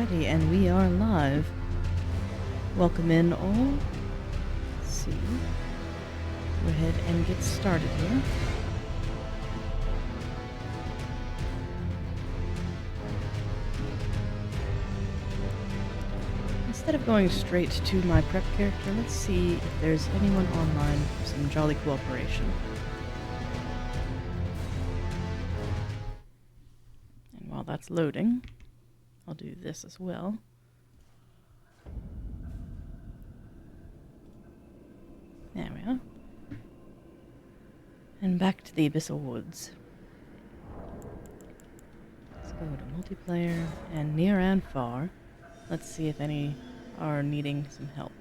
Alrighty, and we are live. Welcome in all. Let's see. Go ahead and get started here. Instead of going straight to my prep character, let's see if there's anyone online for some jolly cooperation. And while that's loading, I'll do this as well. There we are. And back to the Abyssal Woods. Let's go to multiplayer and near and far. Let's see if any are needing some help.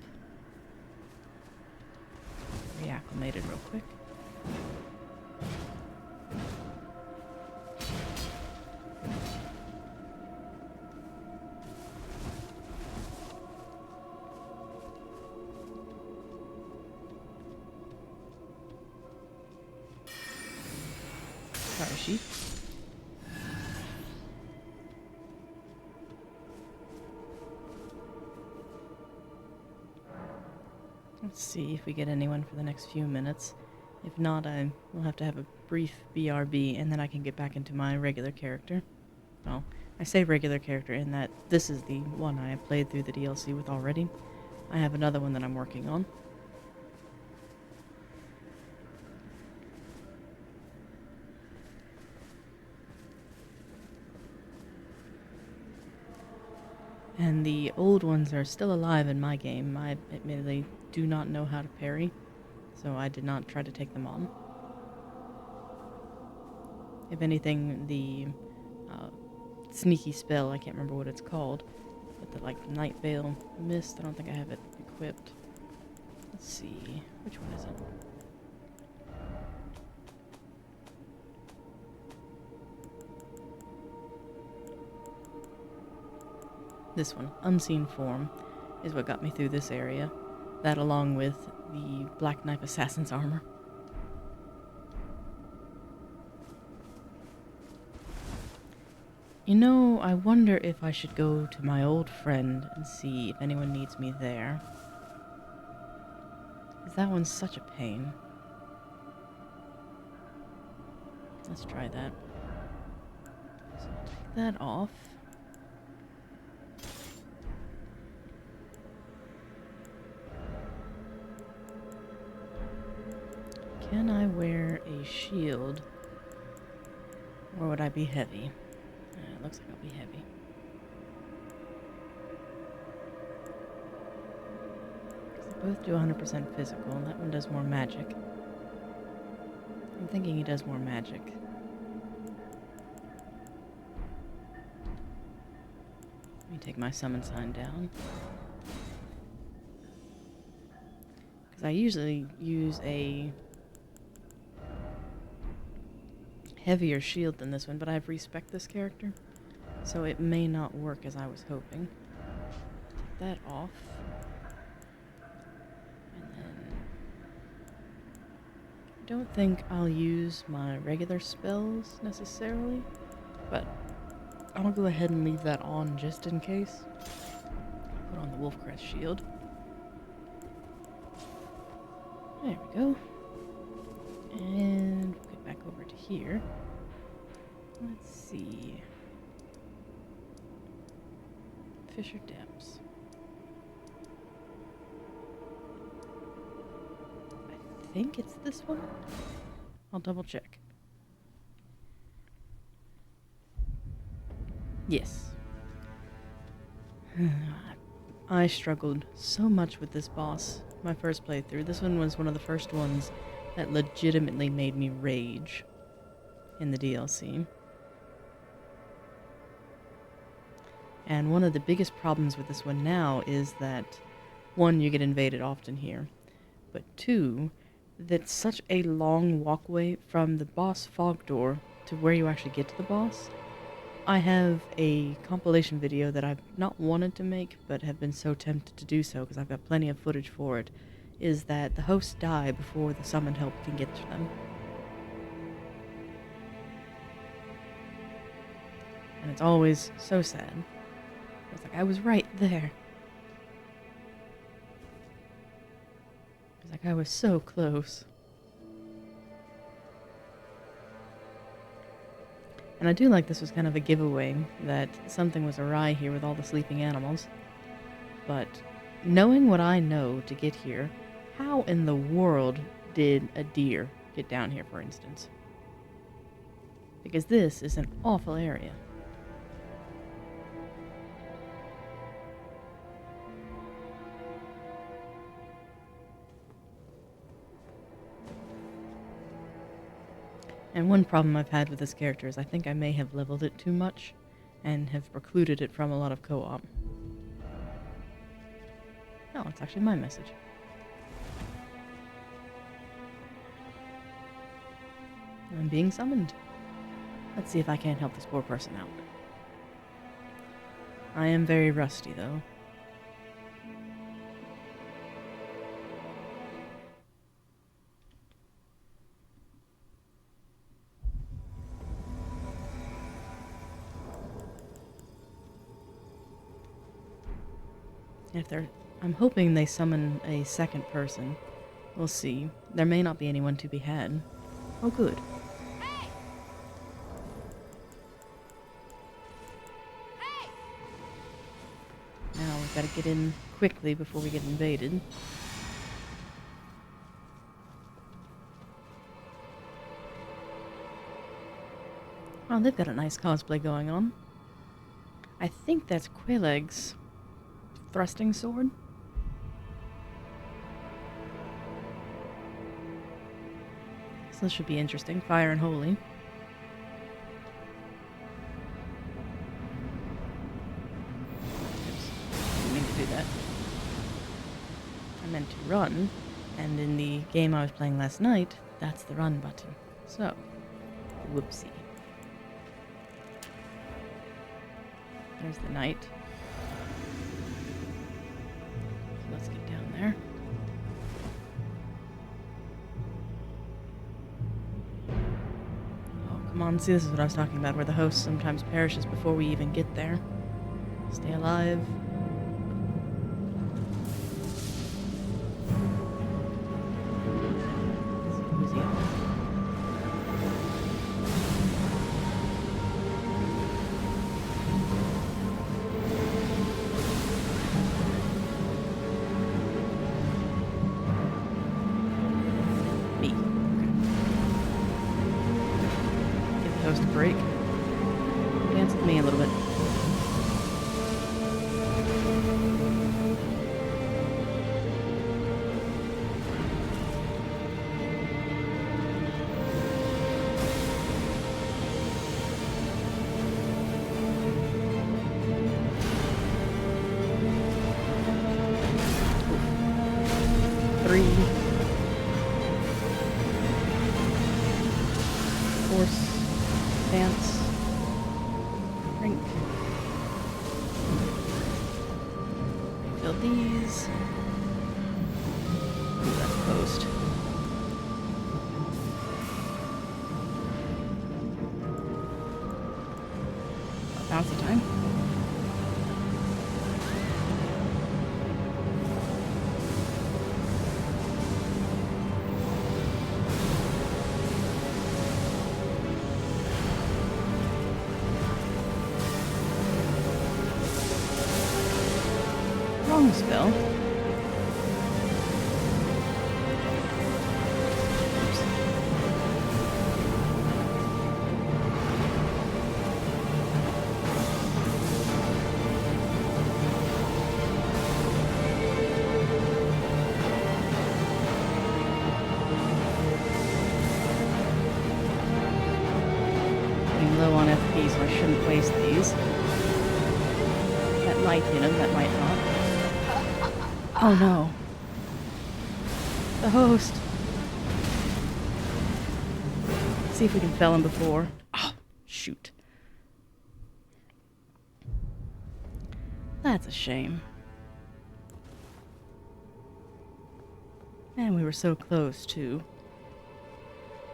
Reacclimated real quick. Sorry, sheep. Let's see if we get anyone for the next few minutes. If not, I will have to have a brief BRB, and then I can get back into my regular character. Well, I say regular character in that this is the one I have played through the DLC with already. I have another one that I'm working on. And the old ones are still alive in my game. I admittedly do not know how to parry, so I did not try to take them on. If anything, the sneaky spell, I can't remember what it's called, but the Night Veil Mist, I don't think I have it equipped. Let's see, which one is it? This one, Unseen Form, is what got me through this area. That along with the Black Knife Assassin's armor. You know, I wonder if I should go to my old friend and see if anyone needs me there. 'Cause that one's such a pain. Let's try that. So I'll take that off. Can I wear a shield? Or would I be heavy? It looks like I'll be heavy. Because they both do 100% physical, and that one does more magic. I'm thinking he does more magic. Let me take my summon sign down. Because I usually use a heavier shield than this one, but I've respec'd this character, so it may not work as I was hoping. Take that off. And then I don't think I'll use my regular spells necessarily, but I'll go ahead and leave that on just in case. Put on the Wolfcrest shield. There we go. And we'll get back over to here. Let's see. Fisher Depths. I think it's this one. I'll double check. Yes. I struggled so much with this boss my first playthrough. This one was one of the first ones that legitimately made me rage in the DLC. And one of the biggest problems with this one now is that, one, you get invaded often here, but two, that's such a long walkway from the boss fog door to where you actually get to the boss. I have a compilation video that I've not wanted to make, but have been so tempted to do so because I've got plenty of footage for it, is that the hosts die before the summoned help can get to them. And it's always so sad. It's like I was right there. It's like I was so close. And I do like this was kind of a giveaway that something was awry here with all the sleeping animals. But knowing what I know to get here, how in the world did a deer get down here, for instance? Because this is an awful area. And one problem I've had with this character is I think I may have leveled it too much and have precluded it from a lot of co-op. No, it's actually my message. I'm being summoned. Let's see if I can't help this poor person out. I am very rusty, though. I'm hoping they summon a second person. We'll see. There may not be anyone to be had. Oh, good. Hey! Hey! Now we've got to get in quickly before we get invaded. Oh, they've got a nice cosplay going on. I think that's Quaileg's thrusting sword. So this should be interesting. Fire and holy. Oops. Didn't mean to do that. I meant to run, and in the game I was playing last night, that's the run button. So, whoopsie. There's the knight. So let's get down there. Oh, come on. See, this is what I was talking about, where the host sometimes perishes before we even get there. Stay alive. Who's he? To break. Dance with me a little bit. Three. Force. Dance. Drink. Fill these. Ooh, that's post. Bouncy time. Wrong spell. Oops. Getting low on FP, so I shouldn't waste these. That might hit him, that might not. Oh no. The host. Let's see if we can fell him before. Oh, shoot. That's a shame. And we were so close, too.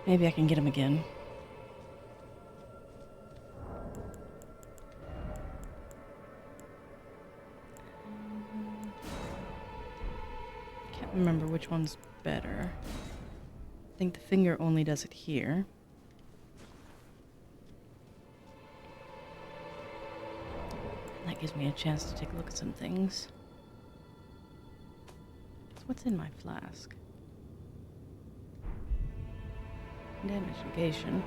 Maybe I can get him again. remember which one's better. I think the finger only does it here. That gives me a chance to take a look at some things. So what's in my flask? Damage negation.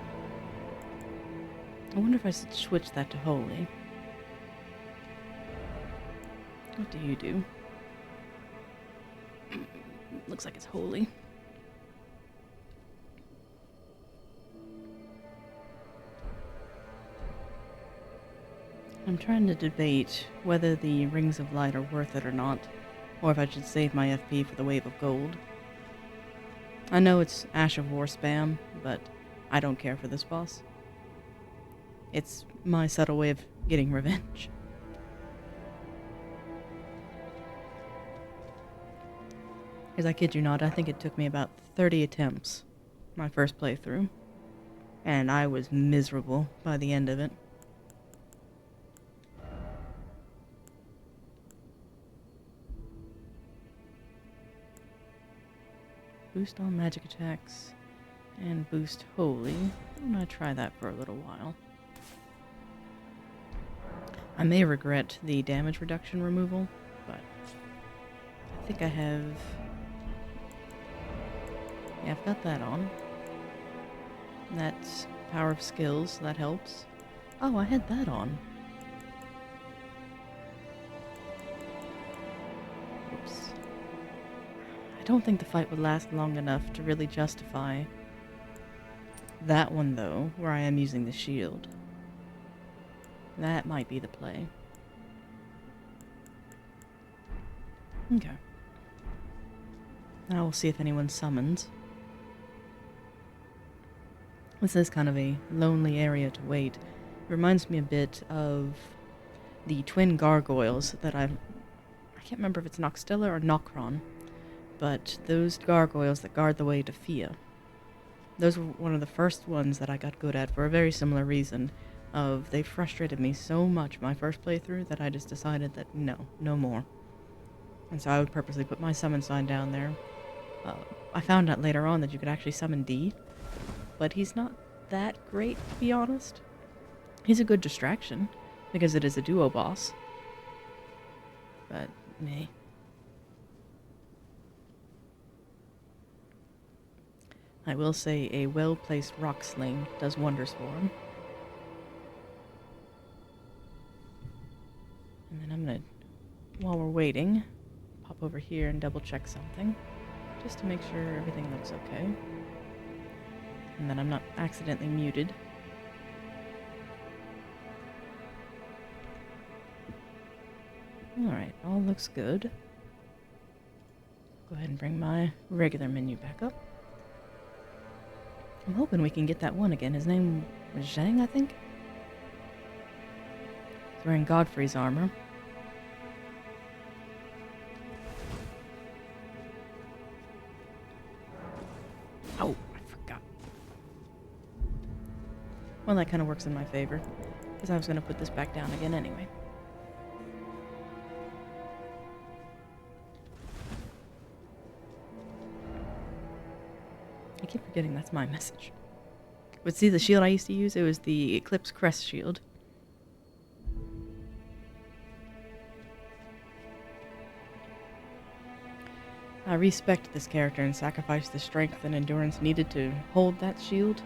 I wonder if I should switch that to holy. What do you do? Looks like it's holy. I'm trying to debate whether the Rings of Light are worth it or not, or if I should save my FP for the Wave of Gold. I know it's Ash of War spam, but I don't care for this boss. It's my subtle way of getting revenge. Because I kid you not, I think it took me about 30 attempts, my first playthrough, and I was miserable by the end of it. Boost all magic attacks, and boost holy. I'm gonna try that for a little while. I may regret the damage reduction removal, but I think I have... Yeah, I've got that on. That's power of skills, so that helps. Oh, I had that on. Oops. I don't think the fight would last long enough to really justify that one, though, where I am using the shield. That might be the play. Okay. Now we'll see if anyone summons. This is kind of a lonely area to wait. It reminds me a bit of the twin gargoyles that I can't remember if it's Noxtella or Nokron, but those gargoyles that guard the way to Fia. Those were one of the first ones that I got good at for a very similar reason. They frustrated me so much my first playthrough that I just decided that no more. And so I would purposely put my summon sign down there. I found out later on that you could actually summon D, but he's not that great, to be honest. He's a good distraction, because it is a duo boss. But, meh. I will say a well-placed rock sling does wonders for him. And then I'm gonna, while we're waiting, pop over here and double check something, just to make sure everything looks okay. And that I'm not accidentally muted. Alright, all looks good. Go ahead and bring my regular menu back up. I'm hoping we can get that one again. His name was Zhang, I think? He's wearing Godfrey's armor. Oh, I forgot. Well, that kind of works in my favor, because I was going to put this back down again anyway. I keep forgetting that's my message. But see, the shield I used to use, it was the Eclipse Crest shield. I respect this character and sacrificed the strength and endurance needed to hold that shield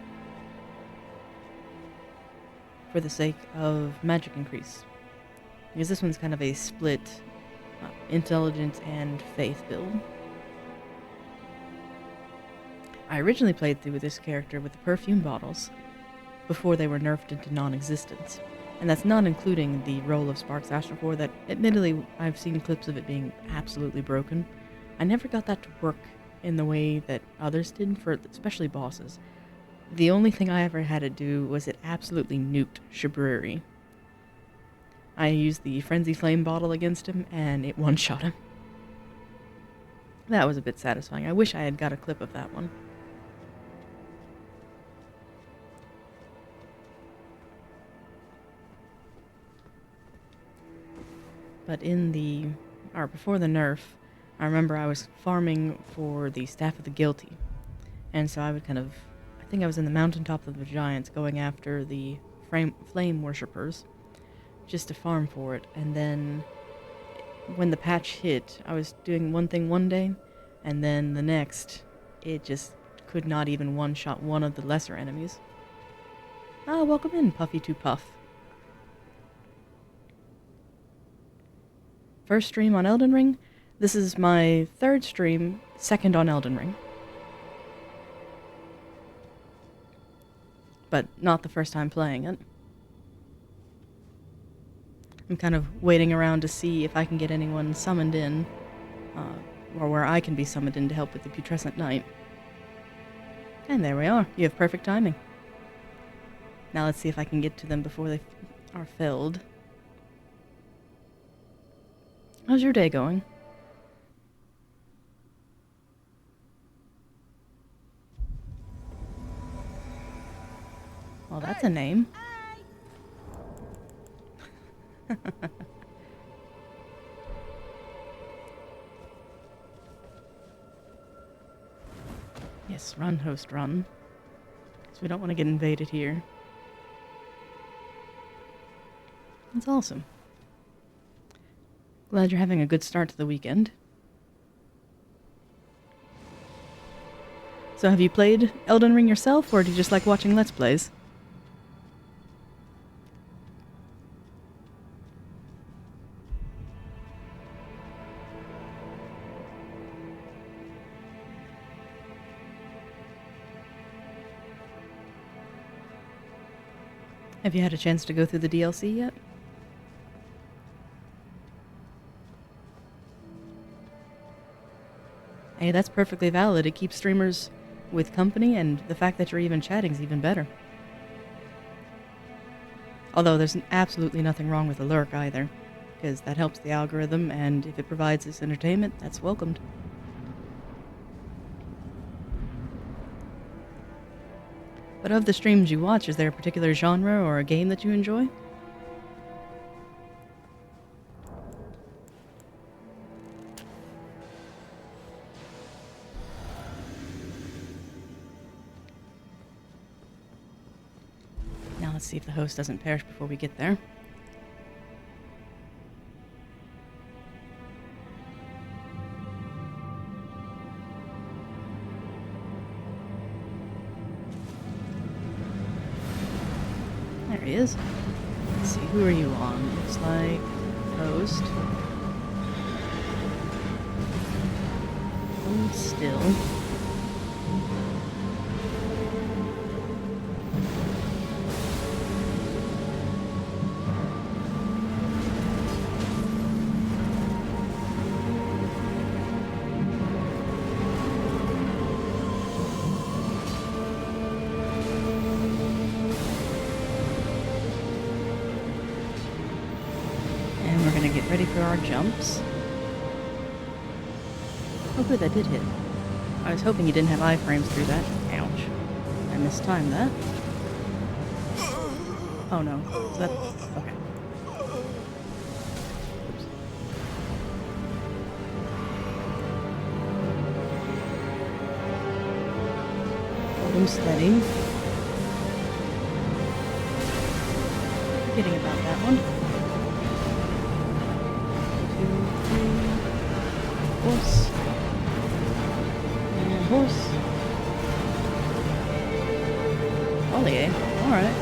for the sake of magic increase. Because this one's kind of a split intelligence and faith build. I originally played through this character with the perfume bottles before they were nerfed into non-existence. And that's not including the roll of Sparks Astrophore that, admittedly, I've seen clips of it being absolutely broken. I never got that to work in the way that others did, for especially bosses. The only thing I ever had to do was it absolutely nuked Shibriri. I used the Frenzy Flame bottle against him, and it one-shot him. That was a bit satisfying. I wish I had got a clip of that one. But before the nerf, I remember I was farming for the Staff of the Guilty, and so I would kind of, I think I was in the mountaintop of the giants going after the flame worshippers, just to farm for it, and then when the patch hit, I was doing one thing one day, and then the next, it just could not even one-shot one of the lesser enemies. Ah, welcome in, Puffy to Puff. First stream on Elden Ring. This is my third stream, second on Elden Ring. But not the first time playing it. I'm kind of waiting around to see if I can get anyone summoned in, or where I can be summoned in to help with the Putrescent Knight. And there we are. You have perfect timing. Now let's see if I can get to them before they are felled. How's your day going? Well, that's a name. Yes, run, host, run. Because we don't want to get invaded here. That's awesome. Glad you're having a good start to the weekend. So have you played Elden Ring yourself, or do you just like watching Let's Plays? Have you had a chance to go through the DLC yet? Hey, that's perfectly valid. It keeps streamers with company, and the fact that you're even chatting is even better. Although there's absolutely nothing wrong with a lurk either, because that helps the algorithm, and if it provides us entertainment, that's welcomed. But of the streams you watch, is there a particular genre or a game that you enjoy? Now let's see if the host doesn't perish before we get there. There he is. Let's see, who are you on? Looks like host. Hold still. Ready for our jumps. Oh good, that did hit. I was hoping you didn't have iframes through that. Ouch. I mistimed that. Oh no. Is that... okay. Oops. Hold him steady. Forgetting about that one. Horse. And horse. Ollie, eh? Alright.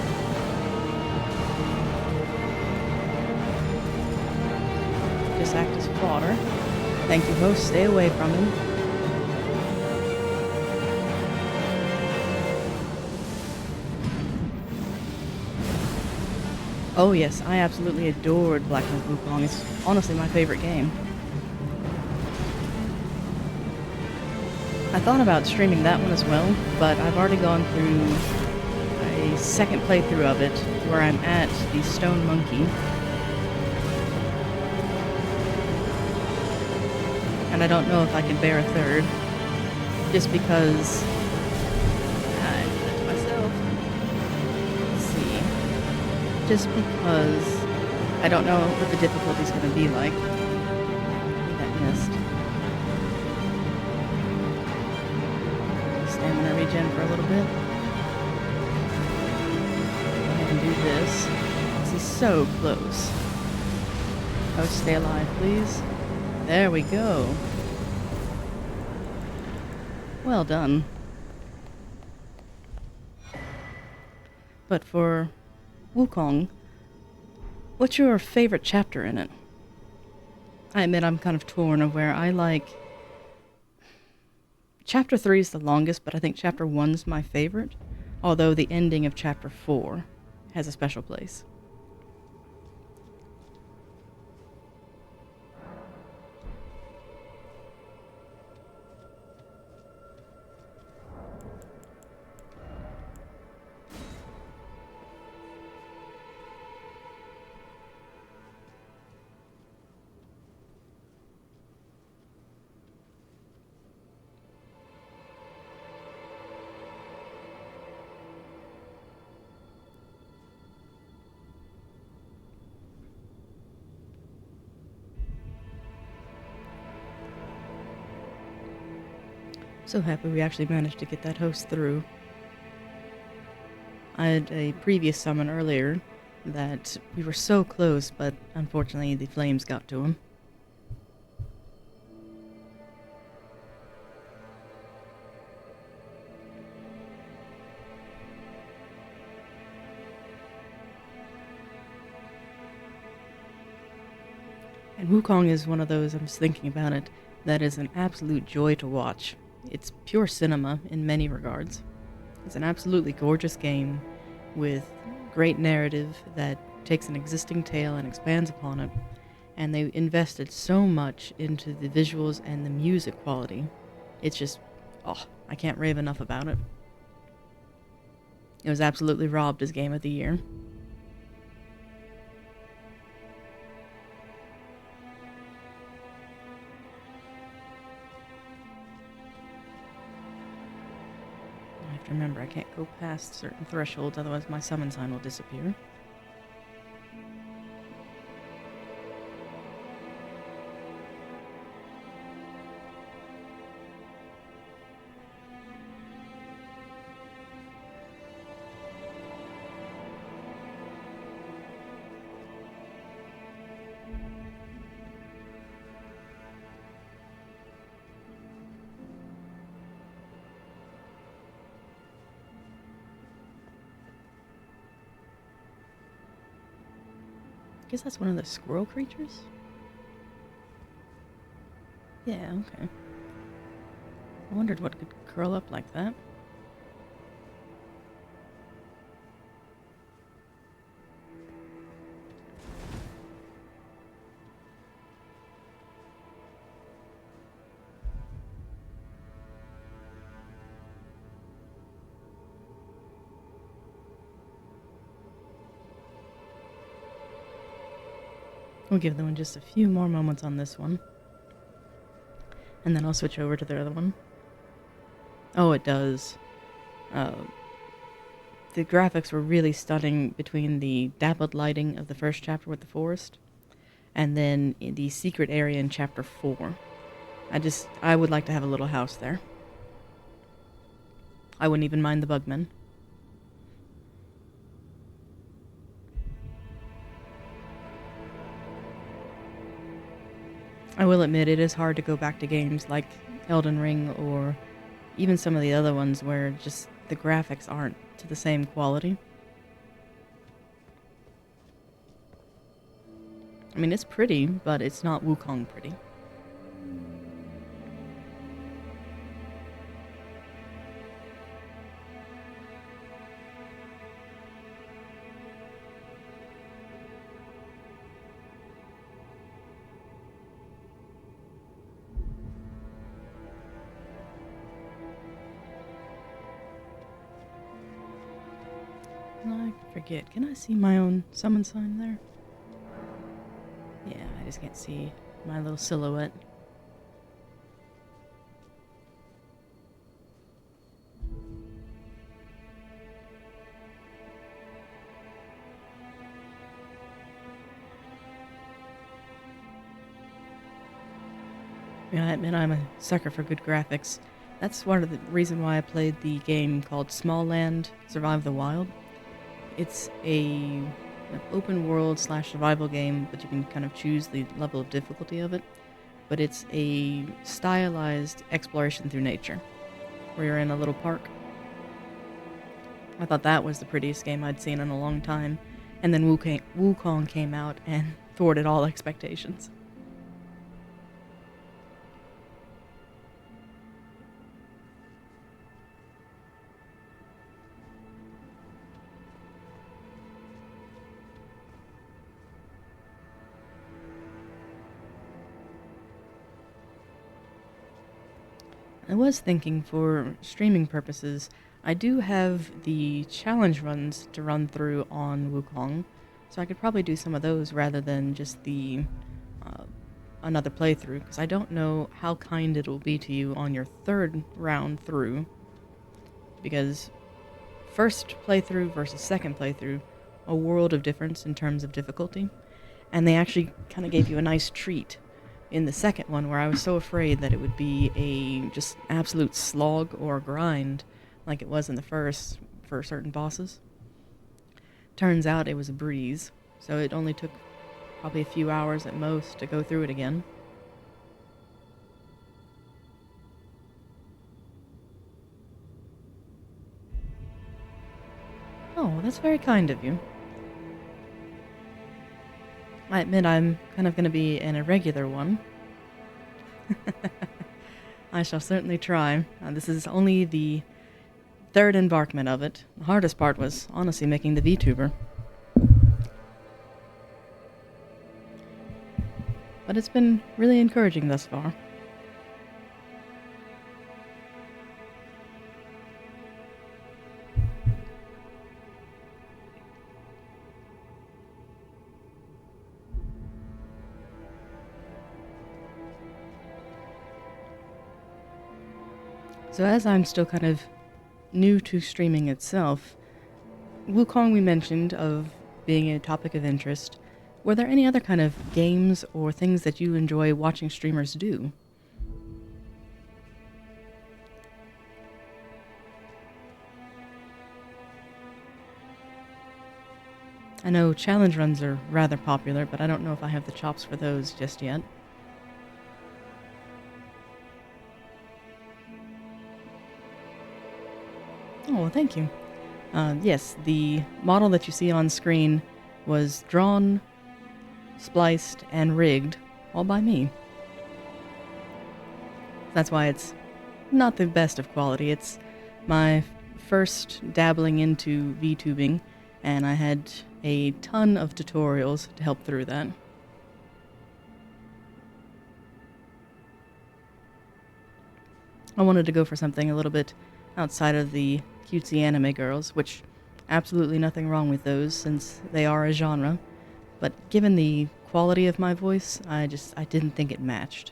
Just act as fodder. Thank you, host. Stay away from him. Oh yes, I absolutely adored Black Myth Wukong. It's honestly my favorite game. I thought about streaming that one as well, but I've already gone through a second playthrough of it, where I'm at the Stone Monkey. And I don't know if I can bear a third, just because... I did that to myself. Let's see. Just because I don't know what the difficulty's going to be like. I think that missed. stamina regen for a little bit. Go ahead and do this. This is so close. Oh, stay alive, please. There we go. Well done. But for Wukong, what's your favorite chapter in it? I admit I'm kind of torn of where I like... Chapter 3 is the longest, but I think Chapter 1's my favorite, although the ending of Chapter 4 has a special place. So happy we actually managed to get that host through. I had a previous summon earlier that we were so close, but unfortunately the flames got to him. And Wukong is one of those, I'm just thinking about it, that is an absolute joy to watch. It's pure cinema in many regards. It's an absolutely gorgeous game with great narrative that takes an existing tale and expands upon it. And they invested so much into the visuals and the music quality. It's just, oh, I can't rave enough about it. It was absolutely robbed as Game of the Year. I have to remember I can't go past certain thresholds, otherwise my summon sign will disappear. I guess that's one of the squirrel creatures? Yeah, okay. I wondered what could curl up like that. We'll give them just a few more moments on this one. And then I'll switch over to the other one. Oh, it does. The graphics were really stunning between the dappled lighting of the first chapter with the forest, and then in the secret area in chapter 4. I would like to have a little house there. I wouldn't even mind the bugmen. I will admit it is hard to go back to games like Elden Ring or even some of the other ones where just the graphics aren't to the same quality. I mean, it's pretty, but it's not Wukong pretty. I forget. Can I see my own summon sign there? Yeah, I just can't see my little silhouette. Yeah, I admit I'm a sucker for good graphics. That's one of the reason why I played the game called Small Land Survive the Wild. It's an open world slash survival game, but you can kind of choose the level of difficulty of it. But it's a stylized exploration through nature, where you're in a little park. I thought that was the prettiest game I'd seen in a long time, and then Wukong came out and thwarted all expectations. I was thinking for streaming purposes, I do have the challenge runs to run through on Wukong, so I could probably do some of those rather than just the uh, another playthrough, because I don't know how kind it will be to you on your third round through, because first playthrough versus second playthrough, a world of difference in terms of difficulty, and they actually kind of gave you a nice treat in the second one, where I was so afraid that it would be a just absolute slog or grind like it was in the first for certain bosses. Turns out it was a breeze, so it only took probably a few hours at most to go through it again. Oh, that's very kind of you. I admit I'm kind of going to be an irregular one. I shall certainly try. This is only the third embarkment of it. The hardest part was honestly making the VTuber. But it's been really encouraging thus far. So as I'm still kind of new to streaming itself, Wukong we mentioned of being a topic of interest. Were there any other kind of games or things that you enjoy watching streamers do? I know challenge runs are rather popular, but I don't know if I have the chops for those just yet. Oh, well, thank you. Yes, the model that you see on screen was drawn, spliced, and rigged all by me. That's why it's not the best of quality. It's my first dabbling into VTubing, and I had a ton of tutorials to help through that. I wanted to go for something a little bit outside of the cutesy anime girls, which absolutely nothing wrong with those since they are a genre, but given the quality of my voice, I didn't think it matched.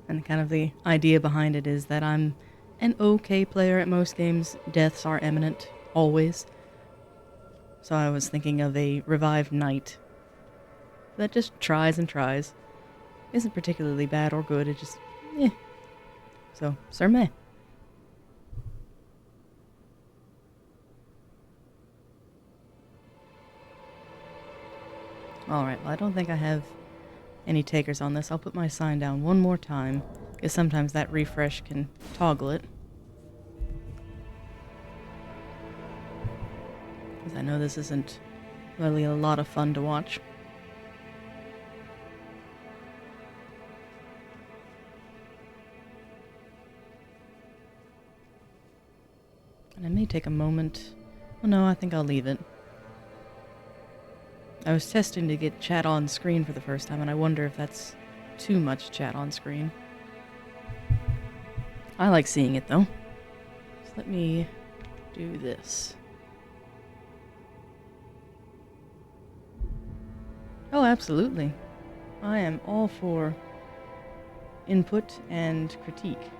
And kind of the idea behind it is that I'm an okay player at most games. Deaths are imminent, always. So I was thinking of a revived knight that just tries and tries. Isn't particularly bad or good, it just, eh. So, Sir Meh. Alright, well, I don't think I have any takers on this. I'll put my sign down one more time, because sometimes that refresh can toggle it. Because I know this isn't really a lot of fun to watch. And I may take a moment. Well, no, I think I'll leave it. I was testing to get chat on screen for the first time, and I wonder if that's too much chat on screen. I like seeing it, though. So let me do this. Oh, absolutely. I am all for input and critique.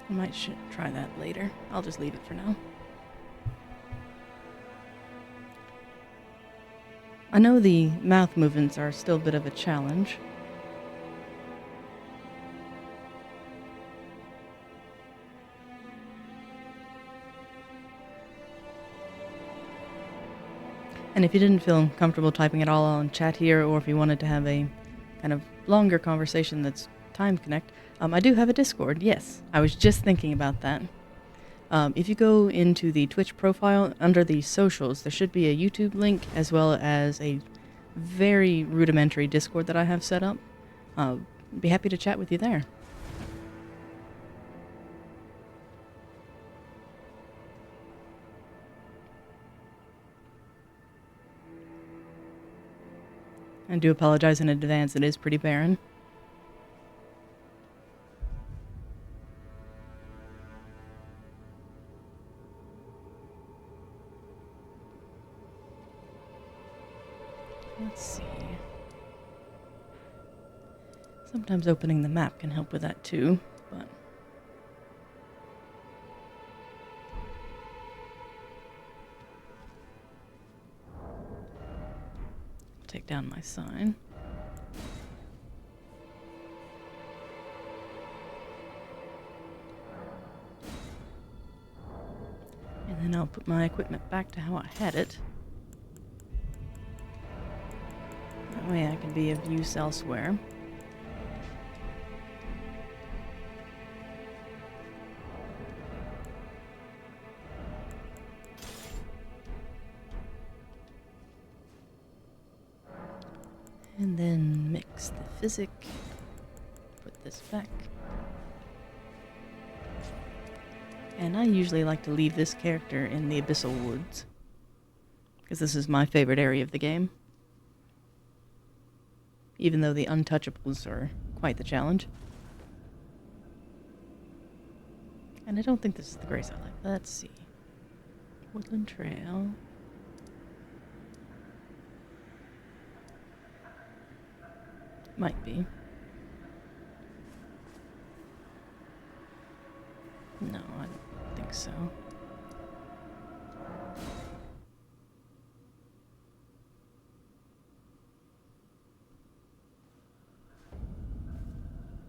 I might try that later. I'll just leave it for now. I know the mouth movements are still a bit of a challenge. And if you didn't feel comfortable typing it all on chat here, or if you wanted to have a kind of longer conversation that's time connect, I do have a Discord, yes. I was just thinking about that. If you go into the Twitch profile, under the socials, there should be a YouTube link, as well as a very rudimentary Discord that I have set up. Be happy to chat with you there. I do apologize in advance, it is pretty barren. Let's see. Sometimes opening the map can help with that too, but... I'll take down my sign. And then I'll put my equipment back to how I had it. That way I can be of use elsewhere. And then mix the physic. Put this back. And I usually like to leave this character in the Abyssal Woods, because this is my favorite area of the game. Even though the untouchables are quite the challenge. And I don't think this is the Grace I like. Let's see. Woodland Trail. Might be. No, I don't think so.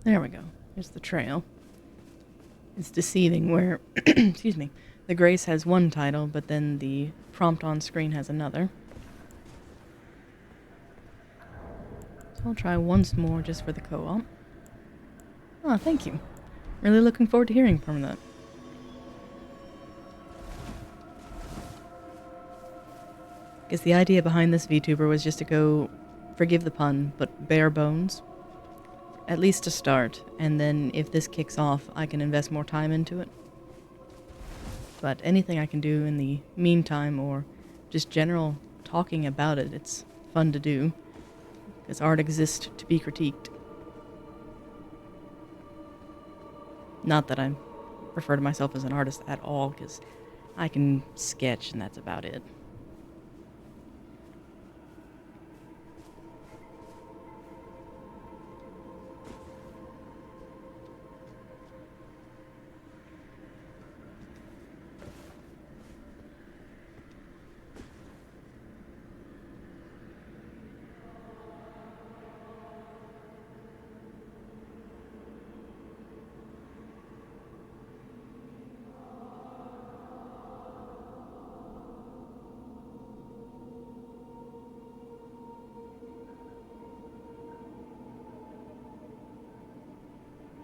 There we go. Here's the trail. It's deceiving where, excuse me, the Grace has one title, but then the prompt on screen has another. So I'll try once more just for the co-op. Oh, thank you. Really looking forward to hearing from that. Because the idea behind this VTuber was just to go, forgive the pun, but bare bones. At least to start, and then if this kicks off, I can invest more time into it. But anything I can do in the meantime, or just general talking about it, it's fun to do. Because art exists to be critiqued. Not that I refer to myself as an artist at all, because I can sketch and that's about it.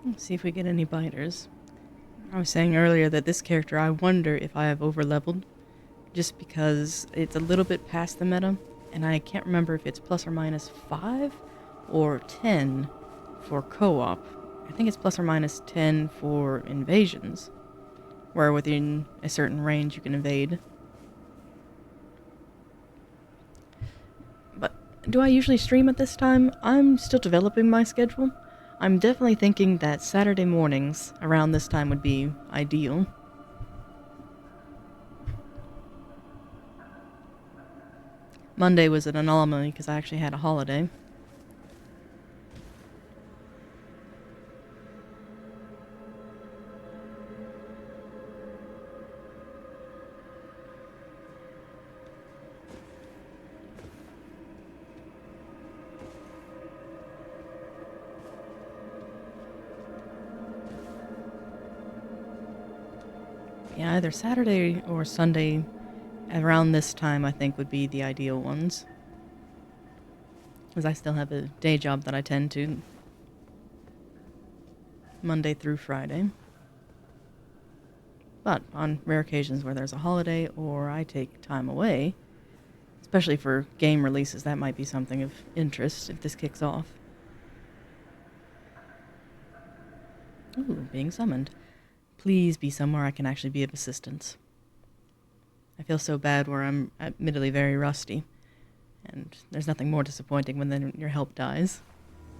Let's see if we get any biters. I was saying earlier that this character, I wonder if I have over-leveled, just because it's a little bit past the meta, and I can't remember if it's plus or minus 5 or 10 for co-op. I think it's plus or minus 10 for invasions, where within a certain range you can invade. But do I usually stream at this time? I'm still developing my schedule. I'm definitely thinking that Saturday mornings around this time would be ideal. Monday was an anomaly because I actually had a holiday. Yeah, either Saturday or Sunday around this time I think would be the ideal ones. Because I still have a day job that I tend to Monday through Friday. But on rare occasions where there's a holiday or I take time away, especially for game releases, that might be something of interest if this kicks off. Ooh, being summoned. Please be somewhere I can actually be of assistance. I feel so bad where I'm admittedly very rusty, and there's nothing more disappointing when then your help dies.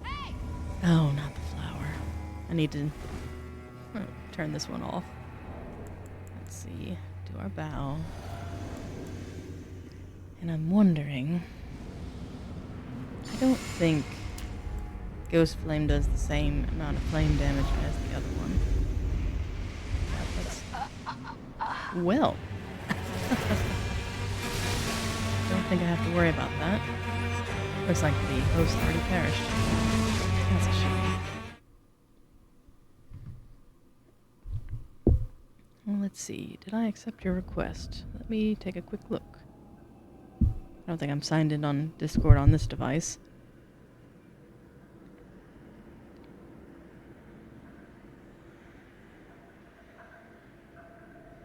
Hey! Oh, not the flower. I need to turn this one off. Let's see. Do our bow. And I'm wondering... I don't think Ghost Flame does the same amount of flame damage as the other one. Well. Don't think I have to worry about that. Looks like the host already perished. That's a shame. Well, let's see. Did I accept your request? Let me take a quick look. I don't think I'm signed in on Discord on this device.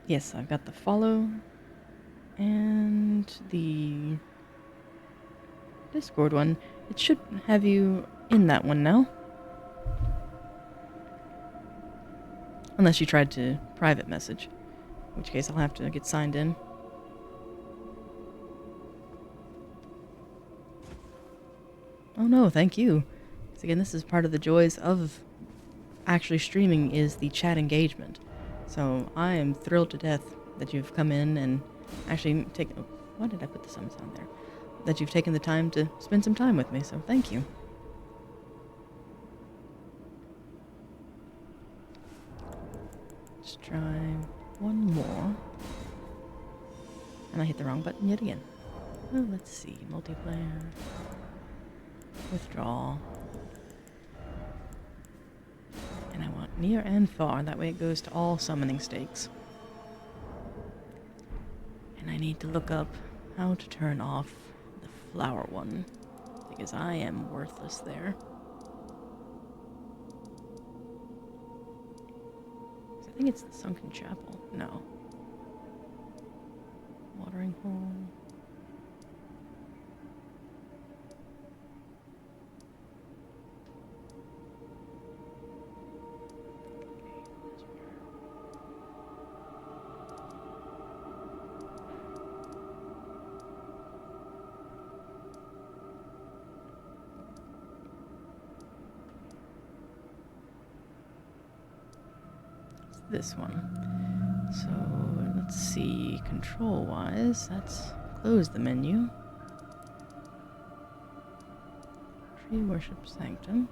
Yes, I've got the follow and the Discord one. It should have you in that one now. Unless you tried to private message, in which case I'll have to get signed in. Oh no, thank you. Because again, this is part of the joys of actually streaming is the chat engagement. So I am thrilled to death that you've come in and actually taken... Oh, why did I put the summons on there? That you've taken the time to spend some time with me, so thank you. Let's try one more. And I hit the wrong button yet again. Oh, let's see. Multiplayer. Withdraw. And I want near and far. That way it goes to all summoning stakes. And I need to look up how to turn off the flower one. Because I am worthless there. I think it's the Sunken Chapel. No. Watering hole. This one. So let's see, control wise, let's close the menu. Tree Worship Sanctum.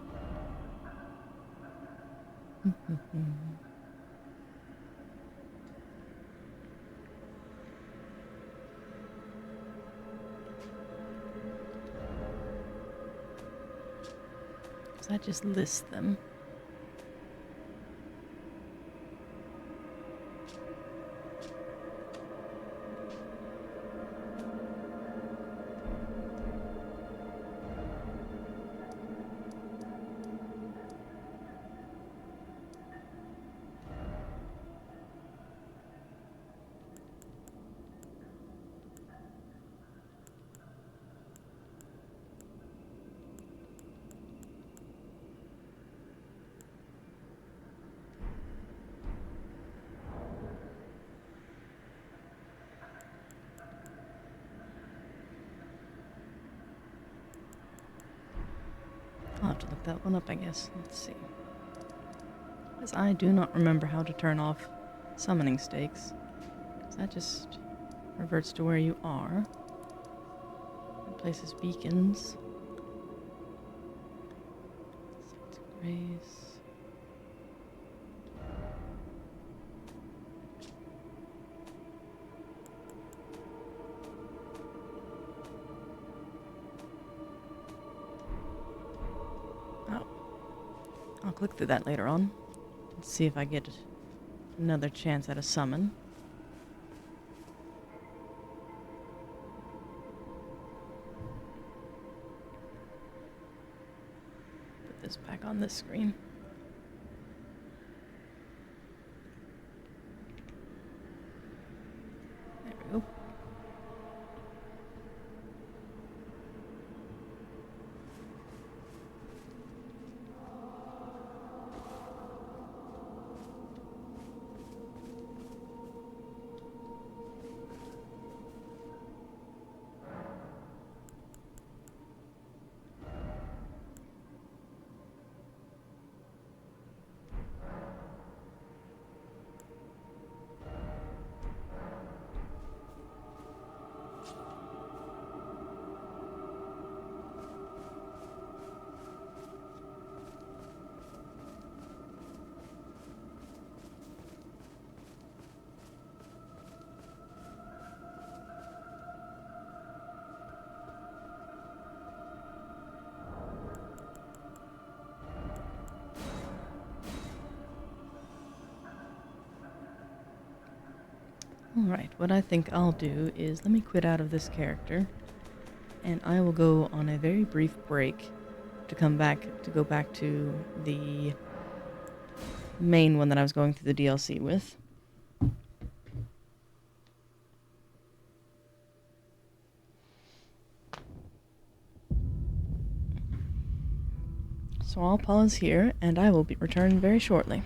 So I just list them. I'll have to look that one up, I guess. Let's see. Because I do not remember how to turn off summoning stakes. Because that just reverts to where you are. Replaces beacons. Grace. I'll click through that later on. Let's see if I get another chance at a summon. on this screen. There we go. Alright, what I think I'll do is let me quit out of this character, and I will go on a very brief break to go back to the main one that I was going through the DLC with. So I'll pause here, and I will return very shortly.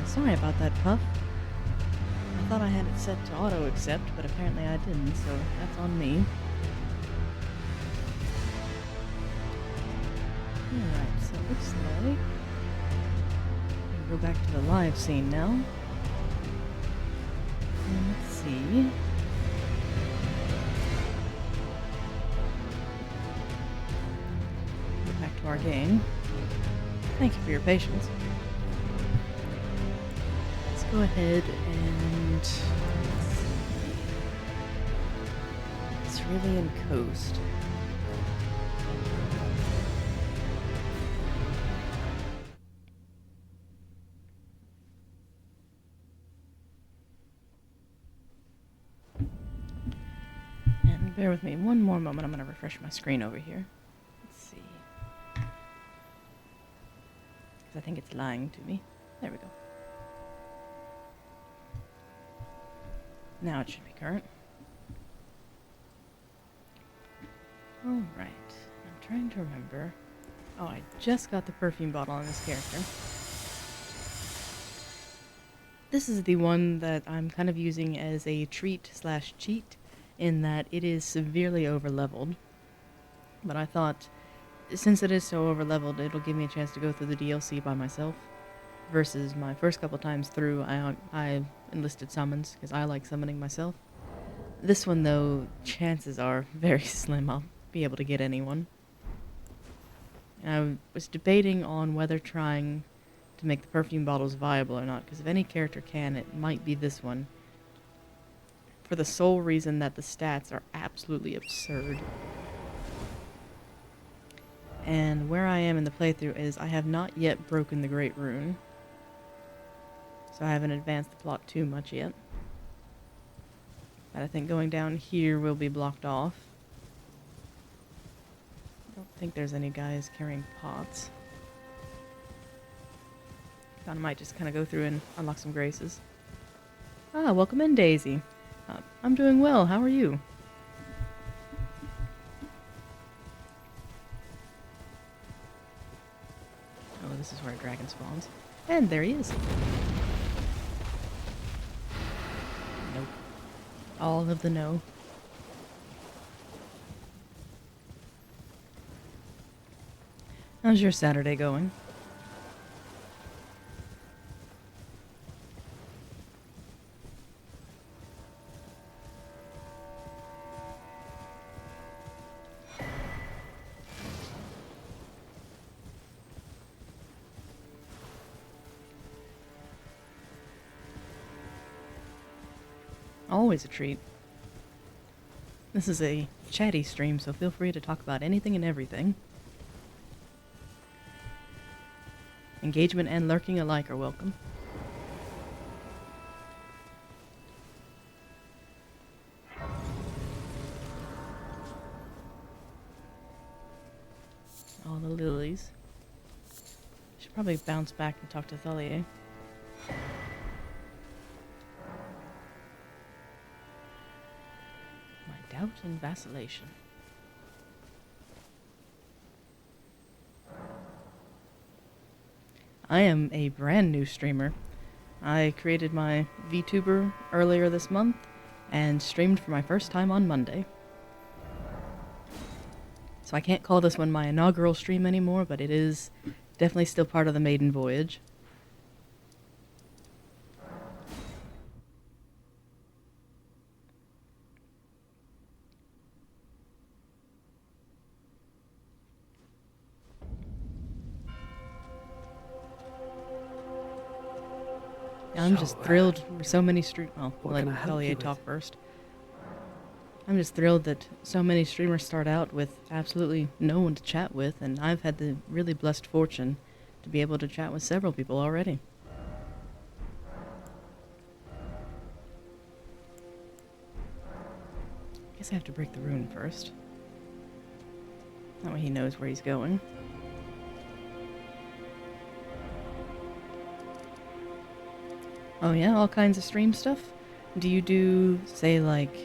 Sorry about that, Puff. I thought I had it set to auto accept, but apparently I didn't, so that's on me. Alright, so it looks like we'll go back to the live scene now. And let's see. Go back to our game. Thank you for your patience. Let's go ahead and let's see. Cerulean Coast. And bear with me one more moment. I'm going to refresh my screen over here. Let's see. Because I think it's lying to me. There we go. Now it should be current. Alright. I'm trying to remember. Oh, I just got the perfume bottle on this character. This is the one that I'm kind of using as a treat/cheat, in that it is severely overleveled. But I thought, since it is so overleveled, it'll give me a chance to go through the DLC by myself. Versus my first couple times through, I enlisted summons, because I like summoning myself. This one, though, chances are very slim I'll be able to get anyone. And I was debating on whether trying to make the perfume bottles viable or not, because if any character can, it might be this one. For the sole reason that the stats are absolutely absurd. And where I am in the playthrough is I have not yet broken the Great Rune. So I haven't advanced the plot too much yet. But I think going down here will be blocked off. I don't think there's any guys carrying pots. I might just kind of go through and unlock some graces. Ah, welcome in, Daisy. I'm doing well. How are you? Oh, this is where a dragon spawns. And there he is. Nope. All of the no. How's your Saturday going? Always a treat. This is a chatty stream, so feel free to talk about anything and everything. Engagement and lurking alike are welcome. All the lilies. Should probably bounce back and talk to SotE. My doubt and vacillation. I am a brand new streamer. I created my VTuber earlier this month and streamed for my first time on Monday. So I can't call this one my inaugural stream anymore, but it is definitely still part of the maiden voyage. I'm just thrilled for so many I'll let Talia talk first. I'm just thrilled that so many streamers start out with absolutely no one to chat with, and I've had the really blessed fortune to be able to chat with several people already. I guess I have to break the rune first. That way he knows where he's going. Oh yeah, all kinds of stream stuff? Do you do, say, like,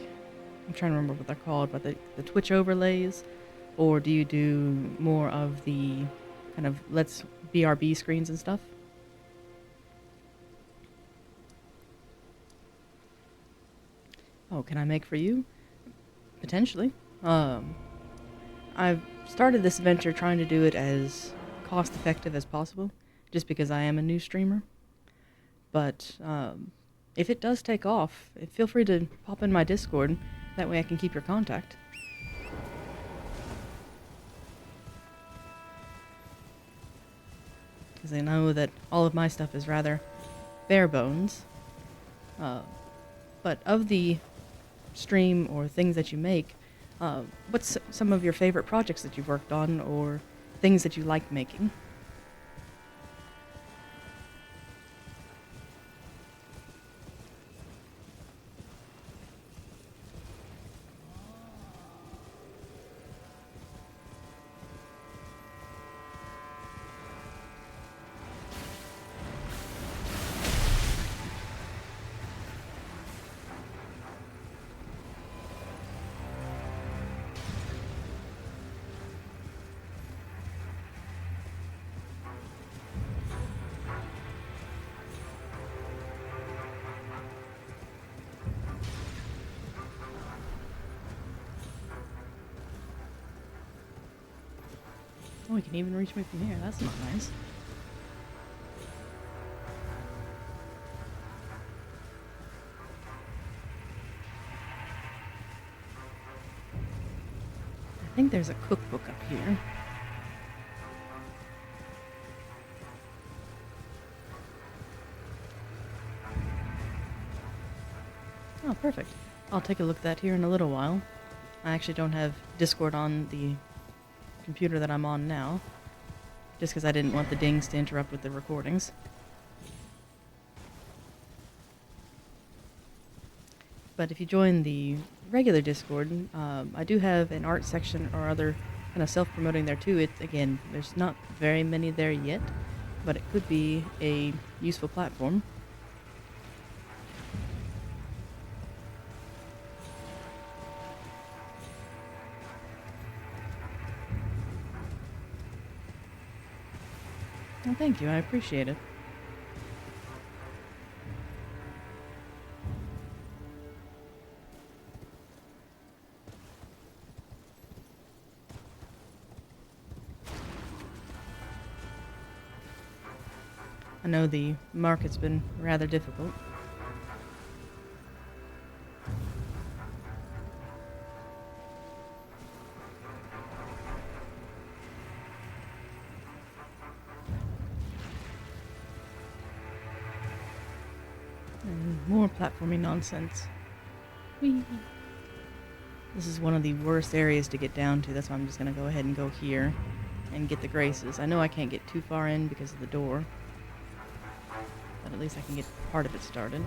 I'm trying to remember what they're called, but the Twitch overlays? Or do you do more of the kind of let's BRB screens and stuff? Oh, can I make for you? Potentially. Um, I've started this venture trying to do it as cost effective as possible, just because I am a new streamer. But if it does take off, feel free to pop in my Discord. That way I can keep your contact. Because I know that all of my stuff is rather bare bones. Uh, but of the stream or things that you make, what's some of your favorite projects that you've worked on or things that you like making? Oh, you can even reach me from here. That's not nice. I think there's a cookbook up here. Oh, perfect. I'll take a look at that here in a little while. I actually don't have Discord on the computer that I'm on now, just because I didn't want the dings to interrupt with the recordings. But if you join the regular Discord, I do have an art section or other kind of self-promoting there too. Again, there's not very many there yet, but it could be a useful platform. Well, thank you. I appreciate it. I know the market's been rather difficult. And more platforming nonsense. Whee! This is one of the worst areas to get down to. That's why I'm just going to go ahead and go here and get the graces. I know I can't get too far in because of the door, but at least I can get part of it started.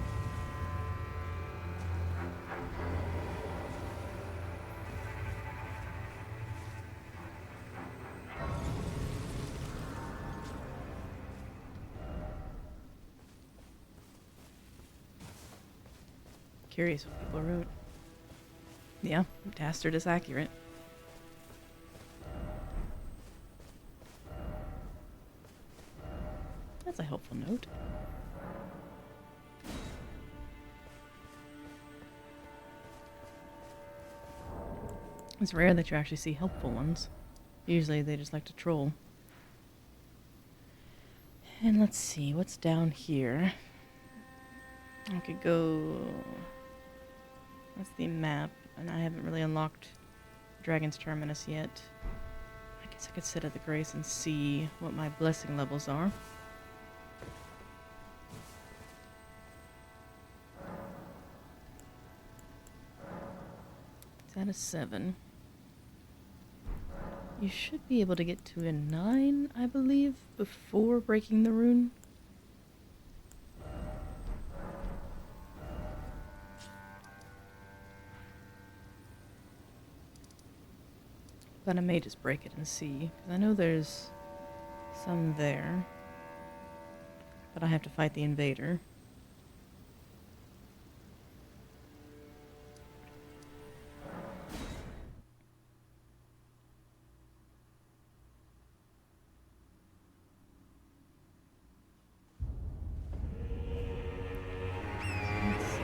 Curious what people wrote. Yeah, Dastard is accurate. That's a helpful note. It's rare that you actually see helpful ones. Usually they just like to troll. And let's see, what's down here? I could go... That's the map, and I haven't really unlocked Dragon's Terminus yet. I guess I could sit at the Grace and see what my blessing levels are. It's at a 7. You should be able to get to a 9, I believe, before breaking the rune. But I may just break it and see, because I know there's some there. But I have to fight the invader. Let's see.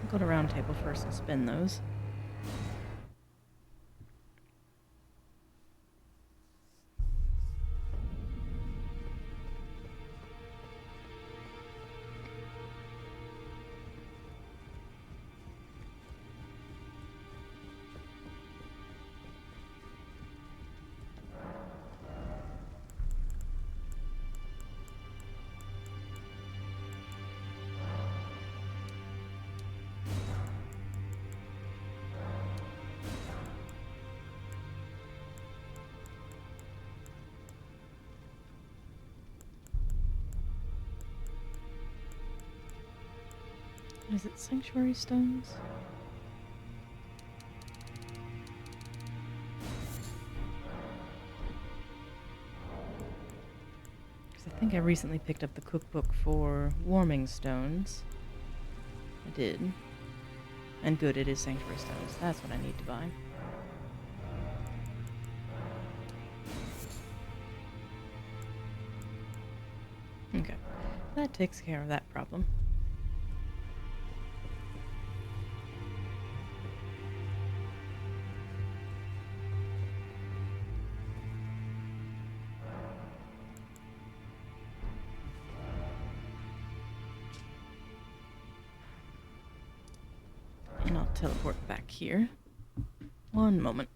I'll go to round table first and spin those. Is it sanctuary stones? Because I think I recently picked up the cookbook for warming stones. I did. And good, it is sanctuary stones. That's what I need to buy. Okay. That takes care of that problem. And I'll teleport back here. One moment.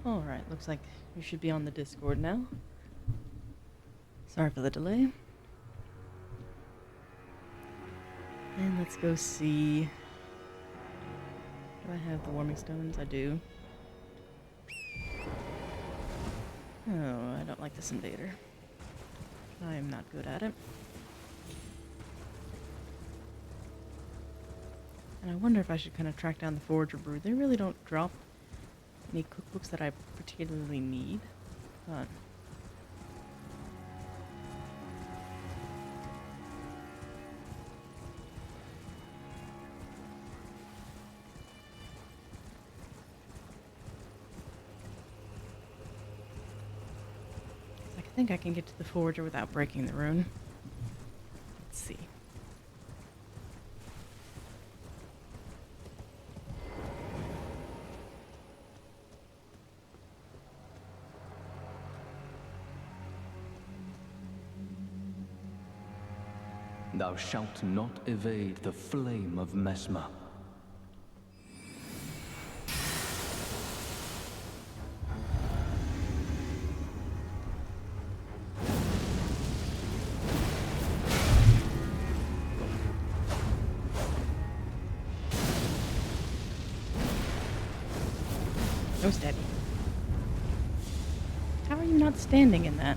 Alright, looks like you should be on the Discord now. Sorry for the delay. And let's go see... Do I have the warming stones? I do. Oh, I don't like this invader. I am not good at it. And I wonder if I should kind of track down the Forager Brew. They really don't drop any cookbooks that I particularly need, but... I think I can get to the Forager without breaking the rune. Let's see. Thou shalt not evade the flame of Mesmer. Go steady. How are you not standing in that?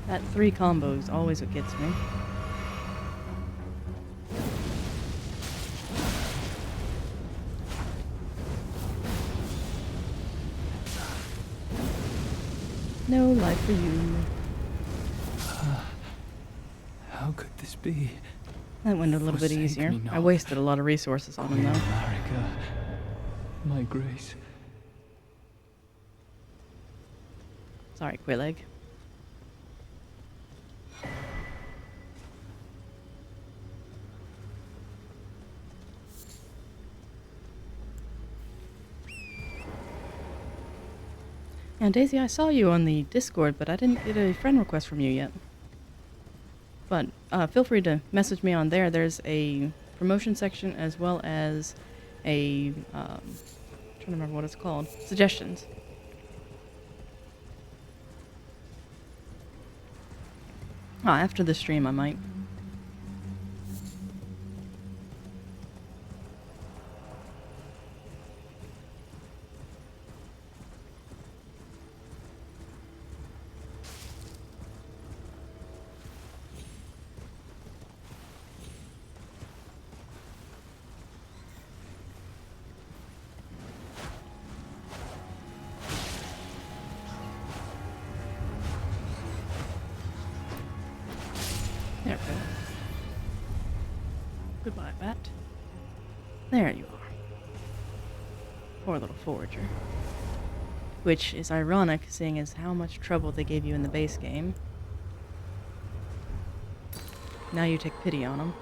That 3 combo is always what gets me. No life for you. How could this be? That went a little bit Forsake easier. me I not. wasted a lot of resources on him, Queen though. Marika, my grace. Sorry, Quilleg. And Daisy, I saw you on the Discord, but I didn't get a friend request from you yet. But feel free to message me on there. There's a promotion section as well as a trying to remember what it's called. Suggestions. After the stream, I might. There we go. Goodbye, bat. There you are. Poor little forager. Which is ironic, seeing as how much trouble they gave you in the base game. Now you take pity on them.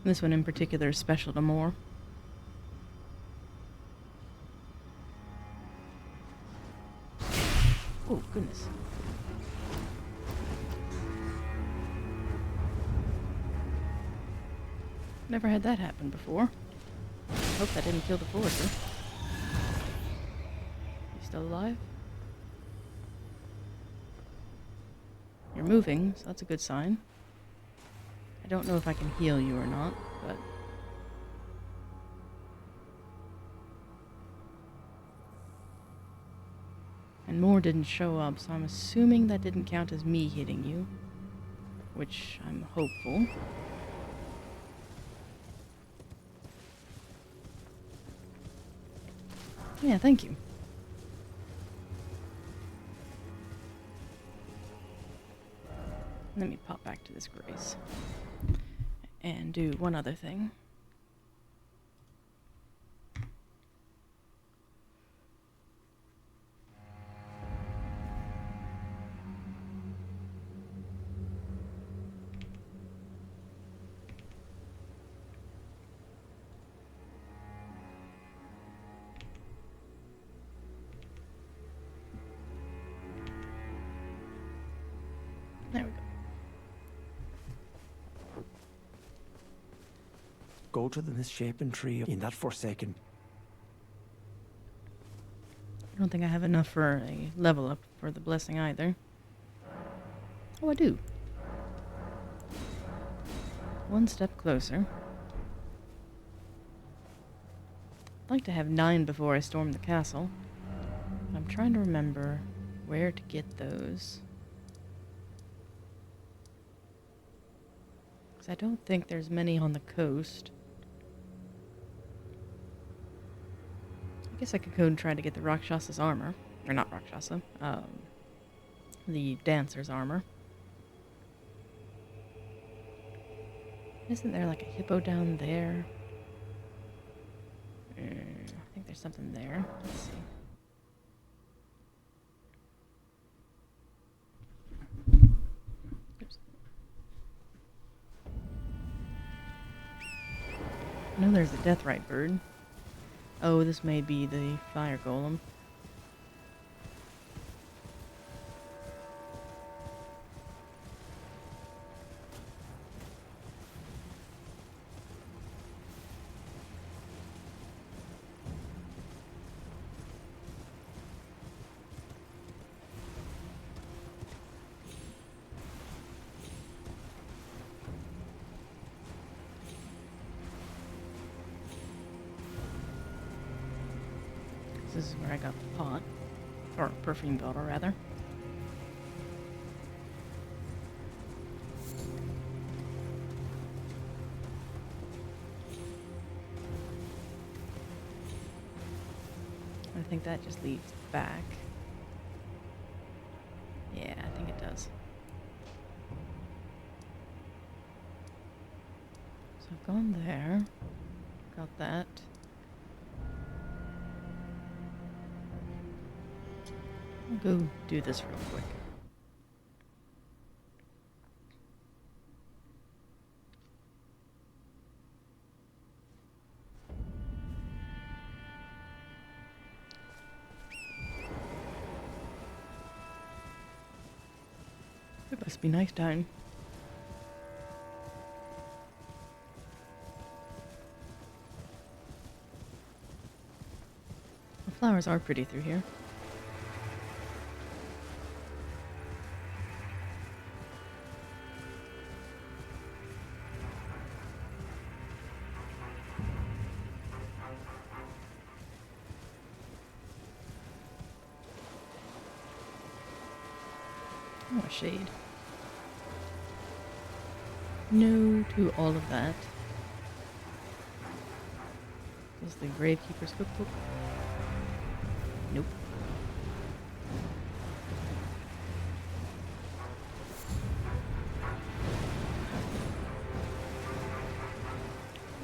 This one in particular is special to more. Oh, goodness. Never had that happen before. Hope that didn't kill the forager. You still alive? You're moving, so that's a good sign. I don't know if I can heal you or not, but... And more didn't show up, so I'm assuming that didn't count as me hitting you. Which I'm hopeful. Yeah, thank you. Let me pop back to this grace. And do one other thing. There we go. Go to the misshapen tree in that forsaken. I don't think I have enough for a level up for the blessing either. Oh, I do. One step closer. I'd like to have 9 before I storm the castle. But I'm trying to remember where to get those. Because I don't think there's many on the coast. I guess I could go and try to get the Rakshasa's armor. Or not Rakshasa. The dancer's armor. Isn't there like a hippo down there? I think there's something there. Let's see. Oops. I know there's a deathrite bird. Oh, this may be the fire golem. This is where I got the pot. Or perfume bottle, rather. I think that just leads back. Yeah, I think it does. So I've gone there. Got that. I'll go do this real quick. It must be nighttime. The flowers are pretty through here. Oh, a shade. No to all of that. Is the Gravekeeper's cookbook? Nope.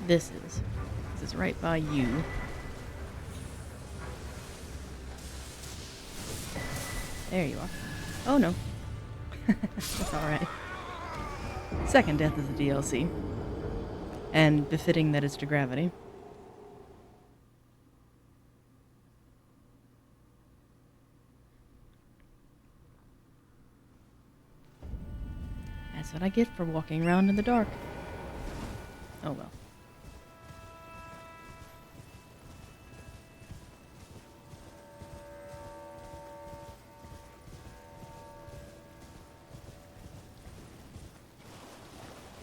This is right by you. There you are. Oh no. That's alright. Second death is a DLC. And befitting that it's to gravity. That's what I get for walking around in the dark. Oh well.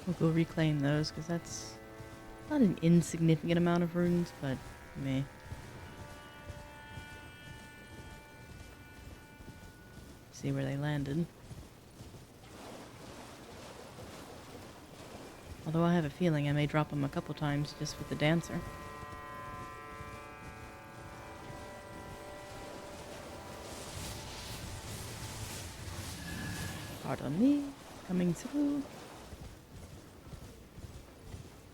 We'll go reclaim those, because that's not an insignificant amount of runes, but meh. See where they landed. Although I have a feeling I may drop them a couple times just with the dancer. Pardon me, coming through.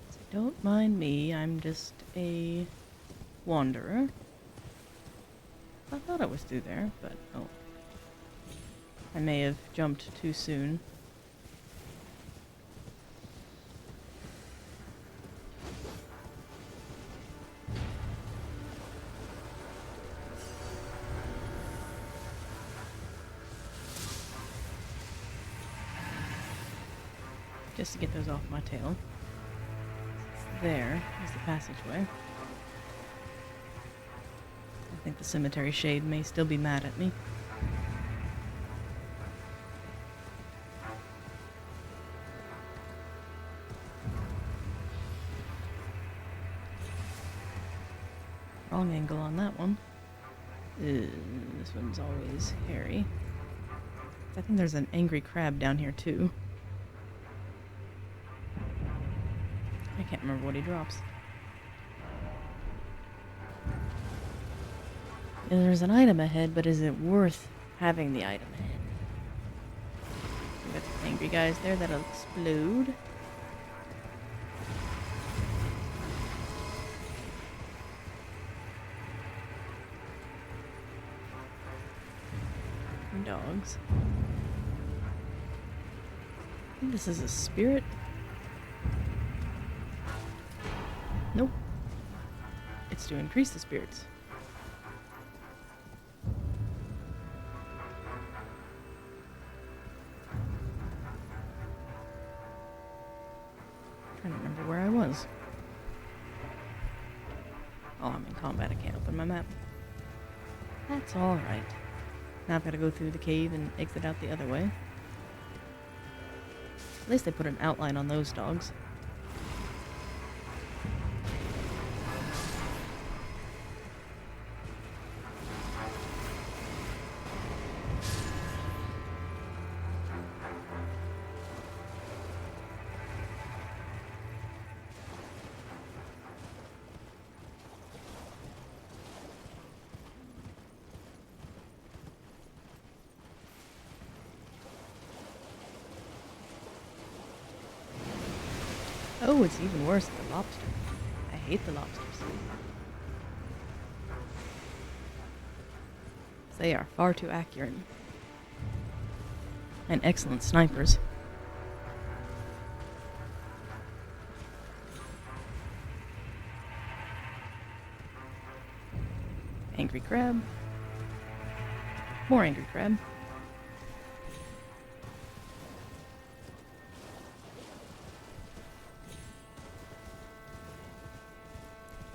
So don't mind me, I'm just a wanderer. I thought I was through there, but oh. I may have jumped too soon. Just to get those off my tail. There is the passageway. I think the cemetery shade may still be mad at me. Wrong angle on that one. This one's always hairy. I think there's an angry crab down here too. I can't remember what he drops. There's an item ahead, but is it worth having the item ahead? We got some angry guys there that'll explode. And dogs. I think this is a spirit. Nope. It's to increase the spirits. I'm trying to remember where I was. Oh, I'm in combat. I can't open my map. That's alright. Now I've got to go through the cave and exit out the other way. At least they put an outline on those dogs. Oh, it's even worse than the lobster. I hate the lobsters. They are far too accurate. And excellent snipers. Angry crab. More angry crab.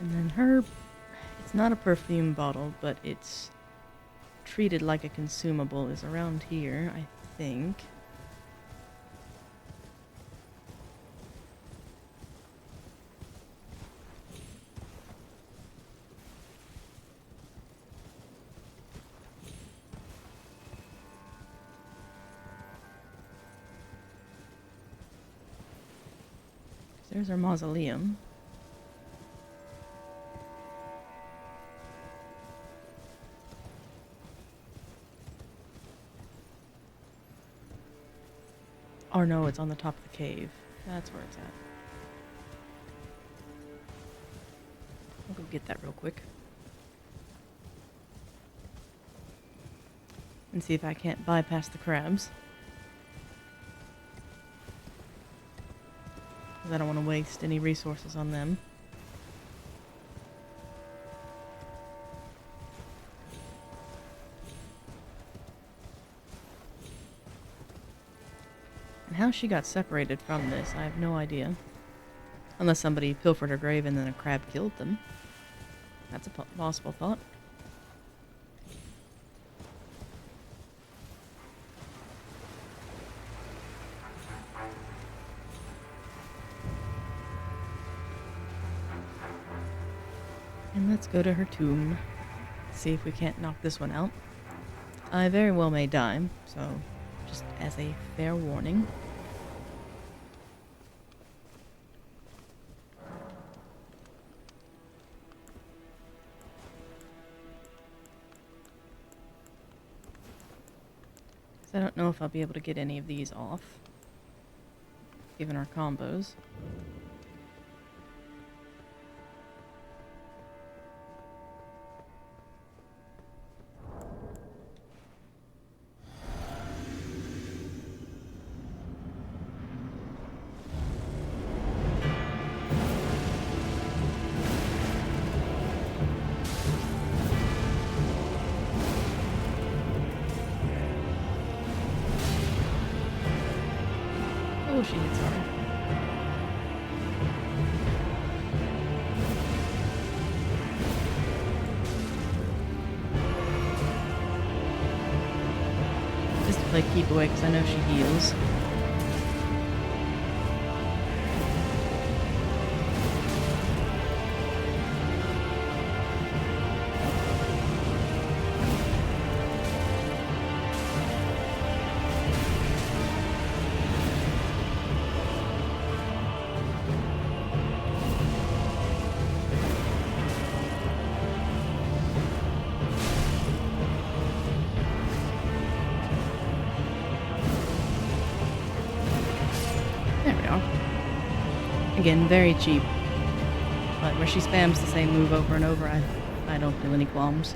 And then her, it's not a perfume bottle, but it's treated like a consumable, is around here, I think. There's our mausoleum. Or no, it's on the top of the cave. That's where it's at. I'll go get that real quick. And see if I can't bypass the crabs. Because I don't want to waste any resources on them. And how she got separated from this, I have no idea. Unless somebody pilfered her grave and then a crab killed them. That's a possible thought. And let's go to her tomb. See if we can't knock this one out. I very well may die, so just as a fair warning. I don't know if I'll be able to get any of these off, given our combos. Oh, she hits hard. Just to play keep away, because I know she heals. There we are. Again, very cheap. But where she spams the same move over and over, I don't feel any qualms.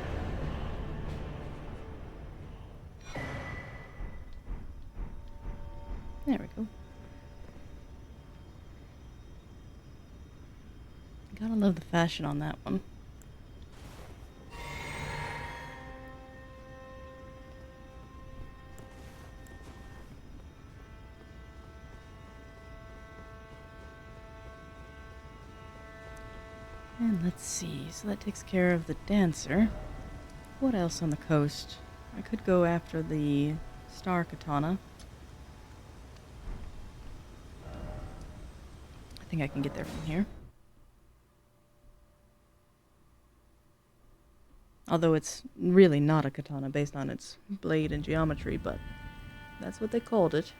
There we go. Gotta love the fashion on that one. And let's see, so that takes care of the dancer. What else on the coast? I could go after the star katana. I think I can get there from here. Although it's really not a katana based on its blade and geometry, but that's what they called it.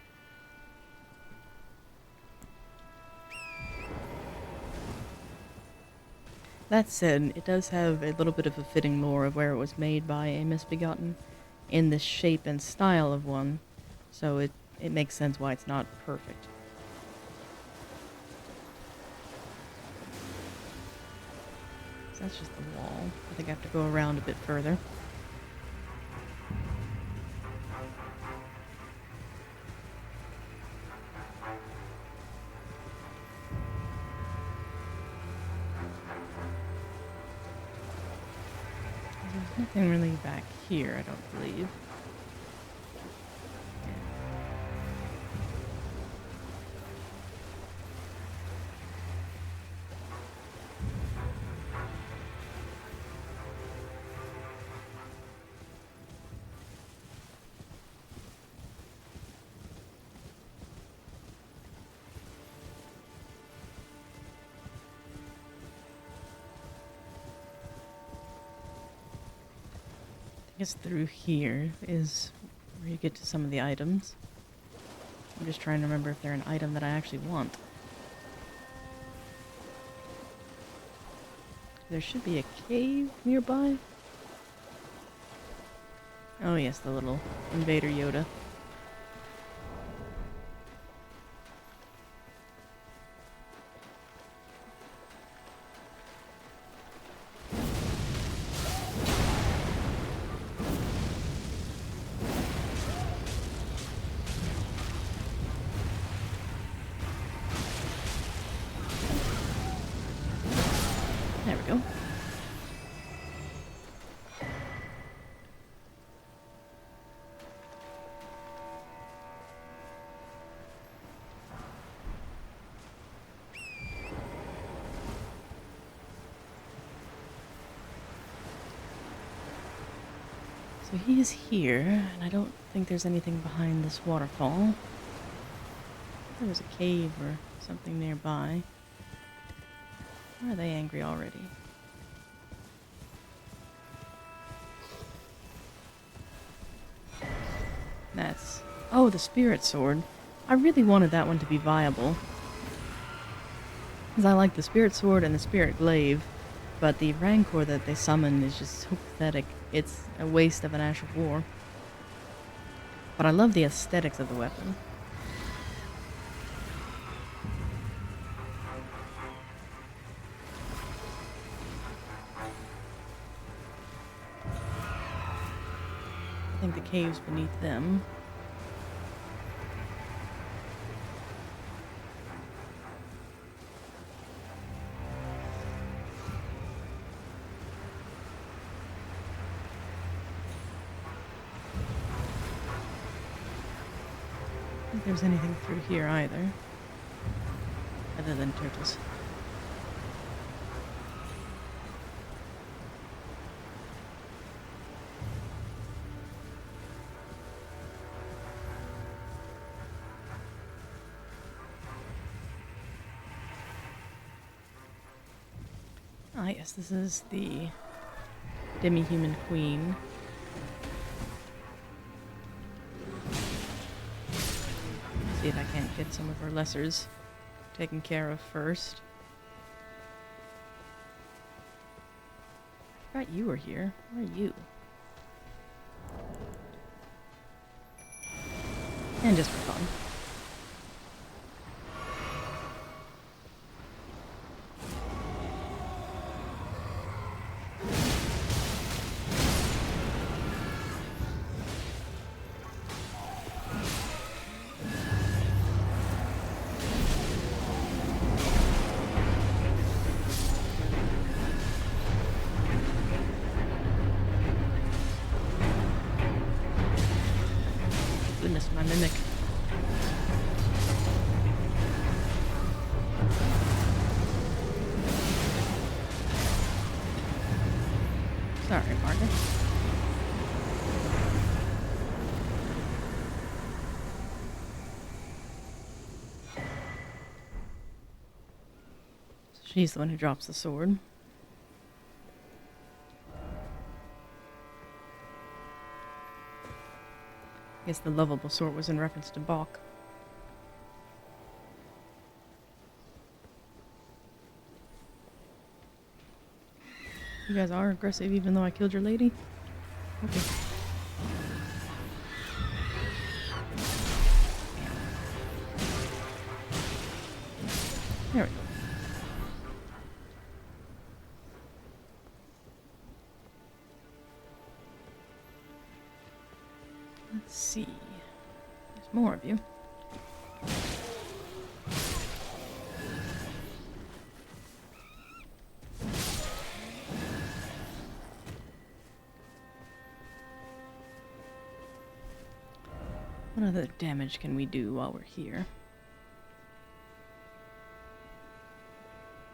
That said, it does have a little bit of a fitting lore of where it was made by a misbegotten in the shape and style of one, so it makes sense why it's not perfect. that's just the wall. I think I have to go around a bit further. There's nothing really back here, I don't believe. I guess through here is where you get to some of the items. I'm just trying to remember if they're an item that I actually want. There should be a cave nearby. Oh yes, the little Invader Yoda. There we go. So he is here, and I don't think there's anything behind this waterfall. There was a cave or something nearby. Why are they angry already? That's... Oh, the spirit sword. I really wanted that one to be viable. Because I like the spirit sword and the spirit glaive, but the rancor that they summon is just so pathetic. It's a waste of an Ash of War. But I love the aesthetics of the weapon. I think the cave's beneath them. I don't think there's anything through here either. Other than turtles. Ah, yes, this is the demi-human queen. See if I can't get some of her lessers taken care of first. I forgot you were here. Where are you? And just for fun. Goodness, my mimic. Sorry, Margaret. She's the one who drops the sword. I guess the lovable sort was in reference to Bach. You guys are aggressive even though I killed your lady? Okay. There we go. see. There's more of you. What other damage can we do while we're here?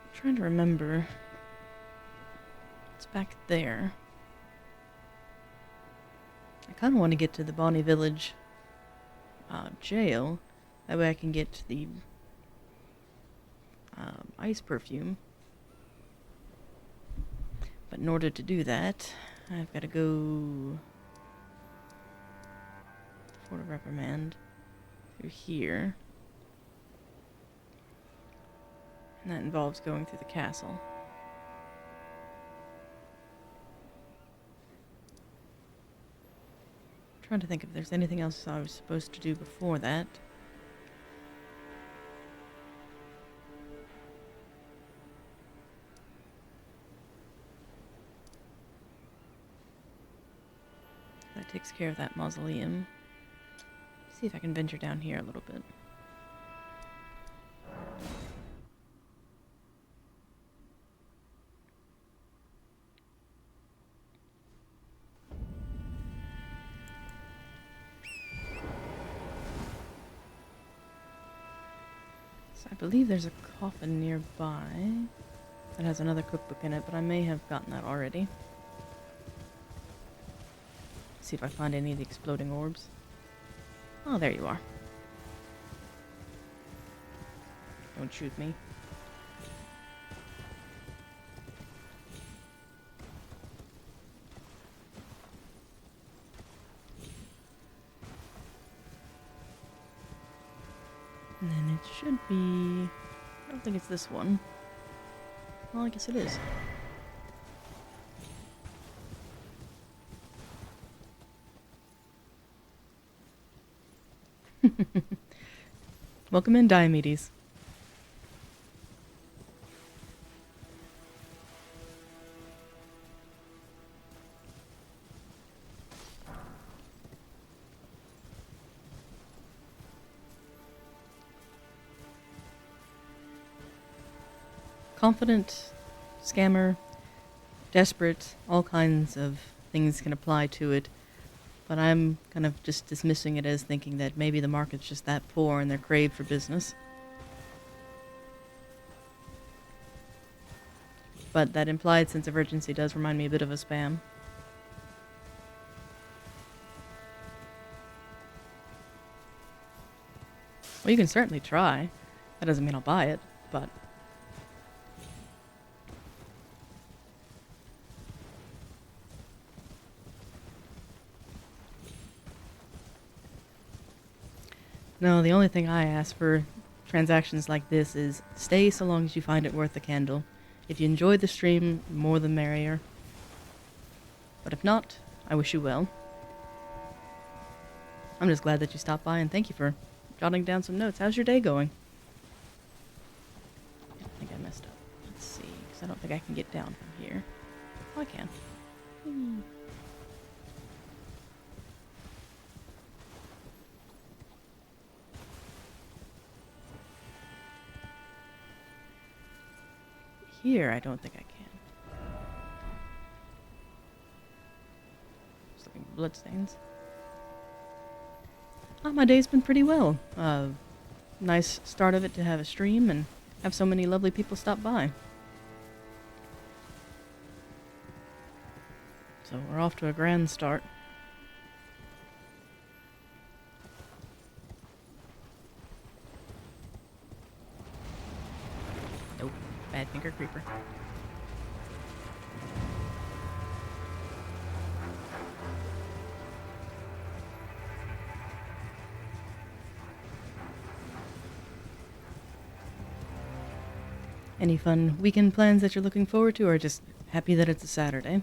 I'm trying to remember. It's back there. I kind of want to get to the Bonnie Village jail. That way I can get the ice perfume. But in order to do that, I've got to go Fort of Reprimand through here. And that involves going through the castle. I'm trying to think if there's anything else I was supposed to do before that. That takes care of that mausoleum. See if I can venture down here a little bit. So I believe there's a coffin nearby that has another cookbook in it, but I may have gotten that already. See if I find any of the exploding orbs. Oh, there you are. Don't shoot me. And then it should be... I don't think it's this one. Well, I guess it is. Welcome in, Diomedes. Confident, scammer, desperate, all kinds of things can apply to it. But I'm kind of just dismissing it as thinking that maybe the market's just that poor and they're craved for business. But that implied sense of urgency does remind me a bit of a spam. Well, you can certainly try. That doesn't mean I'll buy it, but... No, the only thing I ask for transactions like this is stay so long as you find it worth the candle. If you enjoyed the stream, more the merrier. But if not, I wish you well. I'm just glad that you stopped by and thank you for jotting down some notes. How's your day going? I think I messed up. Let's see, because I don't think I can get down from here. Oh, I can. Here, I don't think I can. Just looking for bloodstains. My day's been pretty well. Nice start of it to have a stream and have so many lovely people stop by. So we're off to a grand start. Nope, bad finger creeper. Any fun weekend plans that you're looking forward to, or just happy that it's a Saturday?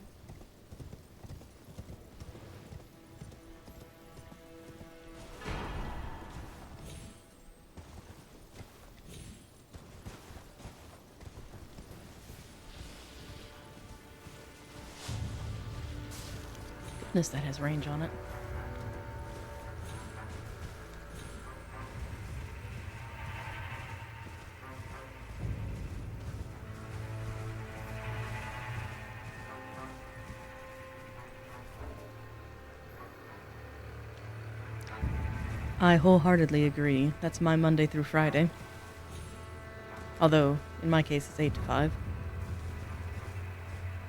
Goodness, that has range on it. I wholeheartedly agree. That's my Monday through Friday. Although, in my case, it's 8 to 5.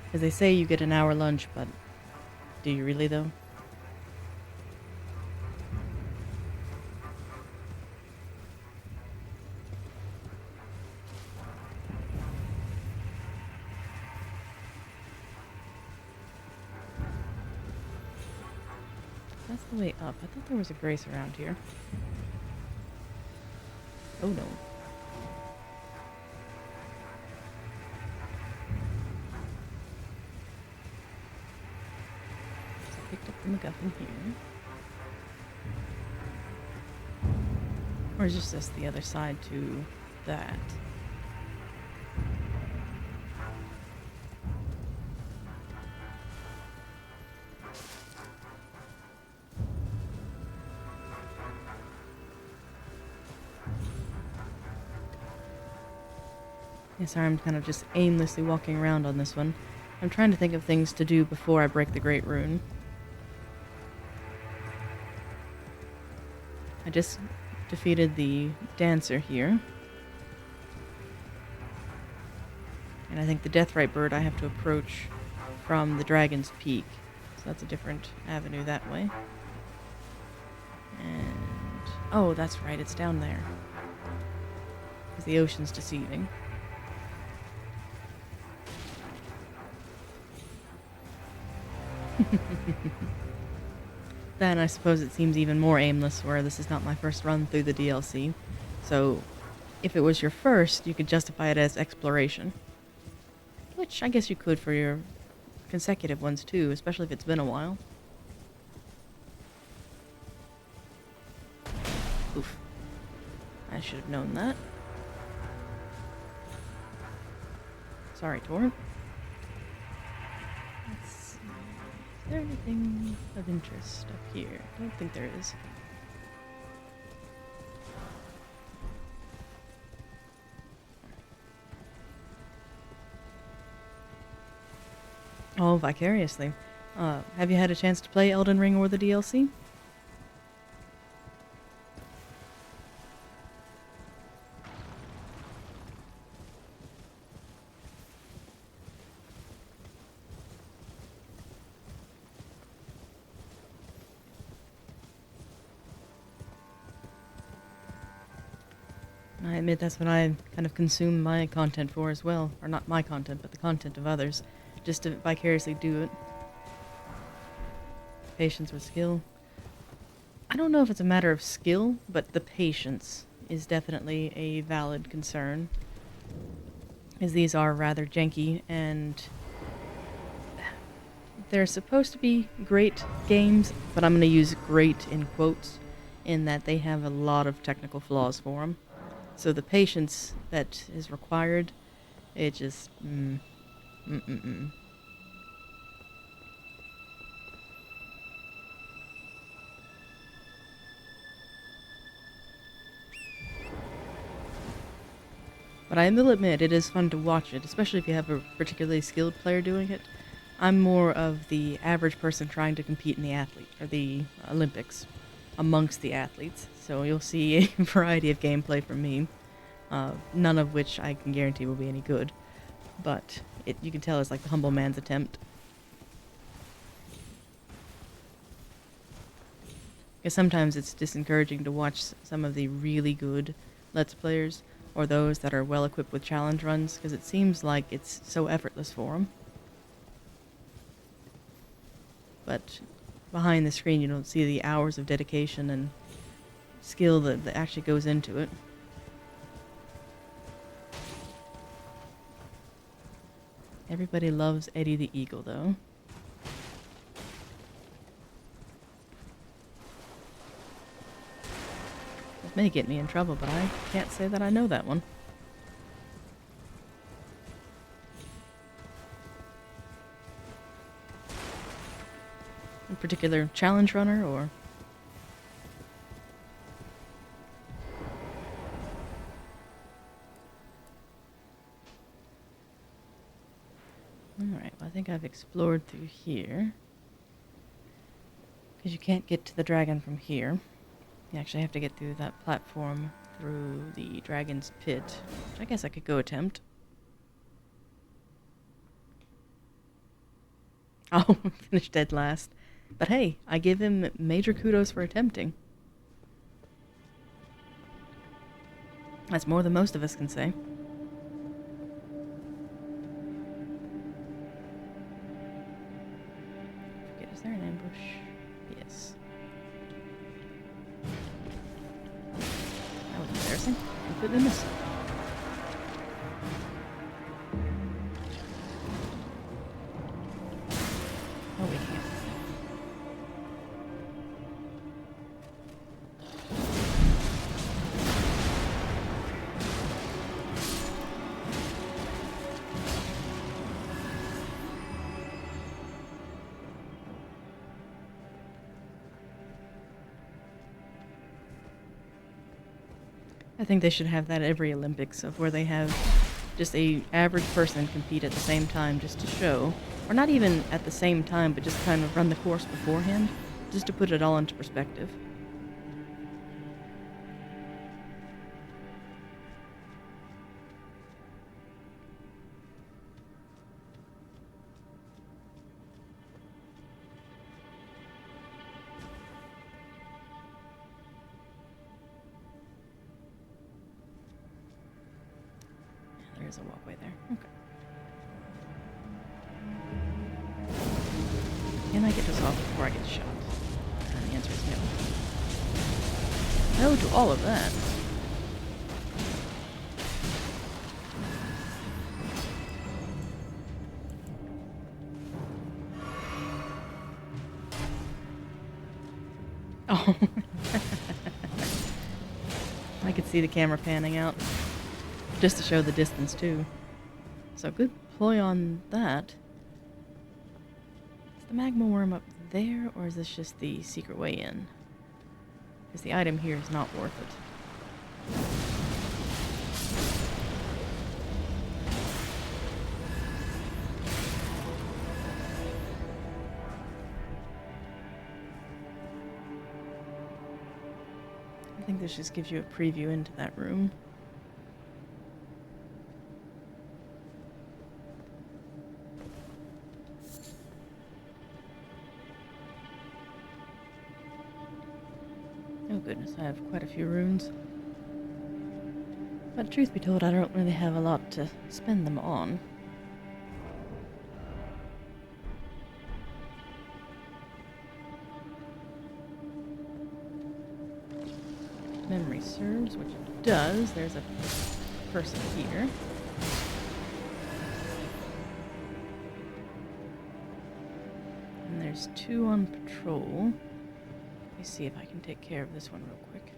Because they say you get an hour lunch, but do you really, though? That's the way up. I thought there was a grace around here. Oh no. So I picked up the MacGuffin here. Or is this just the other side to that? Yeah, sorry, I'm kind of just aimlessly walking around on this one. I'm trying to think of things to do before I break the Great Rune. I just defeated the dancer here. And I think the Deathrite bird I have to approach from the Dragon's Peak. So that's a different avenue that way. And... oh, that's right, it's down there. Because the ocean's deceiving. Then I suppose it seems even more aimless where this is not my first run through the DLC. So, if it was your first, you could justify it as exploration. Which I guess you could for your consecutive ones too, especially if it's been a while. Oof. I should have known that. Sorry, Torrent. Let's see. Is there anything of interest up here? I don't think there is. Oh, vicariously. Have you had a chance to play Elden Ring or the DLC? I admit that's what I kind of consume my content for as well. Or not my content, but the content of others. Just to vicariously do it. Patience with skill. I don't know if it's a matter of skill, but the patience is definitely a valid concern. As these are rather janky, and they're supposed to be great games, but I'm going to use great in quotes, in that they have a lot of technical flaws for them. So the patience that is required, it just... But I will admit, it is fun to watch it, especially if you have a particularly skilled player doing it. I'm more of the average person trying to compete in the the Olympics, amongst the athletes. So you'll see a variety of gameplay from me, none of which I can guarantee will be any good. But you can tell it's like the humble man's attempt. Because sometimes it's discouraging to watch some of the really good Let's Players, or those that are well equipped with challenge runs, because it seems like it's so effortless for them. But behind the screen you don't see the hours of dedication and skill that actually goes into it. Everybody loves Eddie the Eagle, though. This may get me in trouble, but I can't say that I know that one. A particular challenge runner, or... Alright, well I think I've explored through here. Because you can't get to the dragon from here. You actually have to get through that platform through the dragon's pit, which I guess I could go attempt. Oh, finished dead last. But hey, I give him major kudos for attempting. That's more than most of us can say. Forget, is there an ambush? Yes. That was embarrassing. Completely missed it. Oh, we can't. I think they should have that every Olympics, of where they have just a average person compete at the same time just to show, or not even at the same time, but just kind of run the course beforehand, just to put it all into perspective. There is a walkway there. Okay. Can I get this off before I get shot? And the answer is no. No to all of that. Oh. I could see the camera panning out. Just to show the distance, too. So good ploy on that. Is the magma worm up there, or is this just the secret way in? Because the item here is not worth it. I think this just gives you a preview into that room. Oh goodness, I have quite a few runes. But truth be told, I don't really have a lot to spend them on. Memory serves, which it does. There's a person here. And there's two on patrol. Let me see if I can take care of this one real quick.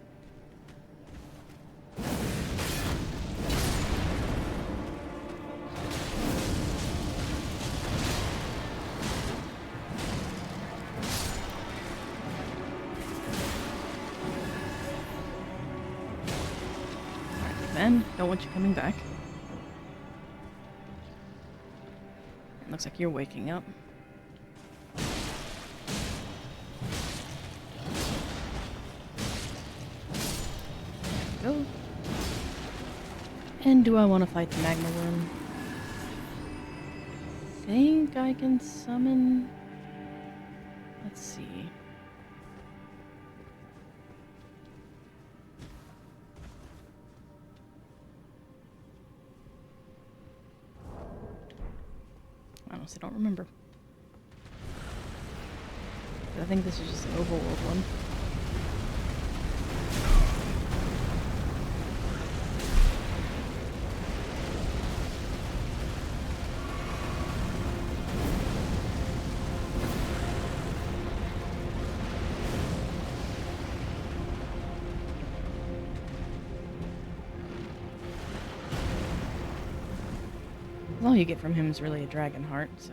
Alright, Ben, don't want you coming back. It looks like you're waking up. Go. And do I want to fight the magma worm? Think I can summon. Let's see. I honestly don't remember. I think this is just an overworld one. All you get from him is really a dragon heart, so...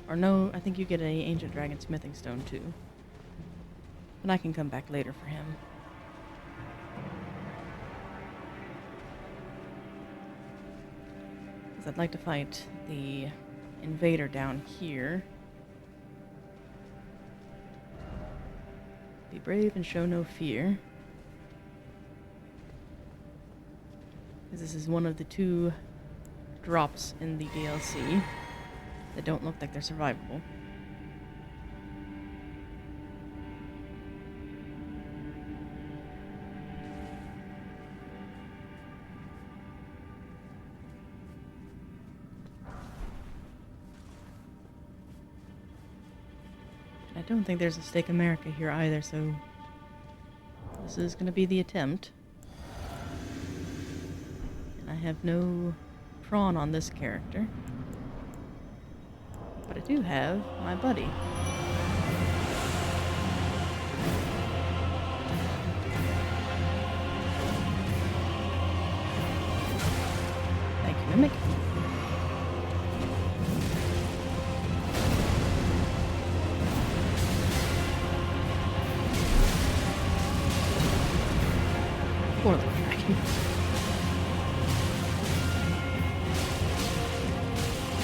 Or no, I think you get a ancient dragon smithing stone too. But I can come back later for him. Because I'd like to fight the invader down here. Be brave and show no fear. This is one of the 2 drops in the DLC that don't look like they're survivable. I don't think there's a Stake America here either, so this is going to be the attempt. And I have no prawn on this character. But I do have my buddy. Thank you, Mimic. Poor little dragon.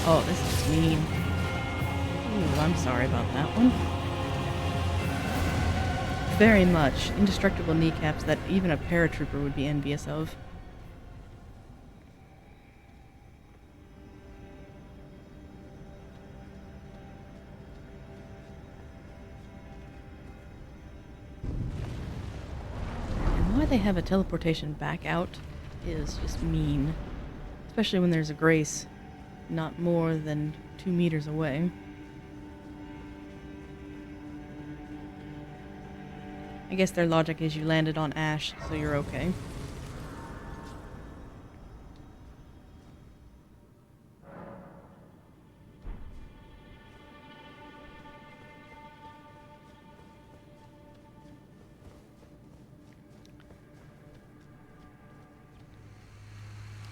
Oh, this is just mean. Ooh, I'm sorry about that one. Very much indestructible kneecaps that even a paratrooper would be envious of. And why they have a teleportation back out is just mean. Especially when there's a grace not more than 2 meters away. I guess their logic is you landed on ash, so you're okay.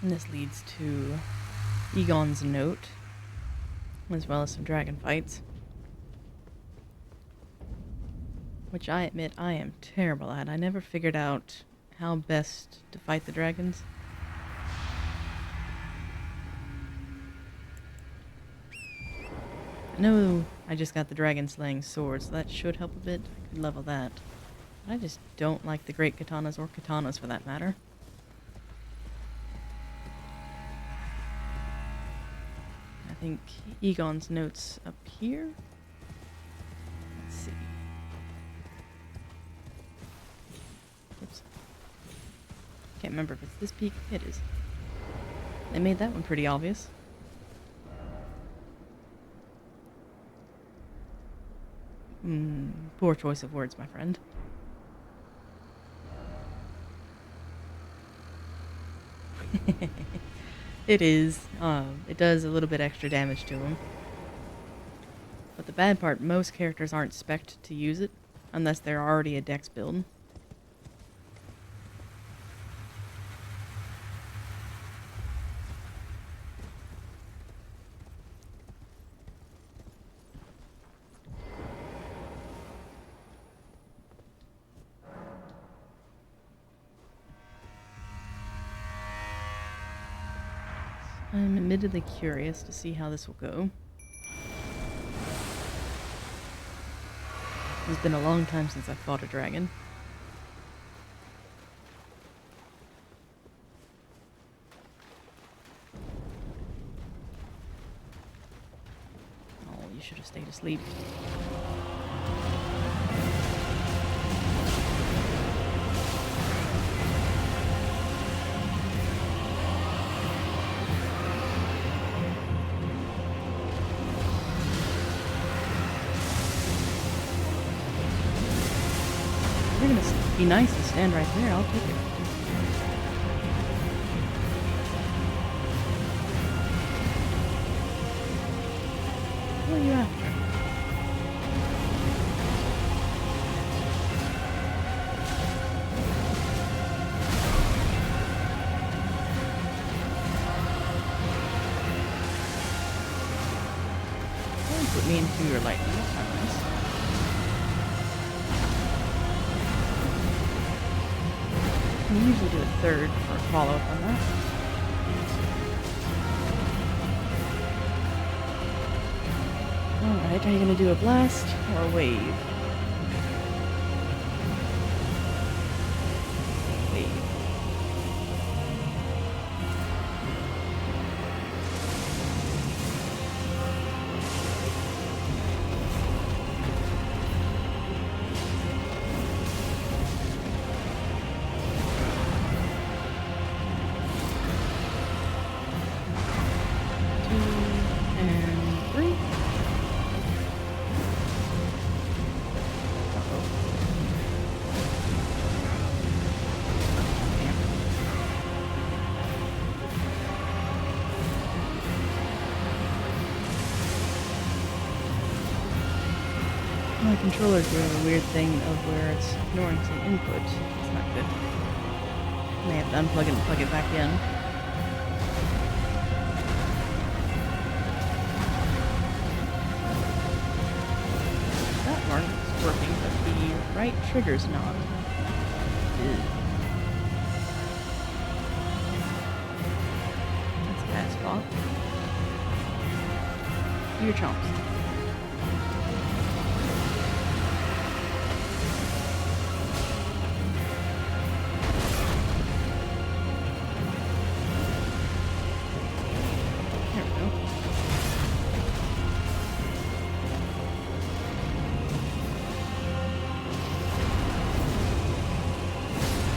And this leads to Egon's note, as well as some dragon fights. Which I admit I am terrible at. I never figured out how best to fight the dragons. I know I just got the dragon slaying sword, so that should help a bit. I could level that. But I just don't like the great katanas, or katanas for that matter. I think Egon's note's up here. Let's see. Oops. Can't remember if it's this peak. It is. They made that one pretty obvious. Poor choice of words, my friend. It is. It does a little bit extra damage to him. But the bad part, most characters aren't spec'd to use it, unless they're already a dex build. I'm admittedly curious to see how this will go. It's been a long time since I've fought a dragon. Oh, you should have stayed asleep. You're gonna be nice and stand right there. I'll take it. What are you after? Don't put me into your lightning. That's not nice. We usually do a third for a follow-up on that. Alright, are you going to do a blast or a wave? Wave. My controller's doing a weird thing of where it's ignoring some input. It's not good. May have to unplug it and plug it back in. That mark's working, but the right trigger's not. Ew. That's a bad spot. Do your chomps. There we go.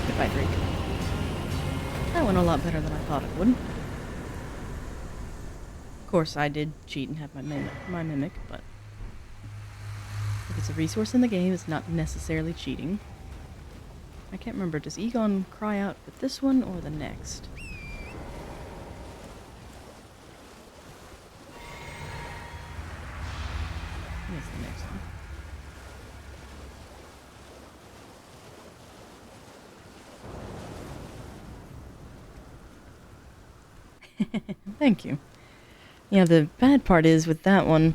Goodbye, Drake. That went a lot better than I thought it would. Of course, I did cheat and have my mimic, but if it's a resource in the game, it's not necessarily cheating. I can't remember, does Egon cry out with this one or the next? I think it's the next one. Thank you. Yeah, the bad part is with that one,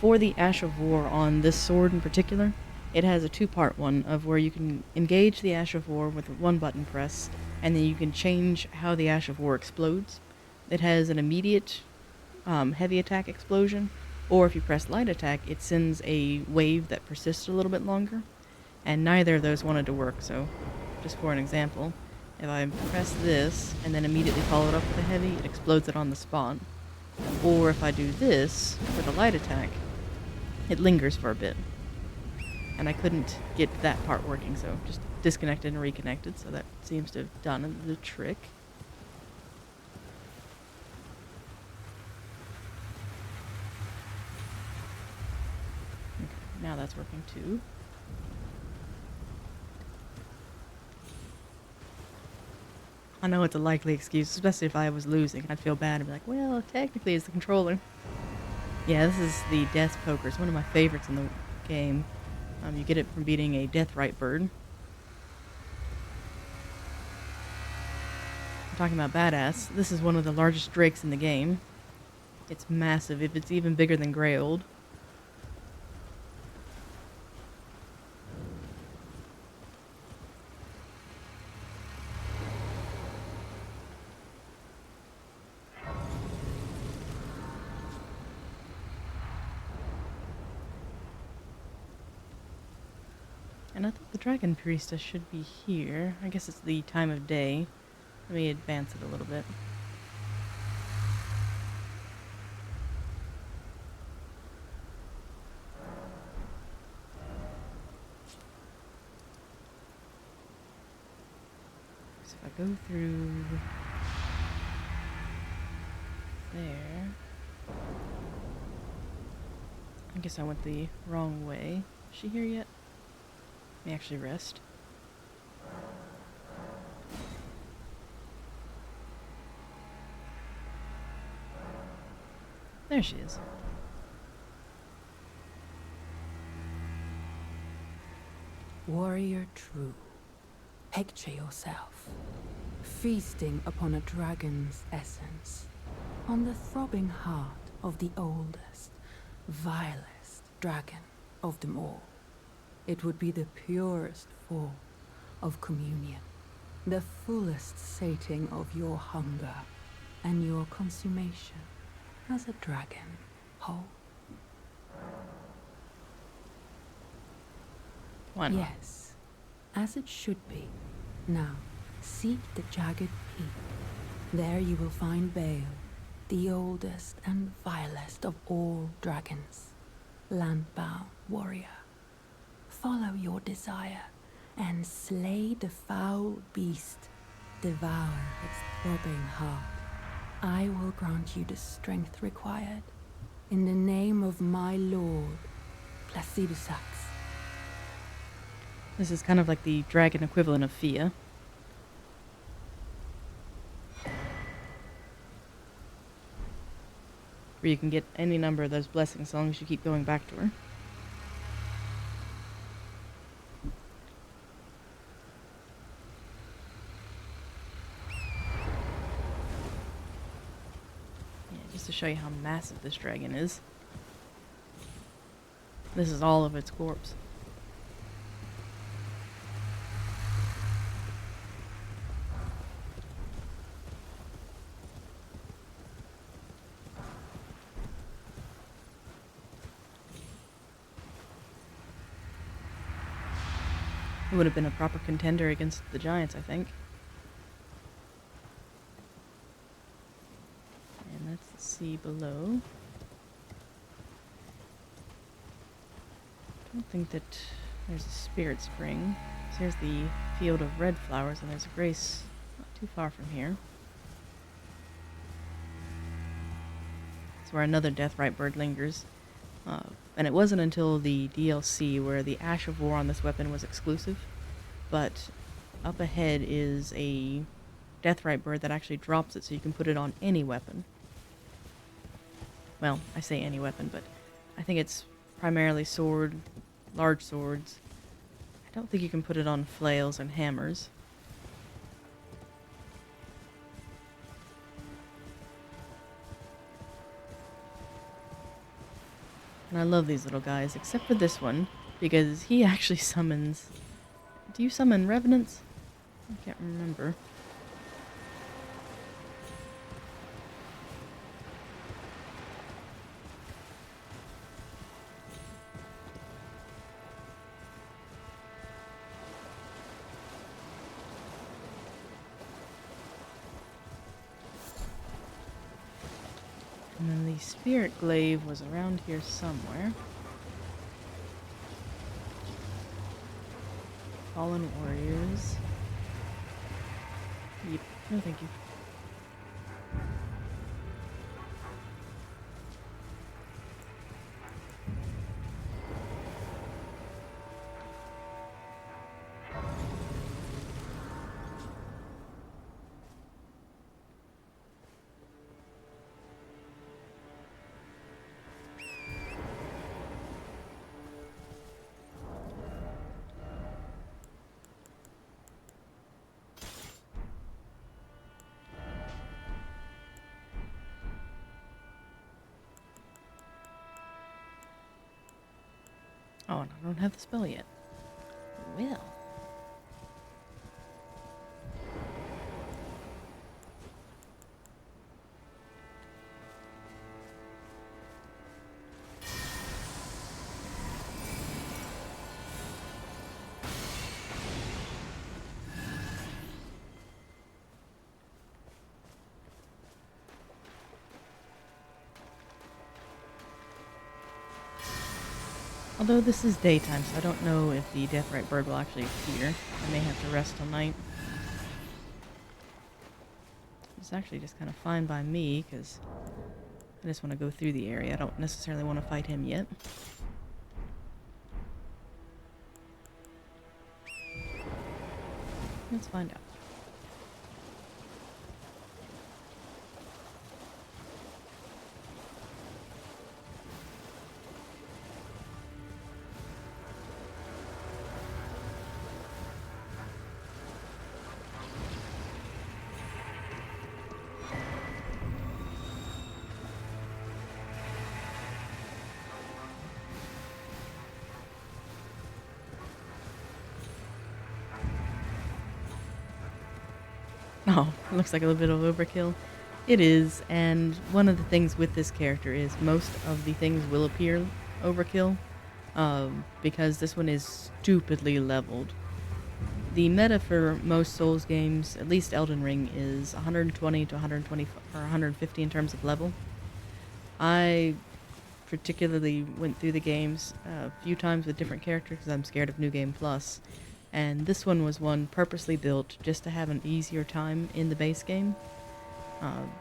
for the Ash of War on this sword in particular, it has a two-part one of where you can engage the Ash of War with one button press, and then you can change how the Ash of War explodes. It has an immediate heavy attack explosion, or if you press light attack, it sends a wave that persists a little bit longer, and neither of those wanted to work, so just for an example, if I press this and then immediately follow it up with a heavy, it explodes it on the spot. Or if I do this with a light attack, it lingers for a bit. And I couldn't get that part working, so just disconnected and reconnected, so that seems to have done the trick. Okay, now that's working too. I know it's a likely excuse, especially if I was losing. I'd feel bad and be like, well, technically it's the controller. Yeah, this is the Death Poker. It's one of my favorites in the game. You get it from beating a Deathrite bird. I'm talking about badass. This is one of the largest drakes in the game. It's massive, if it's even bigger than Greyold. And I thought the Dragon Priestess should be here. I guess it's the time of day. Let me advance it a little bit. So if I go through there, I guess I went the wrong way. Is she here yet? Let me actually rest. There she is. Warrior true, picture yourself feasting upon a dragon's essence, on the throbbing heart of the oldest, vilest dragon of them all. It would be the purest form of communion, the fullest sating of your hunger and your consummation as a dragon whole. Why not? Yes, as it should be. Now, seek the jagged peak. There you will find Bale, the oldest and vilest of all dragons, land-bound warrior. Follow your desire and slay the foul beast. Devour its throbbing heart. I will grant you the strength required. In the name of my lord, Placidusax. This is kind of like the dragon equivalent of Fia. Where you can get any number of those blessings as long as you keep going back to her. show you how massive this dragon is. This is all of its corpse. It would have been a proper contender against the giants, I think. And that's the sea below. I don't think that there's a spirit spring. So here's the field of red flowers, and there's a grace not too far from here. It's where another deathrite bird lingers. And it wasn't until the DLC where the Ash of War on this weapon was exclusive. But up ahead is a deathrite bird that actually drops it, so you can put it on any weapon. Well, I say any weapon, but I think it's primarily sword, large swords. I don't think you can put it on flails and hammers. And I love these little guys, except for this one, because he actually summons... Do you summon revenants? I can't remember. And then the spirit glaive was around here somewhere. Fallen warriors. Yep. No, thank you. Oh, and I don't have the spell yet. Well. Although this is daytime, so I don't know if the deathrite bird will actually appear. I may have to rest till night. It's actually just kind of fine by me, because I just want to go through the area. I don't necessarily want to fight him yet. Let's find out. Oh, it looks like a little bit of overkill. It is, and one of the things with this character is most of the things will appear overkill, because this one is stupidly leveled. The meta for most Souls games, at least Elden Ring, is 120 to 120 or 150 in terms of level. I particularly went through the games a few times with different characters because I'm scared of New Game Plus. And this one was one purposely built just to have an easier time in the base game.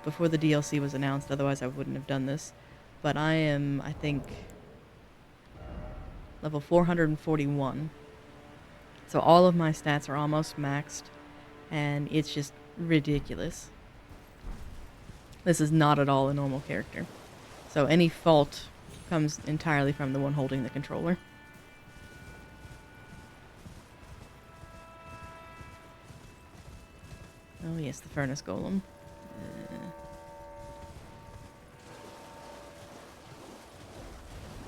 Before the DLC was announced, otherwise I wouldn't have done this. But I am, I think, level 441. So all of my stats are almost maxed, and it's just ridiculous. This is not at all a normal character. So any fault comes entirely from the one holding the controller. Oh yes, the furnace golem.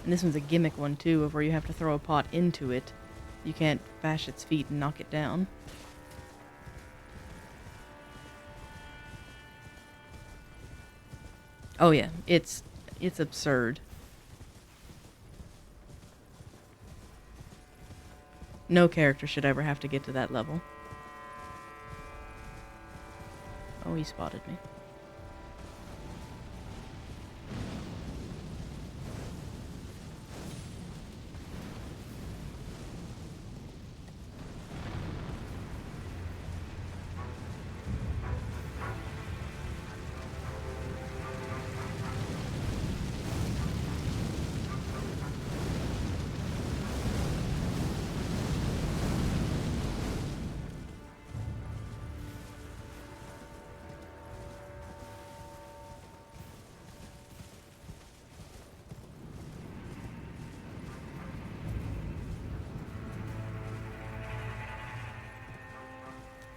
And this one's a gimmick one too, of where you have to throw a pot into it. You can't bash its feet and knock it down. Oh yeah, it's absurd. No character should ever have to get to that level. Oh, he spotted me.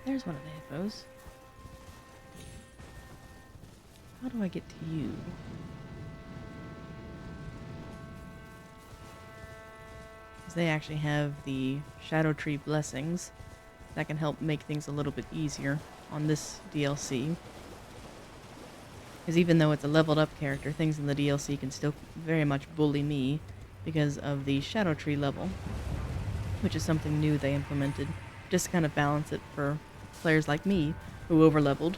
There's one of the hippos. How do I get to you? Because they actually have the Shadow Tree blessings that can help make things a little bit easier on this DLC. Because even though it's a leveled up character, things in the DLC can still very much bully me because of the Shadow Tree level, which is something new they implemented, just to kind of balance it for players like me who overleveled.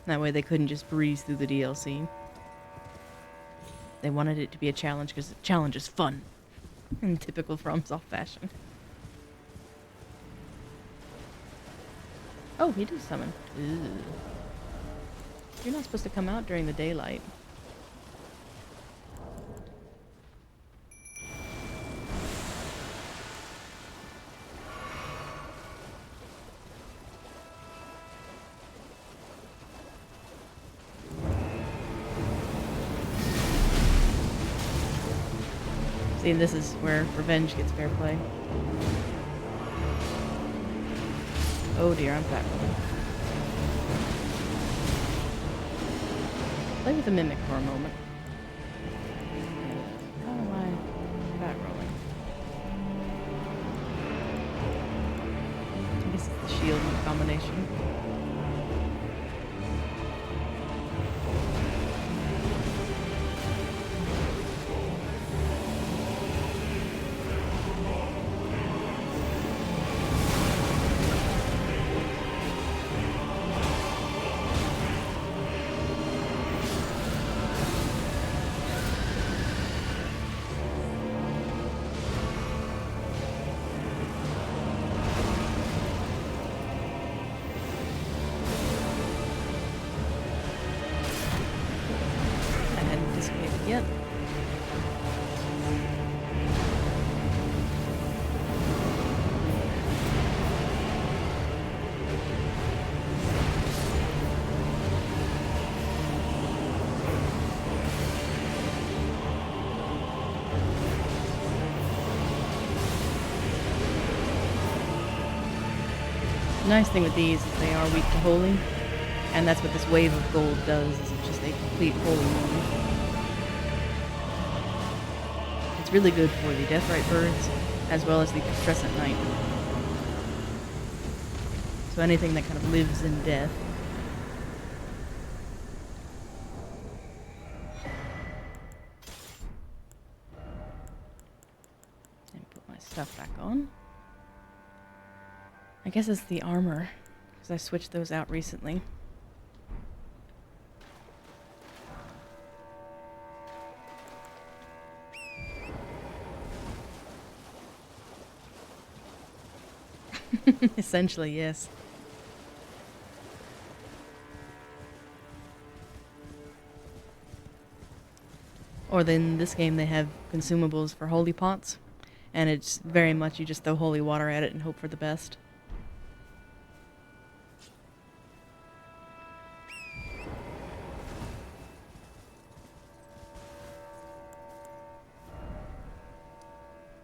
That way they couldn't just breeze through the DLC. They wanted it to be a challenge because a challenge is fun in typical FromSoft fashion. Oh, he did summon. Ew. You're not supposed to come out during the daylight. See, this is where revenge gets fair play. Oh dear, I'm fat rolling. Play with the mimic for a moment. How am I fat rolling? I guess it's the shield combination. Yep. The nice thing with these is they are weak to holy, and that's what this wave of gold does, is it's just a complete holy moon. It's really good for the Deathrite birds, as well as the Crescent Knight. So anything that kind of lives in death. And put my stuff back on. I guess it's the armor, because I switched those out recently. Essentially, yes. Or then in this game they have consumables for holy pots, and it's very much you just throw holy water at it and hope for the best.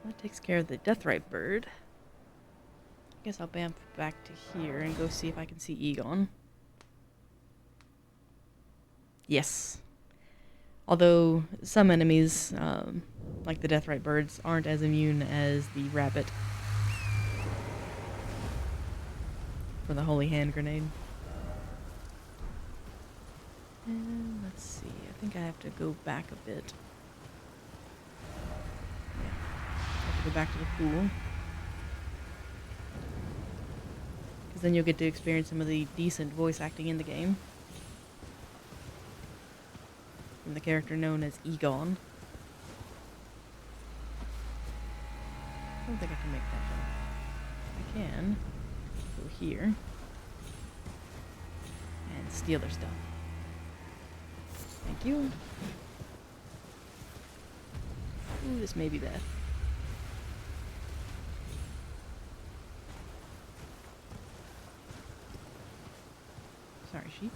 That takes care of the Deathrite bird. I guess I'll bamf back to here and go see if I can see Egon. Yes. Although some enemies, like the Deathrite birds, aren't as immune as the rabbit for the Holy Hand Grenade. And let's see, I think I have to go back a bit. Yeah, I have to go back to the pool. Because then you'll get to experience some of the decent voice acting in the game. From the character known as Egon. I don't think I can make that jump. I can go here and steal their stuff. Thank you. Ooh, this may be bad. Sorry, sheep.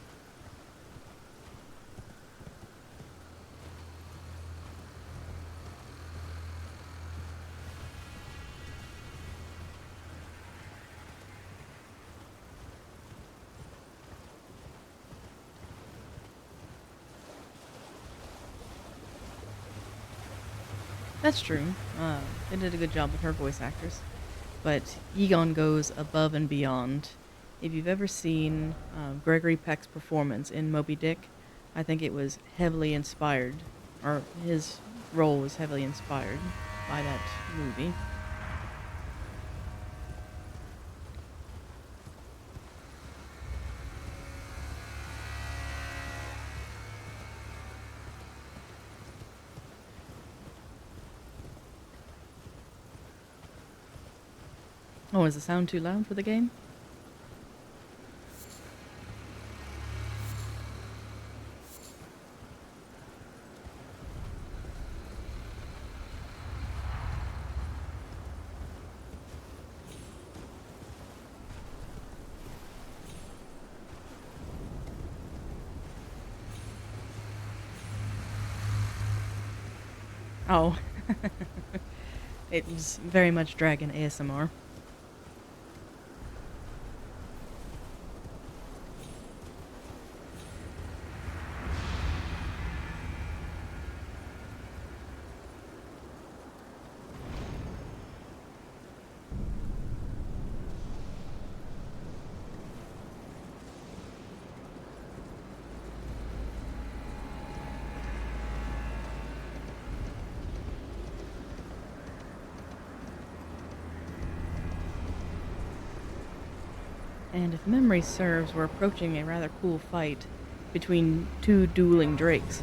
That's true. They did a good job with her voice actors. But Egon goes above and beyond. If you've ever seen Gregory Peck's performance in Moby Dick, I think it was heavily inspired, or his role was heavily inspired by that movie. Oh, is the sound too loud for the game? Oh. It was very much Dragon ASMR. And if memory serves, we're approaching a rather cool fight between two dueling drakes.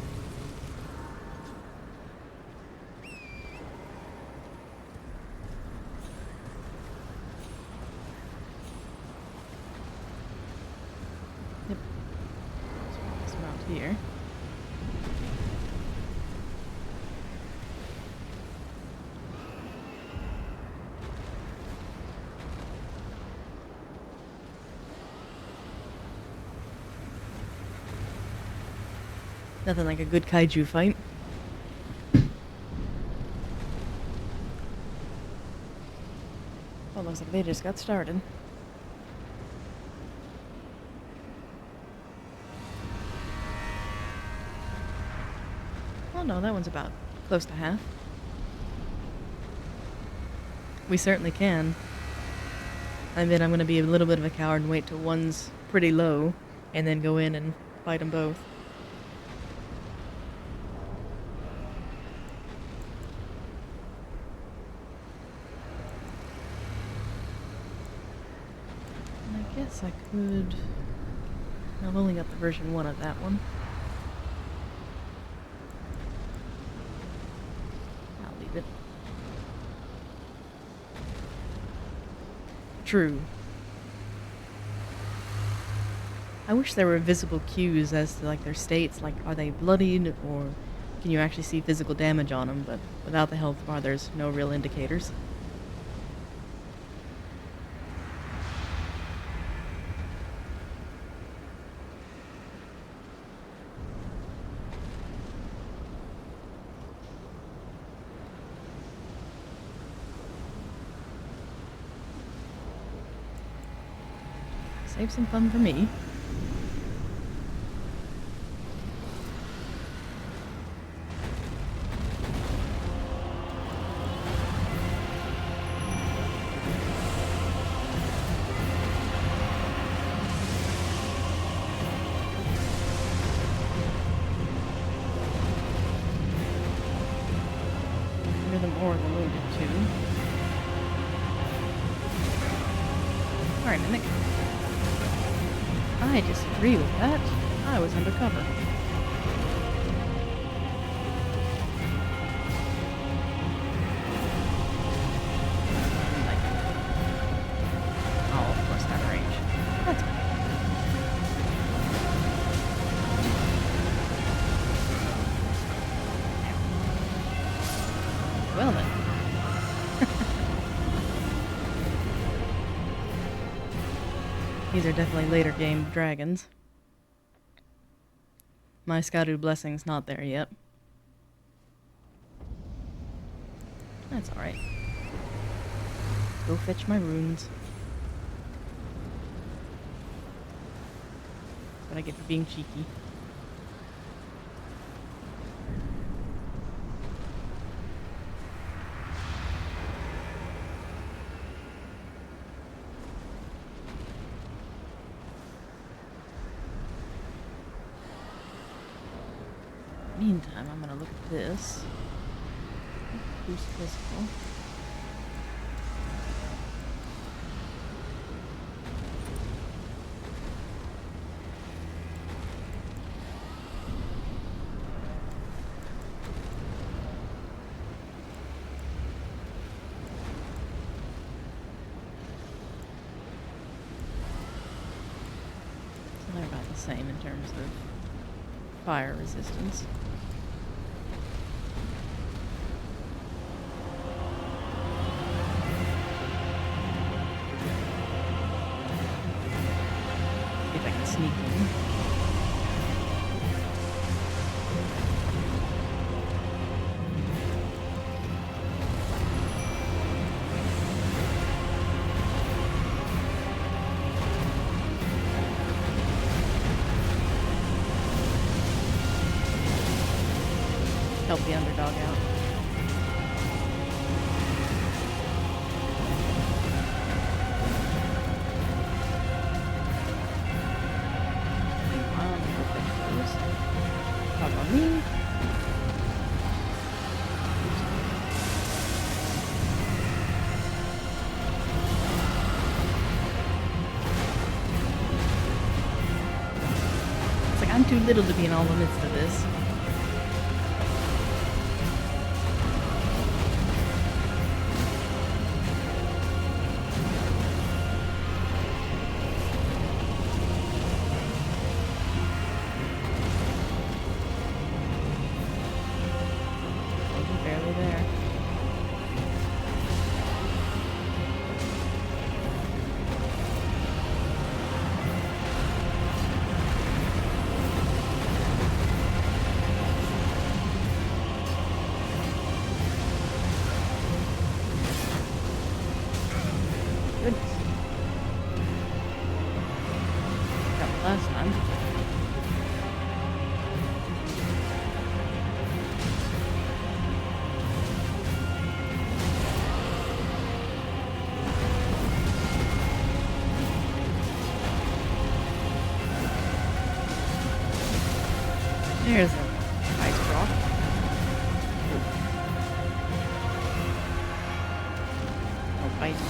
Yep. So let's mount here. Nothing like a good kaiju fight. Well, looks like they just got started. Oh no, that one's about close to half. We certainly can. I admit I'm going to be a little bit of a coward and wait till one's pretty low, and then go in and fight them both. I guess I could... I've only got the version 1 of that one. I'll leave it. True. I wish there were visible cues as to like their states, like are they bloodied or can you actually see physical damage on them, but without the health bar there's no real indicators. Save some fun for me. Sorry, Mimic. I disagree with that. I was undercover. Like, oh, of course, out of range. That's okay. Well then. These are definitely later game dragons. My Skadu Blessing's not there yet. That's alright. Go fetch my runes. That's what I get for being cheeky. Meantime, I'm gonna look at this. Boost physical. So they're about the same in terms of fire resistance. See if I can sneak in. Help the underdog out. Talk on me. It's like I'm too little to be in all the midst of this. Barely there. Goodness. Got me last time. There's a ice rock. Oh, bite.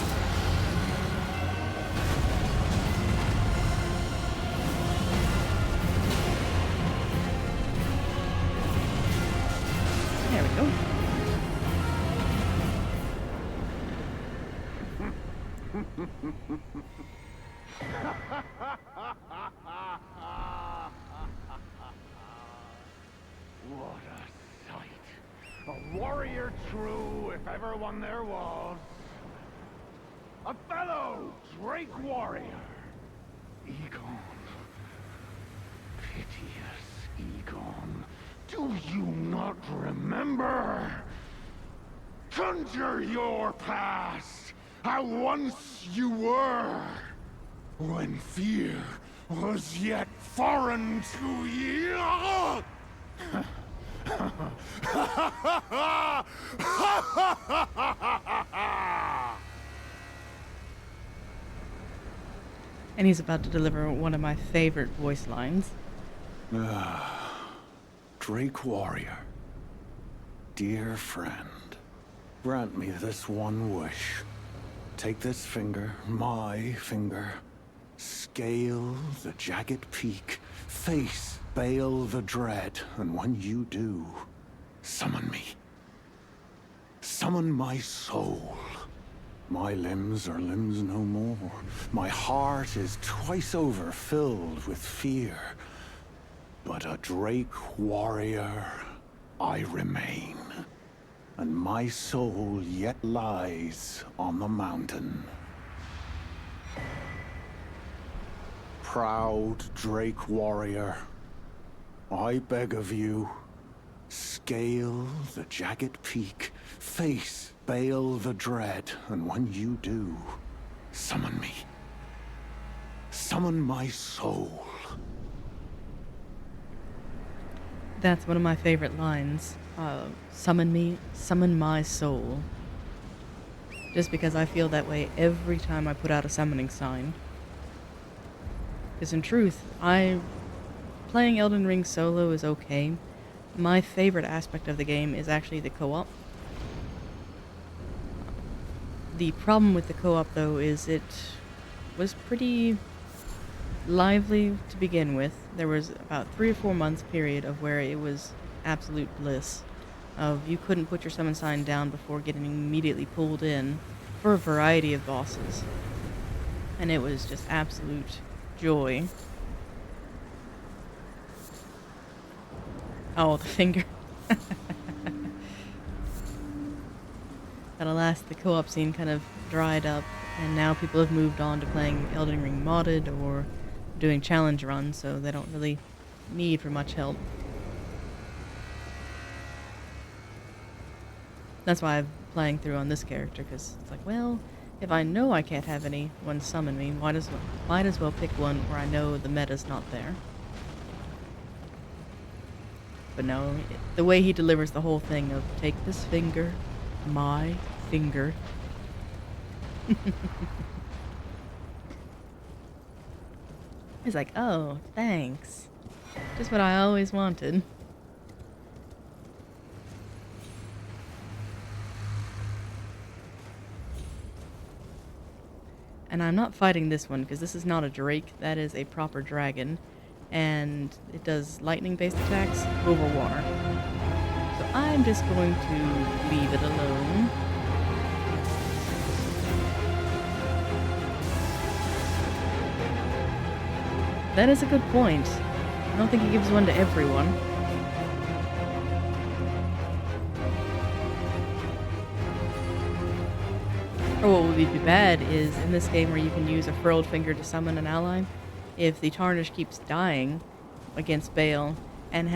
There we go. What a sight. A warrior true, if ever one there was. A fellow Drake warrior. Egon. Piteous Egon. Do you not remember? Conjure your past, how once you were, when fear was yet foreign to ye. And he's about to deliver one of my favorite voice lines. Drake warrior, dear friend, grant me this one wish. Take this finger, my finger. Scale the jagged peak. Face Baal the Dread. And when you do, summon me. Summon my soul. My limbs are limbs no more. My heart is twice over filled with fear. But a Drake warrior I remain. And my soul yet lies on the mountain. Proud Drake warrior, I beg of you, scale the jagged peak, face Baal the Dread, and when you do, summon me. Summon my soul. That's one of my favorite lines. Summon me, summon my soul. Just because I feel that way every time I put out a summoning sign. Because in truth, playing Elden Ring solo is okay. My favorite aspect of the game is actually the co-op. The problem with the co-op, though, is it was pretty lively to begin with. There was about 3 or 4 months period of where it was absolute bliss. Of you couldn't put your summon sign down before getting immediately pulled in for a variety of bosses. And it was just absolute joy. Oh, the finger. But alas, the co-op scene kind of dried up, and now people have moved on to playing Elden Ring modded or doing challenge runs, so they don't really need for much help. That's why I'm playing through on this character, because it's like, well, if I know I can't have anyone summon me, might as well pick one where I know the meta's not there. But no, the way he delivers the whole thing of, take this finger, my finger. He's like, oh, thanks. Just what I always wanted. And I'm not fighting this one, because this is not a Drake, that is a proper dragon. And it does lightning-based attacks over water. So I'm just going to leave it alone. That is a good point. I don't think he gives one to everyone. Or what would be bad is, in this game where you can use a furled finger to summon an ally, if the Tarnish keeps dying against Baal, and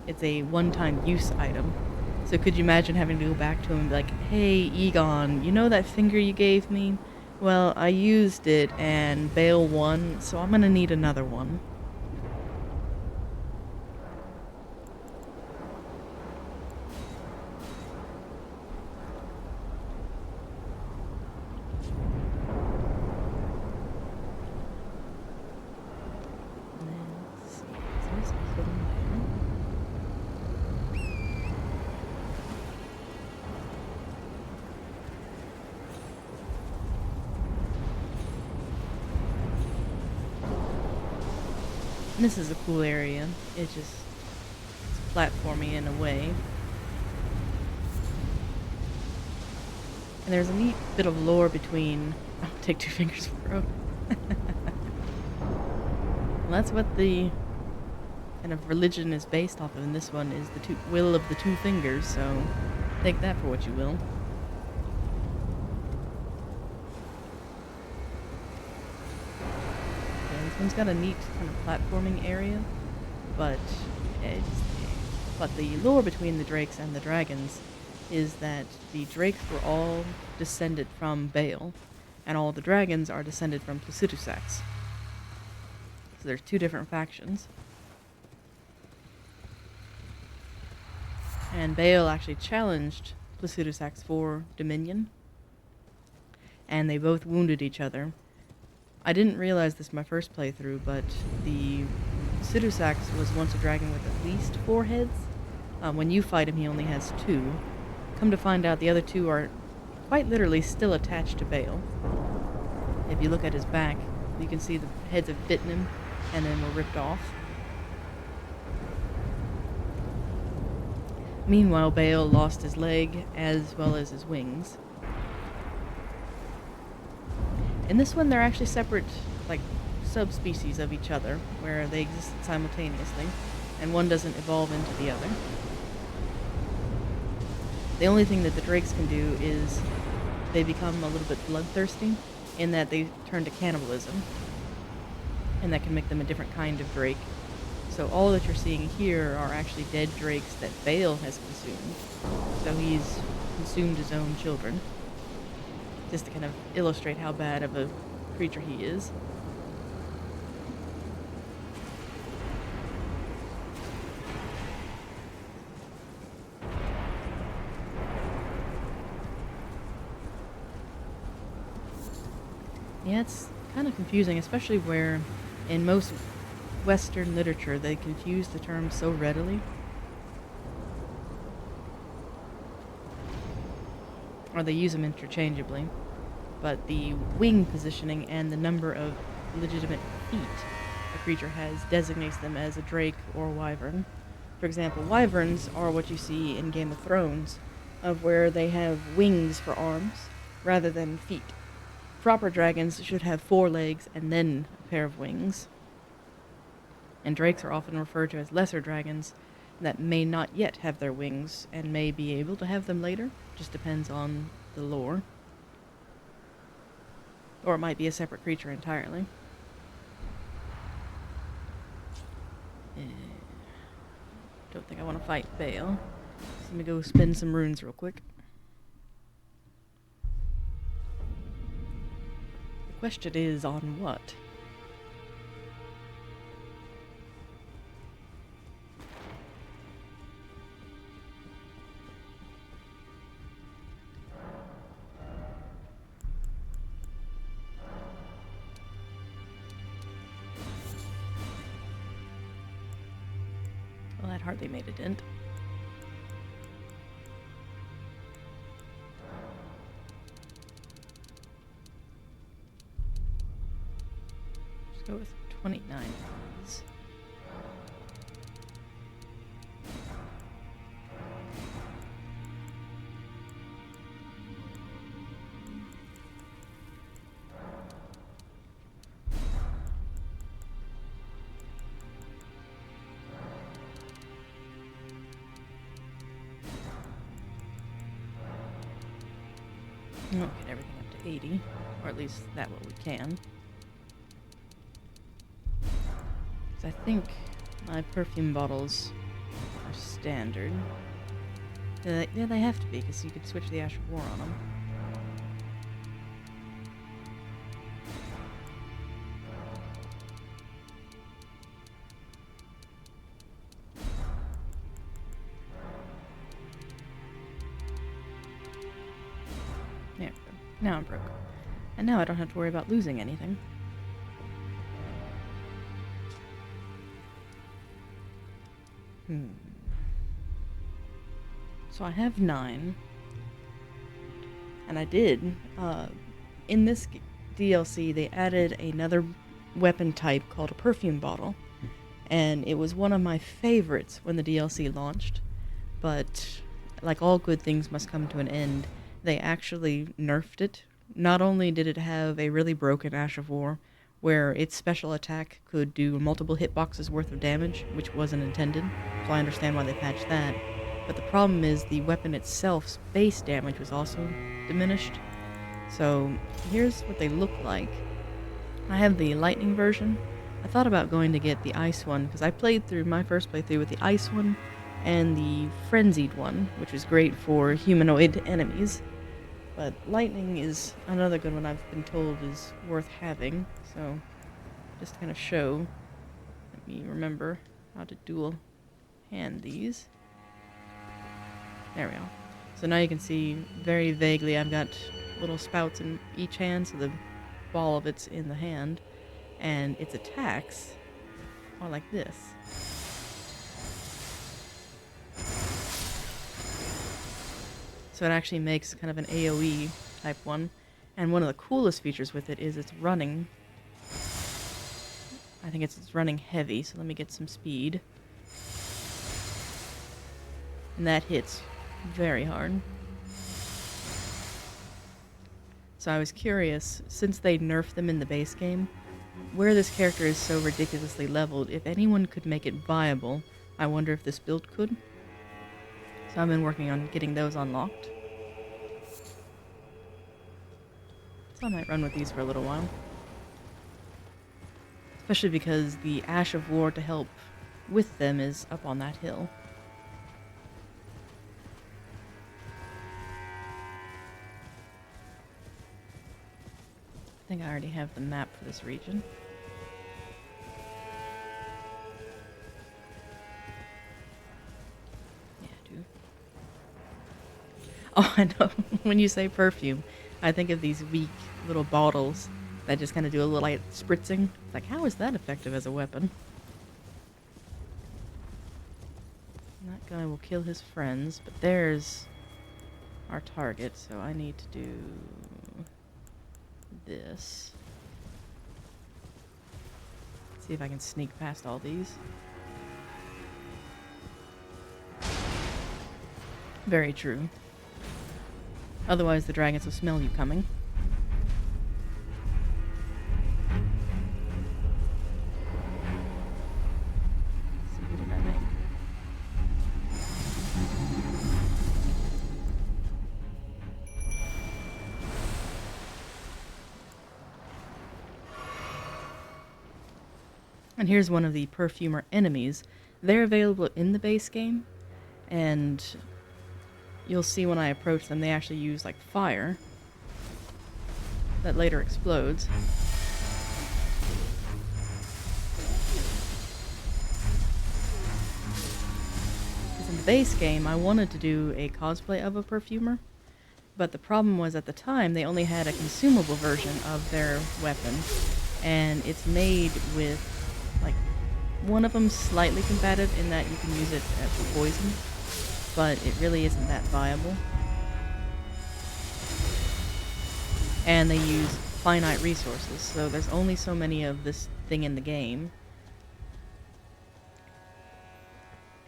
it's a one-time use item. So could you imagine having to go back to him and be like, hey, Egon, you know that finger you gave me? Well, I used it, and Baal won, so I'm gonna need another one. This is a cool area. It's platformy in a way. And there's a neat bit of lore between... I'll take 2 fingers for road. Well, that's what the kind of religion is based off of, and this one is the will of the 2 fingers, so take that for what you will. This one's got a neat kind of platforming area, but the lore between the Drakes and the dragons is that the Drakes were all descended from Baal, and all the dragons are descended from Placidusax. So there's 2 different factions. And Baal actually challenged Placidusax for dominion, and they both wounded each other. I didn't realize this my first playthrough, but the Placidusax was once a dragon with at least 4 heads. When you fight him, he only has 2. Come to find out, the other 2 are quite literally still attached to Bale. If you look at his back, you can see the heads have bitten him and then were ripped off. Meanwhile, Bale lost his leg as well as his wings. In this one, they're actually separate, like, subspecies of each other, where they exist simultaneously, and one doesn't evolve into the other. The only thing that the drakes can do is they become a little bit bloodthirsty, in that they turn to cannibalism, and that can make them a different kind of drake. So all that you're seeing here are actually dead drakes that Bale has consumed. So he's consumed his own children, just to kind of illustrate how bad of a creature he is. Yeah, it's kind of confusing, especially where in most Western literature they confuse the terms so readily. Or they use them interchangeably. But the wing positioning and the number of legitimate feet a creature has designates them as a drake or wyvern. For example, wyverns are what you see in Game of Thrones, of where they have wings for arms rather than feet. Proper dragons should have 4 legs and then a pair of wings. And drakes are often referred to as lesser dragons that may not yet have their wings and may be able to have them later. Just depends on the lore. Or it might be a separate creature entirely. Don't think I want to fight Bale. So let me go spin some runes real quick. The question is, on what? Well, that hardly made a dent. Let's go with 29, please. We'll get everything up to 80, or at least that what we can. So I think my perfume bottles are standard. Yeah, they have to be, because you could switch the Ash of War on them. There we go. Now I'm broke. And now I don't have to worry about losing anything. So I have 9. And I did. In this DLC, they added another weapon type called a perfume bottle. And it was one of my favorites when the DLC launched. But, like all good things must come to an end, they actually nerfed it. Not only did it have a really broken Ash of War, where its special attack could do multiple hitboxes worth of damage, which wasn't intended, so I understand why they patched that. But the problem is the weapon itself's base damage was also diminished. So here's what they look like. I have the lightning version. I thought about going to get the ice one, because I played through my first playthrough with the ice one and the frenzied one, which is great for humanoid enemies. But lightning is another good one I've been told is worth having, so just to kind of show, let me remember how to dual hand these. There we go. So now you can see very vaguely I've got little spouts in each hand, so the ball of it's in the hand, and its attacks are like this. So it actually makes kind of an AoE type one. And one of the coolest features with it is it's running. I think it's running heavy, so let me get some speed. And that hits very hard. So I was curious, since they nerfed them in the base game, where this character is so ridiculously leveled, if anyone could make it viable, I wonder if this build could. So I've been working on getting those unlocked. So I might run with these for a little while. Especially because the Ash of War to help with them is up on that hill. I think I already have the map for this region. Yeah, I do. Oh, I know. When you say perfume, I think of these weak little bottles that just kind of do a little light spritzing. It's like, how is that effective as a weapon? That guy will kill his friends, but there's our target, so I need to do this. See if I can sneak past all these. Very true. Otherwise the dragons will smell you coming. Let's see, who did I make? And here's one of the perfumer enemies. They're available in the base game, and you'll see when I approach them, they actually use like fire that later explodes. Because in the base game, I wanted to do a cosplay of a perfumer, but the problem was at the time they only had a consumable version of their weapon, and it's made with like one of them slightly combative in that you can use it as poison, but it really isn't that viable. And they use finite resources, so there's only so many of this thing in the game.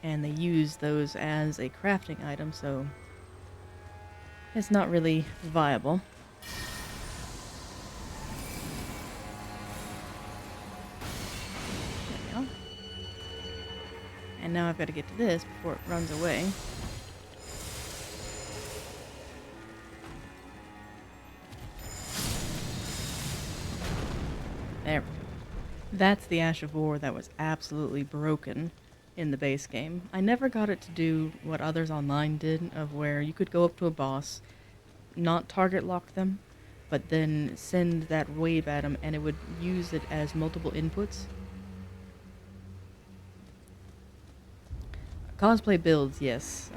And they use those as a crafting item, so it's not really viable. There we go. And now I've got to get to this before it runs away. There we go. That's the Ash of War that was absolutely broken in the base game. I never got it to do what others online did, of where you could go up to a boss, not target lock them, but then send that wave at them and it would use it as multiple inputs. Cosplay builds, yes.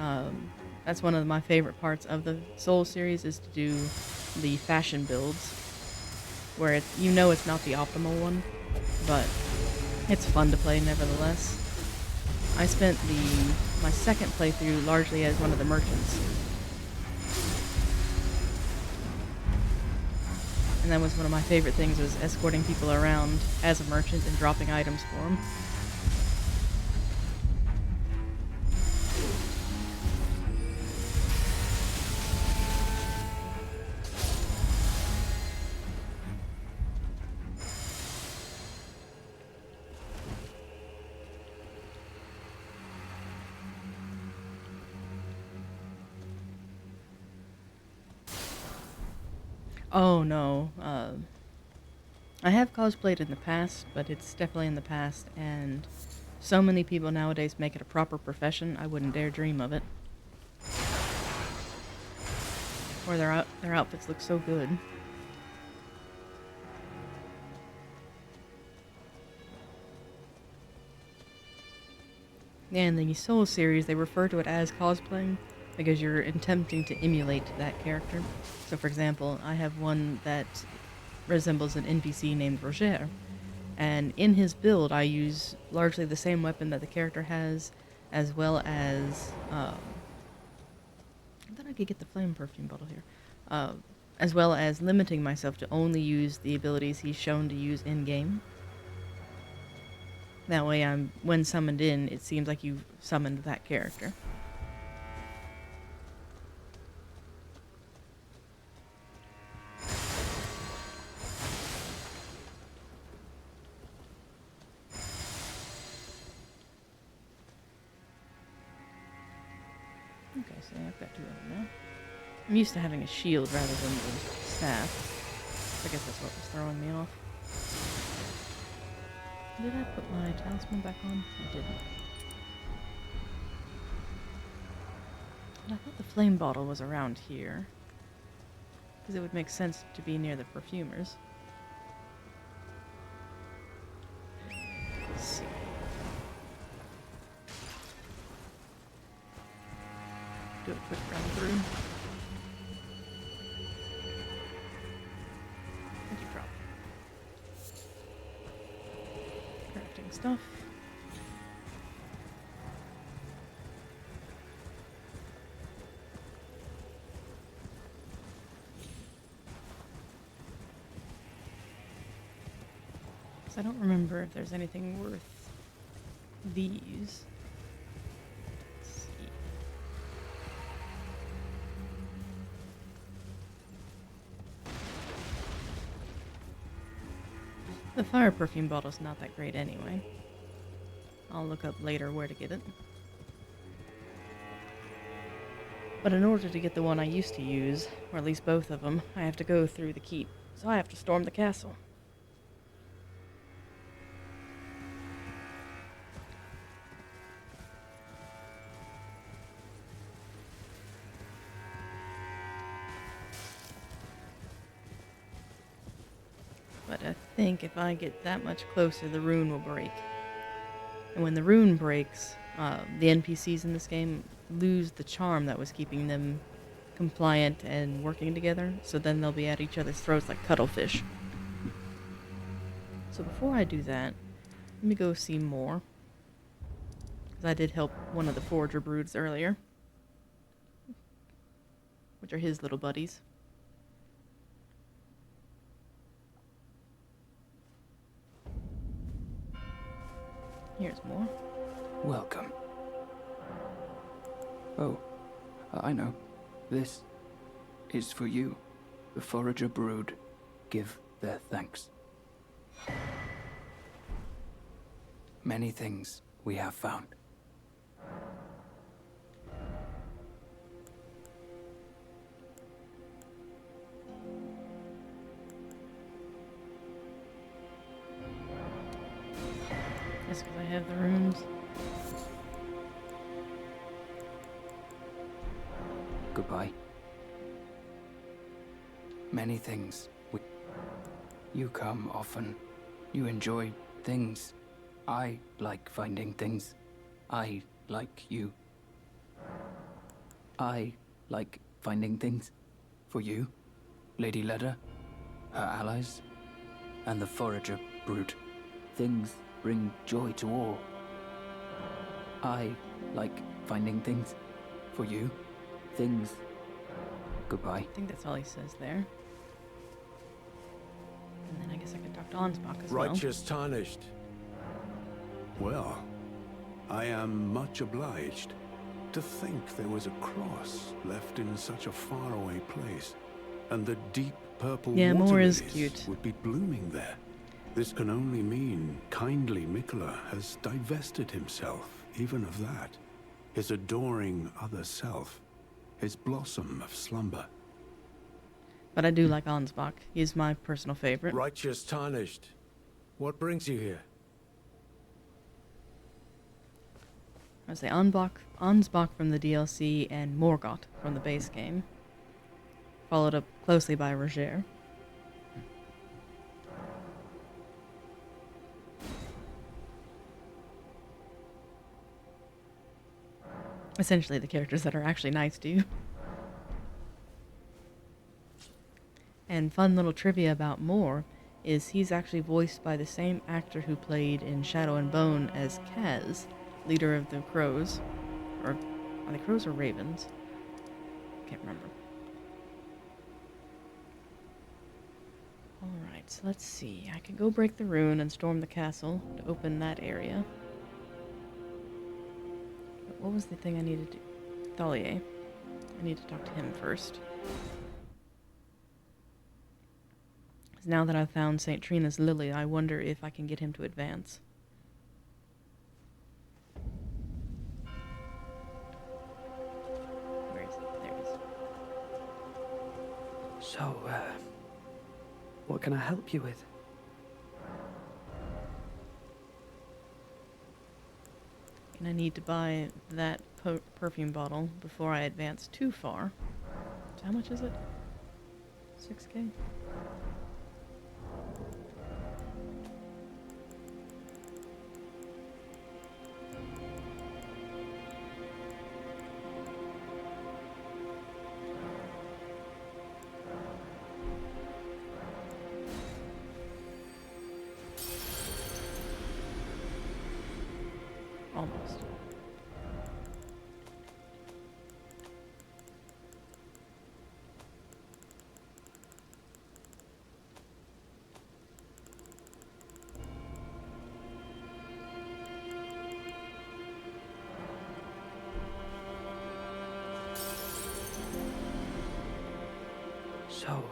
That's one of my favorite parts of the Soul series, is to do the fashion builds, where it's, you know, it's not the optimal one, but it's fun to play nevertheless. I spent my second playthrough largely as one of the merchants. And that was one of my favorite things, was escorting people around as a merchant and dropping items for them. Oh no, I have cosplayed in the past, but it's definitely in the past, and so many people nowadays make it a proper profession, I wouldn't dare dream of it. Or their outfits look so good. And in the Soul series, they refer to it as cosplaying, because you're attempting to emulate that character. So for example, I have one that resembles an NPC named Roger, and in his build I use largely the same weapon that the character has, as well as... what did I I could get the flame perfume bottle here. As well as limiting myself to only use the abilities he's shown to use in-game. That way when summoned in, it seems like you've summoned that character. Okay, so I've got 2 of them now. I'm used to having a shield rather than the staff. I guess that's what was throwing me off. Did I put my talisman back on? I didn't. And I thought the flame bottle was around here. Because it would make sense to be near the perfumers. Let's see. Do a quick run through. Thank you, drop. Crafting stuff. I don't remember if there's anything worth these. Let's see. The fire perfume bottle's not that great anyway. I'll look up later where to get it. But in order to get the one I used to use, or at least both of them, I have to go through the keep. So I have to storm the castle. But I think if I get that much closer, the rune will break. And when the rune breaks, the NPCs in this game lose the charm that was keeping them compliant and working together. So then they'll be at each other's throats like cuttlefish. So before I do that, let me go see more. Because I did help one of the forager broods earlier. Which are his little buddies. Here's more. Welcome. Oh, I know. This is for you. The forager brood give their thanks. Many things we have found. That's because I have the runes. Goodbye. Many things. You come often. You enjoy things. I like finding things. I like you. I like finding things. For you, Lady Leda, her allies, and the forager brood. Things bring joy to all. I like finding things. For you, things. Goodbye. I think that's all he says there. And then I guess I could talk to Ansbach as well. Righteous tarnished. Well, I am much obliged. To think there was a cross left in such a faraway place, and the deep purple water Moore is lilies cute. would be blooming there. This can only mean kindly Mikola has divested himself even of that. His adoring other self. His blossom of slumber. But I do like Ansbach. He's my personal favorite. Righteous tarnished. What brings you here? I would say Ansbach from the DLC and Morgoth from the base game. Followed up closely by Roger. Essentially the characters that are actually nice to you. And fun little trivia about Moore is he's actually voiced by the same actor who played in Shadow and Bone as Kaz, leader of the Crows. Or are they Crows or Ravens? Can't remember. Alright, so let's see. I can go break the rune and storm the castle to open that area. But what was the thing I needed to do? Thalier. I need to talk to him first. Because now that I've found St. Trina's lily, I wonder if I can get him to advance. Where is he? There he is. So, what can I help you with? And I need to buy that perfume bottle before I advance too far. So how much is it? 6K? Almost. So,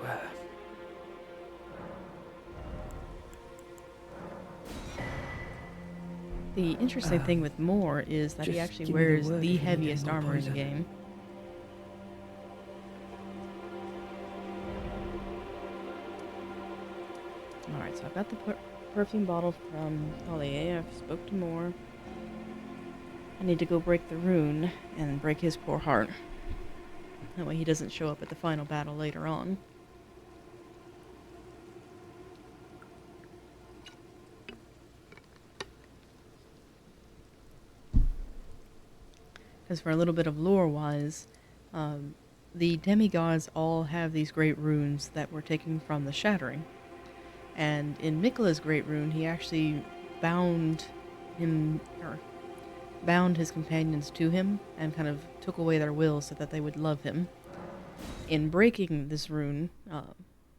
The interesting thing with Moore is that he just actually give me the wears word the if you need heaviest any more armor in the poison. game. Alright, so I've got the perfume bottle from Thalier. I've spoke to Moore. I need to go break the rune and break his poor heart. That way he doesn't show up at the final battle later on. Because for a little bit of lore-wise, the demigods all have these great runes that were taken from the Shattering. And in Mikla's great rune, he actually bound his companions to him and kind of took away their will so that they would love him. In breaking this rune,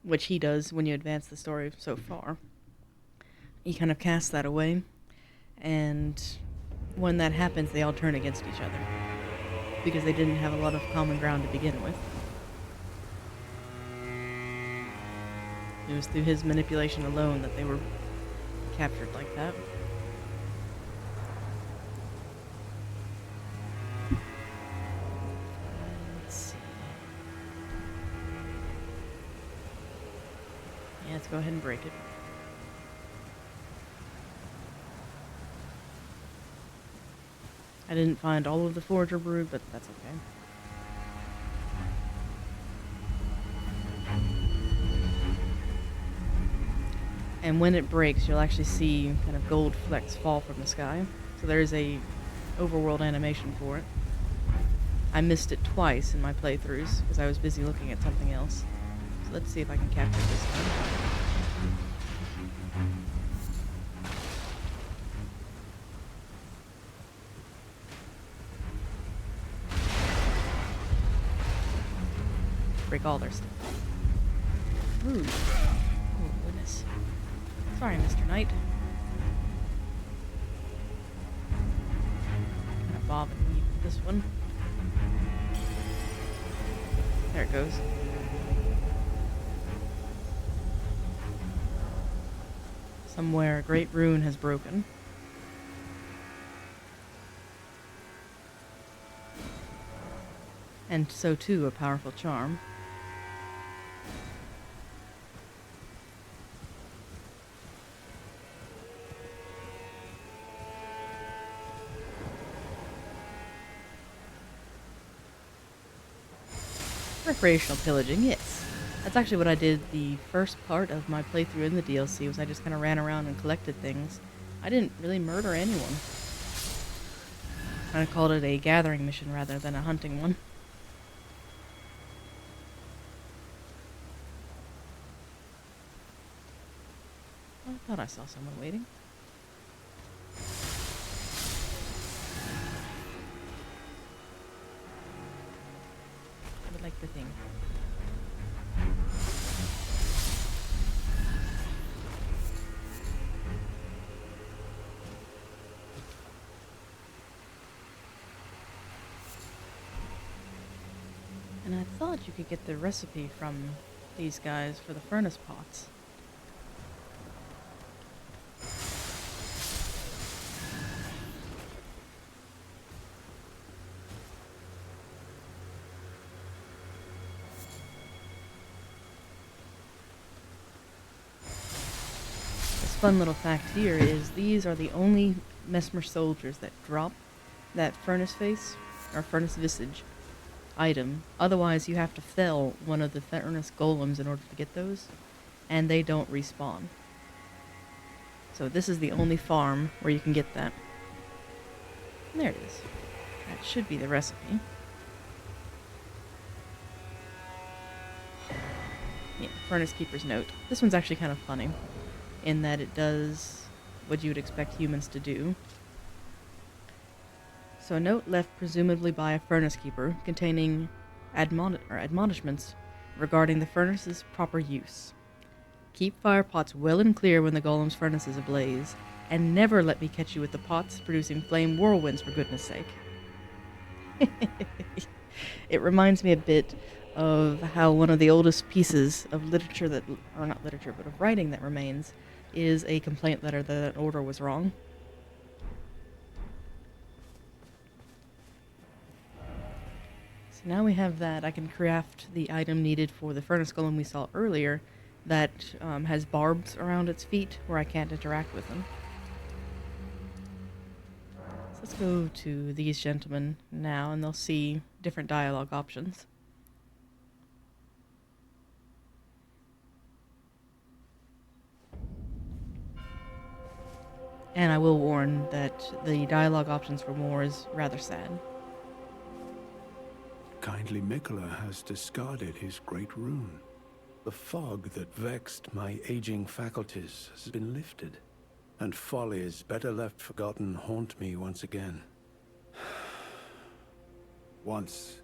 which he does when you advance the story so far, he kind of casts that away, and when that happens, they all turn against each other because they didn't have a lot of common ground to begin with. It was through his manipulation alone that they were captured like that. Let's see. Yeah, let's go ahead and break it. I didn't find all of the Forager Brood, but that's okay. And when it breaks, you'll actually see kind of gold flecks fall from the sky. So there's a overworld animation for it. I missed it twice in my playthroughs because I was busy looking at something else. So let's see if I can capture it this time. Break all their stuff. Ooh. Oh, goodness. Sorry, Mr. Knight. Kind of bob and weave with this one. There it goes. Somewhere a great rune has broken. And so too a powerful charm. Recreational pillaging, yes. That's actually what I did the first part of my playthrough in the DLC, was I just kind of ran around and collected things. I didn't really murder anyone. I called it a gathering mission rather than a hunting one. I thought I saw someone waiting. I would like everything. And I thought you could get the recipe from these guys for the furnace pots. This fun little fact here is these are the only Mesmer soldiers that drop that furnace face, or furnace visage, item. Otherwise, you have to fell one of the furnace golems in order to get those, and they don't respawn. So this is the only farm where you can get that. And there it is. That should be the recipe. Yeah, Furnace Keeper's Note. This one's actually kind of funny, in that it does what you would expect humans to do. So a note left presumably by a furnace keeper containing admonishments regarding the furnace's proper use. Keep fire pots well and clear when the golem's furnace is ablaze, and never let me catch you with the pots producing flame whirlwinds, for goodness sake. It reminds me a bit of how one of the oldest pieces of literature that, or not literature, but of writing that remains, is a complaint letter that an order was wrong. So now we have that. I can craft the item needed for the furnace golem we saw earlier that has barbs around its feet where I can't interact with them. So let's go to these gentlemen now, and they'll see different dialogue options. And I will warn that the dialogue options for more is rather sad. Kindly Mikola has discarded his great rune. The fog that vexed my aging faculties has been lifted, and follies better left forgotten haunt me once again. Once,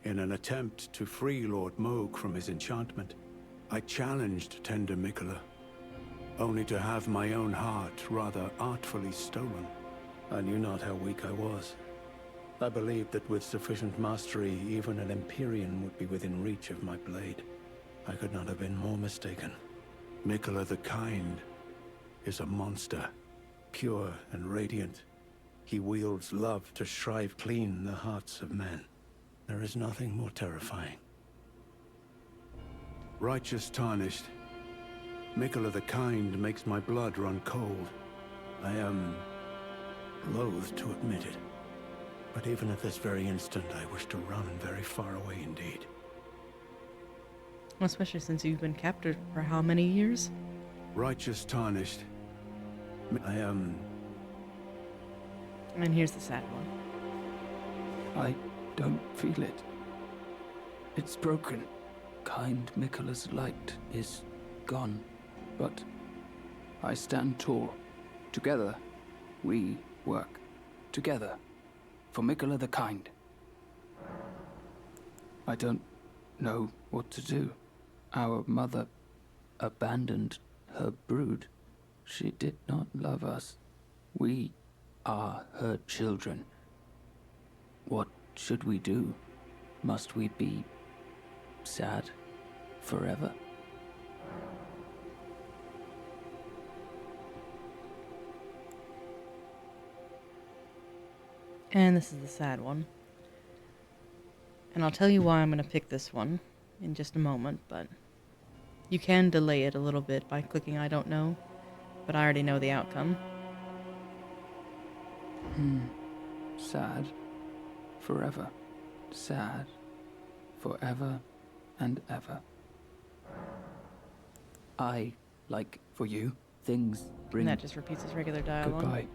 in an attempt to free Lord Moog from his enchantment, I challenged tender Mikola, only to have my own heart rather artfully stolen. I knew not how weak I was. I believed that with sufficient mastery, even an Empyrean would be within reach of my blade. I could not have been more mistaken. Mikola the Kind is a monster, pure and radiant. He wields love to shrive clean the hearts of men. There is nothing more terrifying. Righteous tarnished, Mikola the Kind makes my blood run cold. I am loath to admit it, but even at this very instant, I wish to run very far away indeed. Well, especially since you've been captured for how many years? Righteous tarnished, I am... And here's the sad one. I don't feel it. It's broken. Kind Mikola's light is gone. But I stand tall. Together, we work. Together, for Mikola the Kind. I don't know what to do. Our mother abandoned her brood. She did not love us. We are her children. What should we do? Must we be sad forever? And this is the sad one. And I'll tell you why I'm going to pick this one in just a moment, but you can delay it a little bit by clicking I don't know, but I already know the outcome. Sad forever. Sad forever and ever. I, like for you, things bring... And that just repeats his regular dialogue. Goodbye.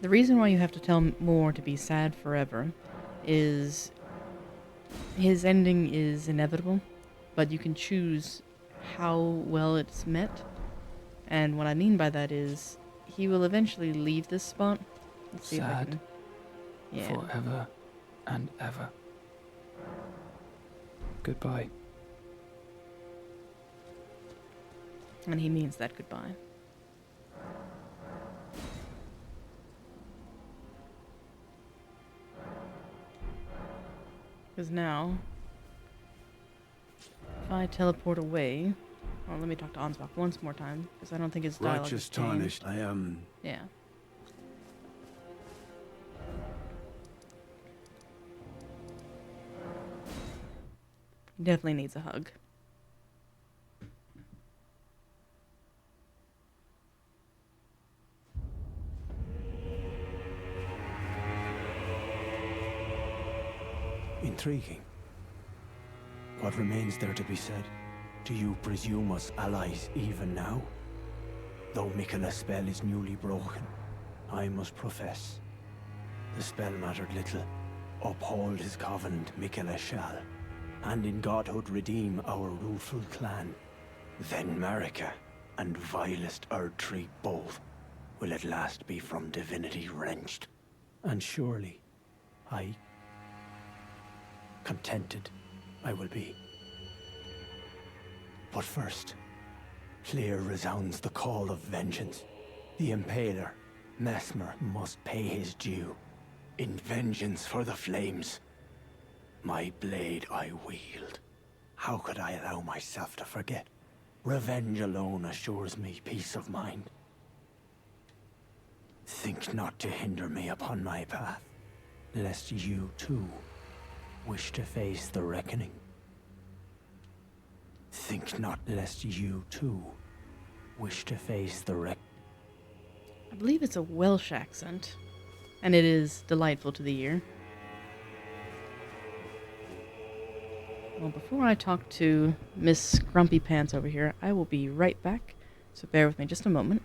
The reason why you have to tell more to be sad forever is his ending is inevitable, but you can choose how well it's met. And what I mean by that is he will eventually leave this spot. Let's see if I Sad can... Yeah. forever and ever. goodbye. And he means that goodbye. Because now, if I teleport away... Well, let me talk to Ansbach once more time, because I don't think his dialogue Righteous has changed. tarnished, I am. Yeah. He definitely needs a hug. Intriguing. What remains there to be said? Do you presume us allies even now? Though Miquella's spell is newly broken, I must profess, the spell mattered little. Uphold his covenant, Miquella shall, and in godhood redeem our rueful clan. Then Marika and vilest Erdtree both will at last be from divinity wrenched. And surely, contented I will be. But first, clear resounds the call of vengeance. The Impaler, Mesmer, must pay his due. In vengeance for the flames, my blade I wield. How could I allow myself to forget? Revenge alone assures me peace of mind. Think not to hinder me upon my path, lest you too wish to face the reckoning. Think not lest you too wish to face the I believe it's a Welsh accent, and it is delightful to the ear. Well, before I talk to Miss Grumpy Pants over here, I will be right back, so bear with me just a moment.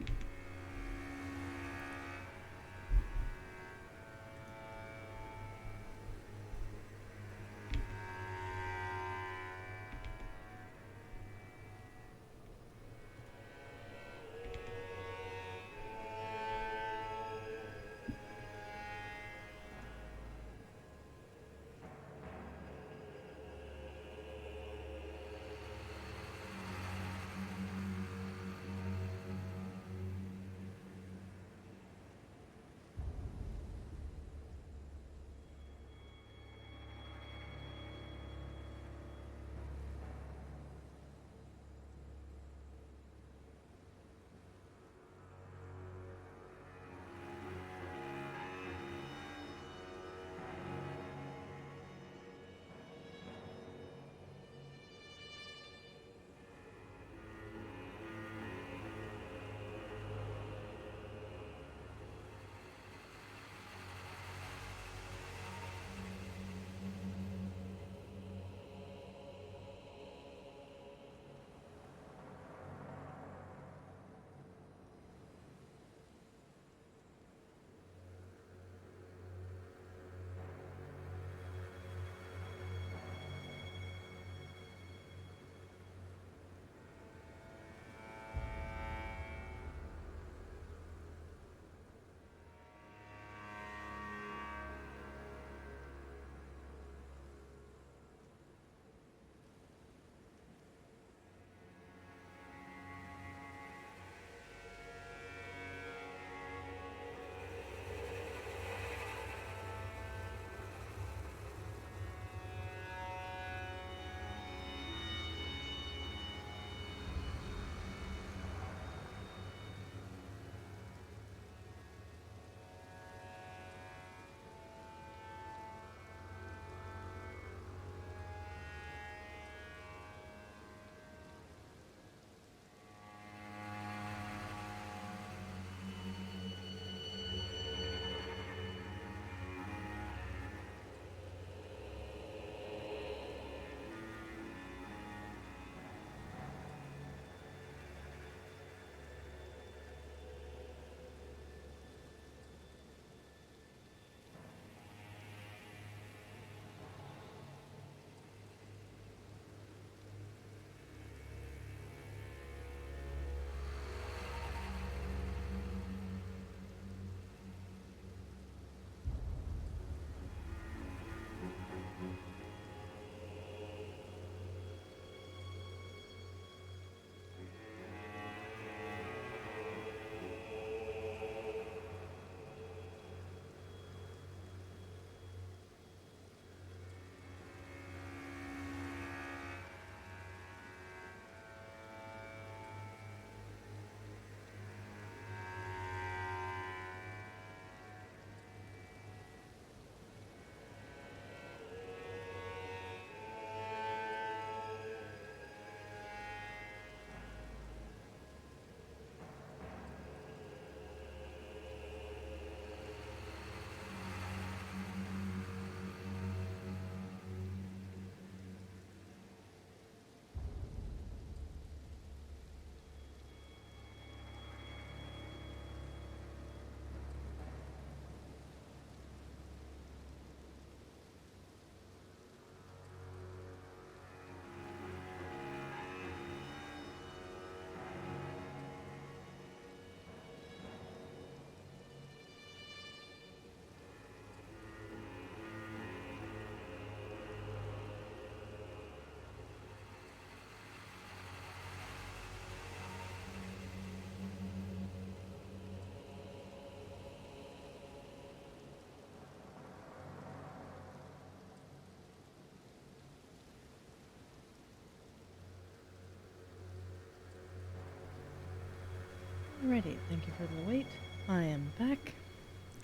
Alrighty, thank you for the wait. I am back,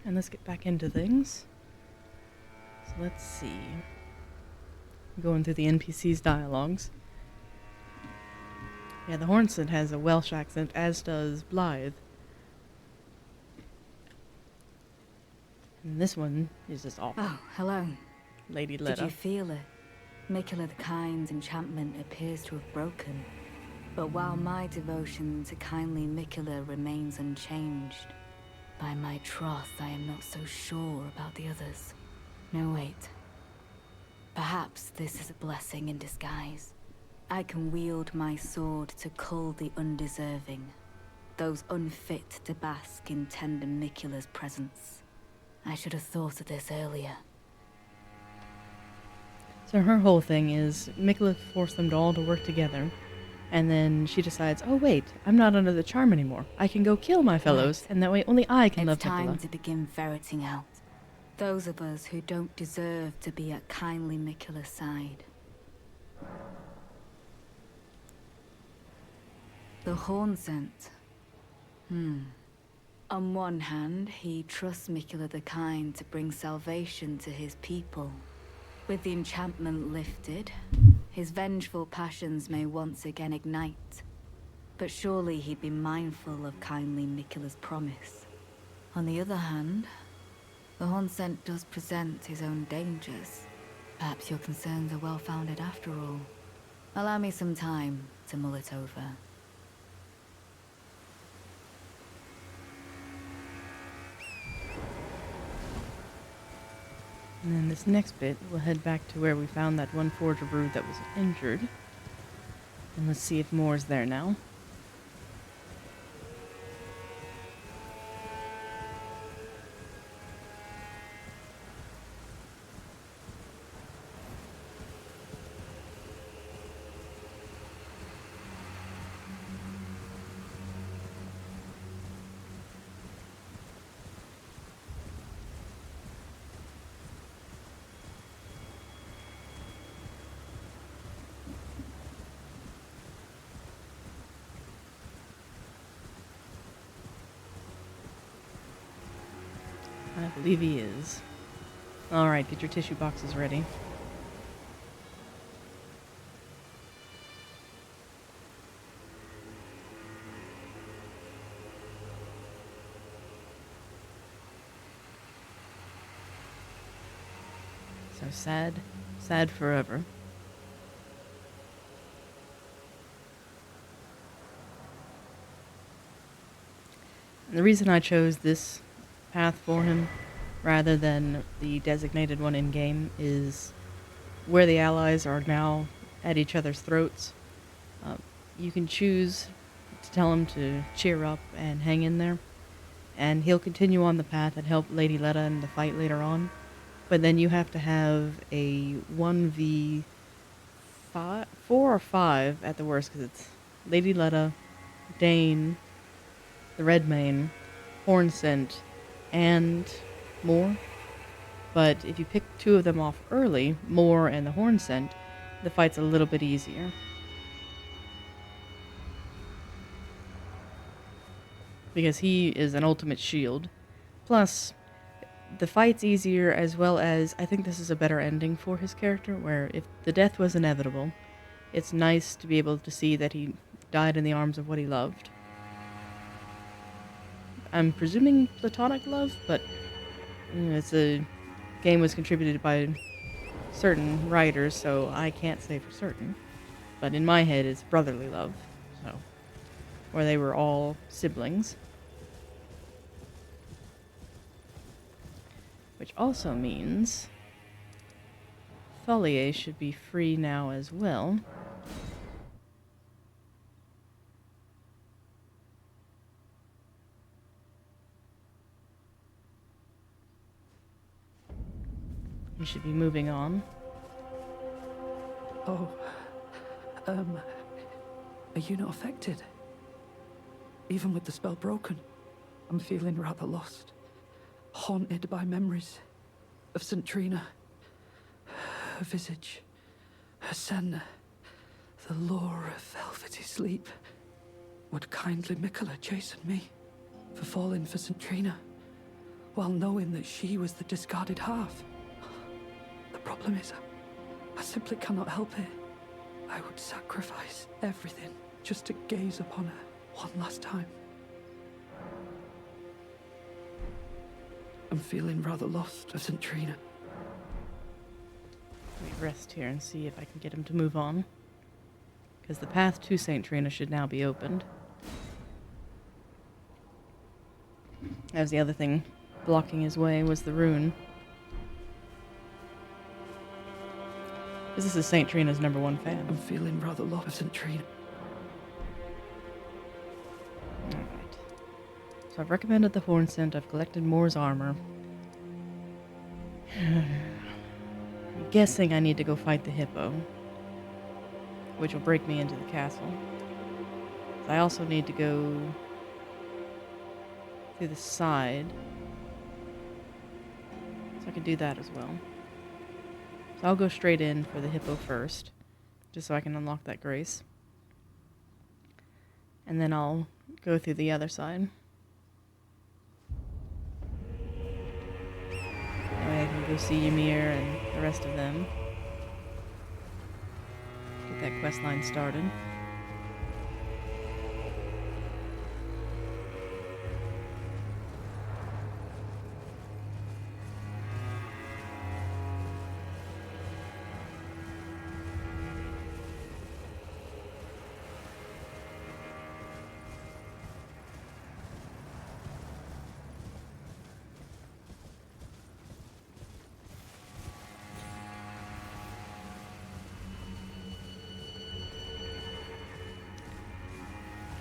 and let's get back into things. So let's see. Going through the NPC's dialogues. Yeah, the Hornsent has a Welsh accent, as does Blythe. And this one is just awful. Oh, hello. Lady Did Letta. you feel it? Mikula the Kind's enchantment appears to have broken. But while my devotion to kindly Mikula remains unchanged, by my troth I am not so sure about the others. No, wait. Perhaps this is a blessing in disguise. I can wield my sword to cull the undeserving, those unfit to bask in tender Mikula's presence. I should have thought of this earlier. So her whole thing is Mikula forced them all to work together, and then she decides, oh wait, I'm not under the charm anymore. I can go kill my fellows, and that way only I can love It's time Mikula. to begin ferreting out those of us who don't deserve to be at kindly Mikula's side. The Hornsent. On one hand, he trusts Mikula the Kind to bring salvation to his people. With the enchantment lifted, his vengeful passions may once again ignite. But surely he'd be mindful of kindly Mikula's promise. On the other hand, the Hornsent does present his own dangers. Perhaps your concerns are well-founded after all. Allow me some time to mull it over. And then this next bit, we'll head back to where we found that one forager brood that was injured. And let's see if more is there now. I believe he is. Alright, get your tissue boxes ready. So sad, sad forever. And the reason I chose this path for him rather than the designated one in game is where the allies are now at each other's throats. You can choose to tell him to cheer up and hang in there, and he'll continue on the path and help Lady Letta in the fight later on. But then you have to have a 1v4 or 5 at the worst, because it's Lady Letta, Dane, the Redmane, Hornsent, and Moore. But if you pick 2 of them off early, Moore and the Hornsent, the fight's a little bit easier. Because he is an ultimate shield. Plus, the fight's easier, as well as I think this is a better ending for his character, where if the death was inevitable, it's nice to be able to see that he died in the arms of what he loved. I'm presuming platonic love, but it's a game was contributed by certain writers, so I can't say for certain. But in my head, it's brotherly love, so where they were all siblings. Which also means Tholier should be free now as well. We should be moving on. Oh, are you not affected? Even with the spell broken, I'm feeling rather lost. Haunted by memories of St. Trina. Her visage, her Senna, the lure of velvety sleep. would kindly Mikola chasten me for falling for Centrina, while knowing that she was the discarded half. The problem is, I simply cannot help it. I would sacrifice everything just to gaze upon her one last time. I'm feeling rather lost of Centrina. Let me rest here and see if I can get him to move on. Because the path to St. Trina should now be opened. That was the other thing blocking his way, was the rune. Because this is St. Trina's #1 fan. I'm feeling rather lost of Centrina. Alright. So I've recommended the horn scent, I've collected Moore's armor. I'm guessing I need to go fight the hippo, which will break me into the castle. I also need to go through the side, so I can do that as well. So I'll go straight in for the hippo first, just so I can unlock that grace. And then I'll go through the other side. That way I can go see Ymir and the rest of them. Get that quest line started.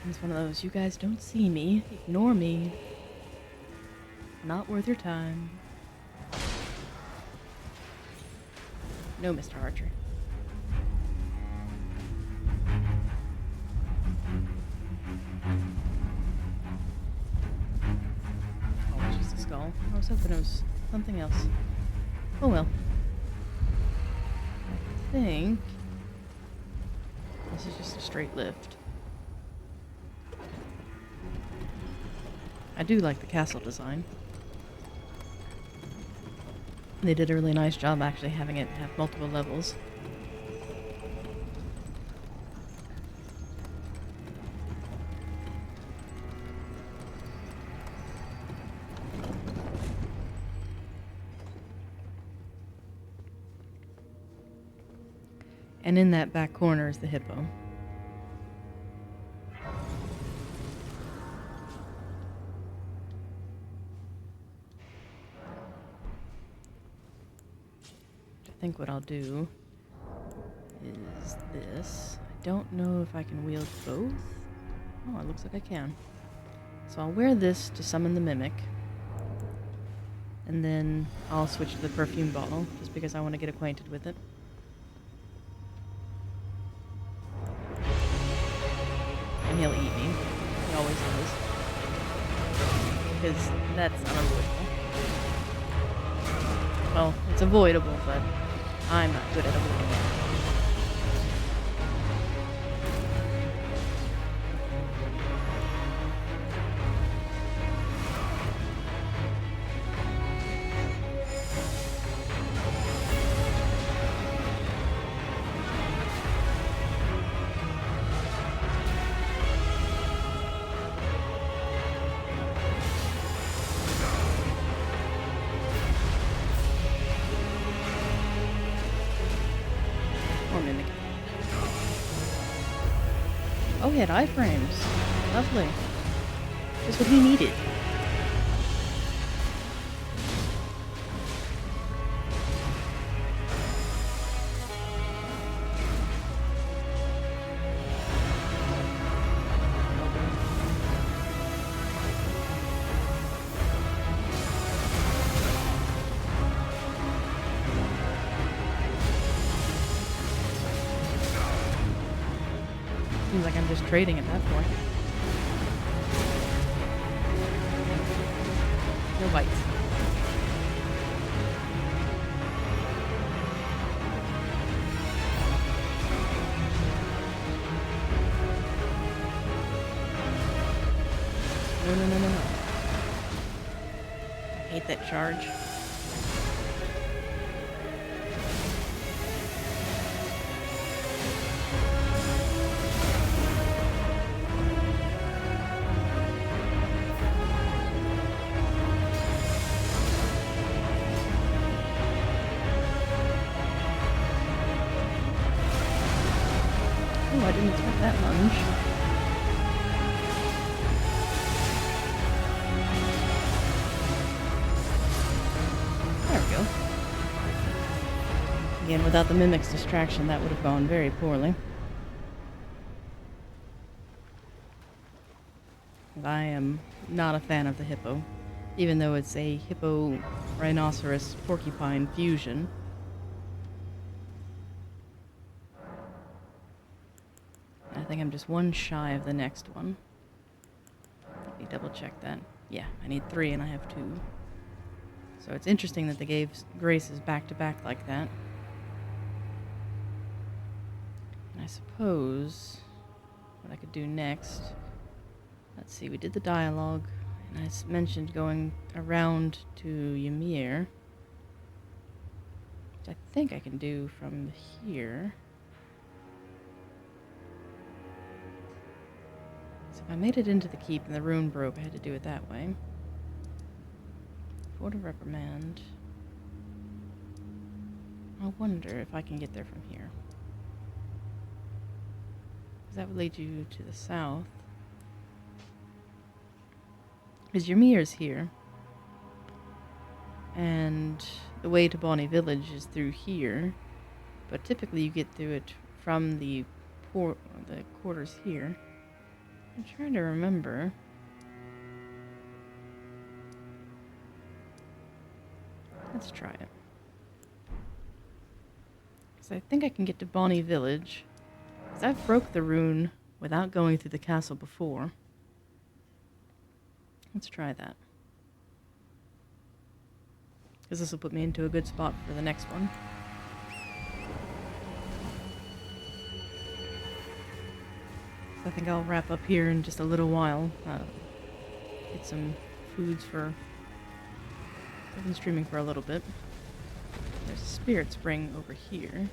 It's one of those, you guys don't see me, ignore me. Not worth your time. No, Mr. Archer. Oh, it's just a skull. I was hoping it was something else. Oh well. I think this is just a straight lift. I do like the castle design. They did a really nice job actually having it have multiple levels. And in that back corner is the hippo. I think what I'll do is this. I don't know if I can wield both. Oh, it looks like I can. So I'll wear this to summon the mimic. And then I'll switch to the perfume bottle, just because I want to get acquainted with it. And he'll eat me. He always does. Because that's unavoidable. Well, it's avoidable, but I'm not good at avoiding it. Oh, he had iframes. Lovely. Just what he needed. Seems like I'm just trading at that point. No bites. charge. Oh, I didn't expect that lunge. There we go. Again, without the Mimic's distraction, that would have gone very poorly. I am not a fan of the hippo, even though it's a hippo-rhinoceros-porcupine fusion. I think I'm just one shy of the next one. Let me double check that. Yeah, I need 3 and I have 2. So it's interesting that they gave graces back to back like that. And I suppose what I could do next, let's see, we did the dialogue, and I mentioned going around to Ymir, which I think I can do from here. So if I made it into the keep and the rune broke, I had to do it that way. Fort of Reprimand. I wonder if I can get there from here. Because that would lead you to the south. Because Ymir's here. And the way to Bonnie Village is through here. But typically you get through it from the quarters here. I'm trying to remember. Let's try it. Because I think I can get to Bonnie Village. Because I've broke the rune without going through the castle before. Let's try that. Because this will put me into a good spot for the next one. So I think I'll wrap up here in just a little while. Get some foods for... I've been streaming for a little bit. There's a spirit spring over here.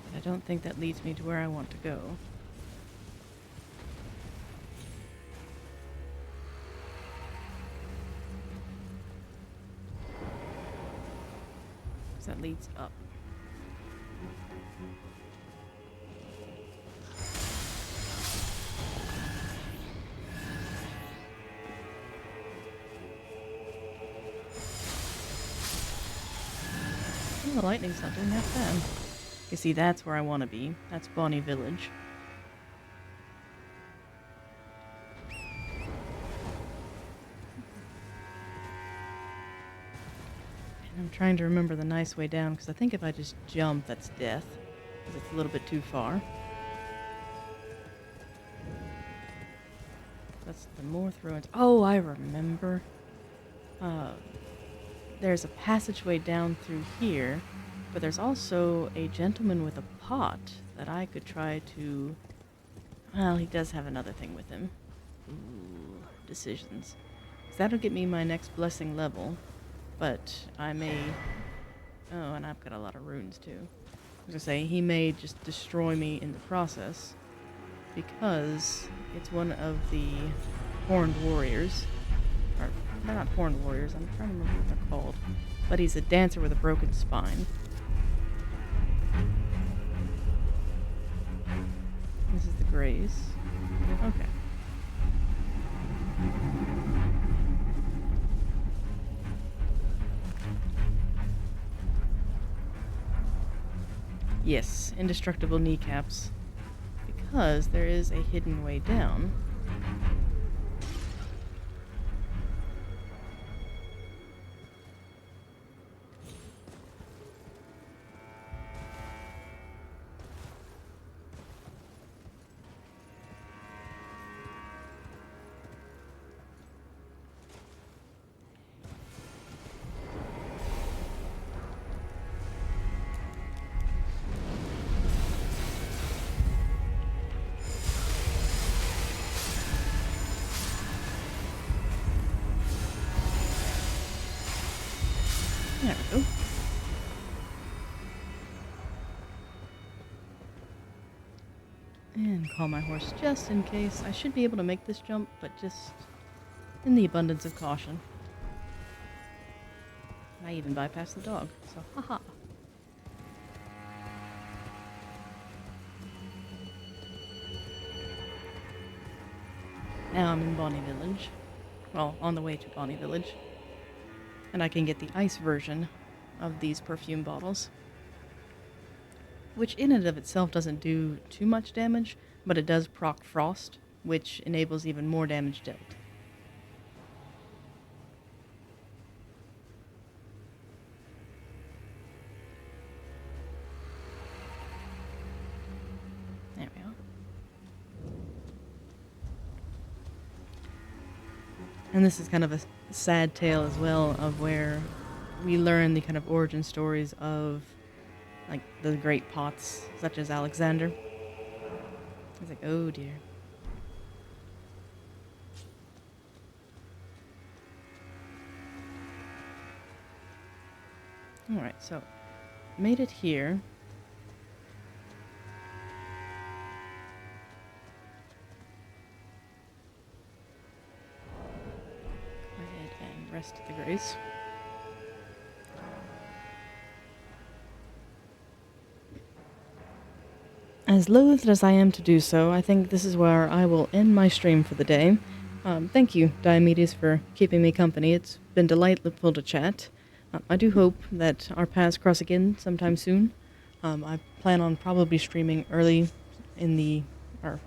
But I don't think that leads me to where I want to go. That leads up. Oh, the lightning's not doing that bad. You see, that's where I want to be. That's Bonnie Village. I'm trying to remember the nice way down, because I think if I just jump, that's death. Because it's a little bit too far. That's the Morth Ruins. Oh, I remember. There's a passageway down through here, but there's also a gentleman with a pot that I could try to... Well, he does have another thing with him. Ooh, decisions. So that'll get me my next blessing level. But I may... Oh, and I've got a lot of runes, too. I was gonna say, he may just destroy me in the process. Because it's one of the horned warriors. Or, they're not horned warriors, I'm trying to remember what they're called. But he's a dancer with a broken spine. This is the Grace. Okay. Yes, indestructible kneecaps. Because there is a hidden way down. There we go. And call my horse just in case. I should be able to make this jump, but just in the abundance of caution. I even bypassed the dog, so haha. Now I'm in Bonnie Village. Well, on the way to Bonnie Village. And I can get the ice version of these perfume bottles. Which in and of itself doesn't do too much damage, but it does proc frost, which enables even more damage dealt. There we are. And this is kind of a sad tale as well of where we learn the kind of origin stories of like the great pots such as Alexander. It's like, oh dear. Alright, so made it here. Go ahead and rest at the grace. As loath as I am to do so, I think this is where I will end my stream for the day. Thank you, Diomedes, for keeping me company. It's been delightful to chat. I do hope that our paths cross again sometime soon. I plan on probably streaming early or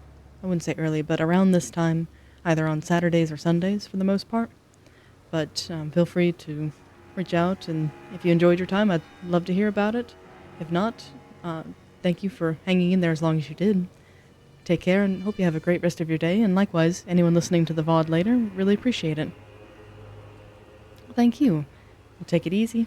I wouldn't say early, but around this time, either on Saturdays or Sundays for the most part. But feel free to reach out, and if you enjoyed your time, I'd love to hear about it. If not, thank you for hanging in there as long as you did. Take care, and hope you have a great rest of your day, and likewise, anyone listening to the VOD later, really appreciate it. Thank you. Well, take it easy.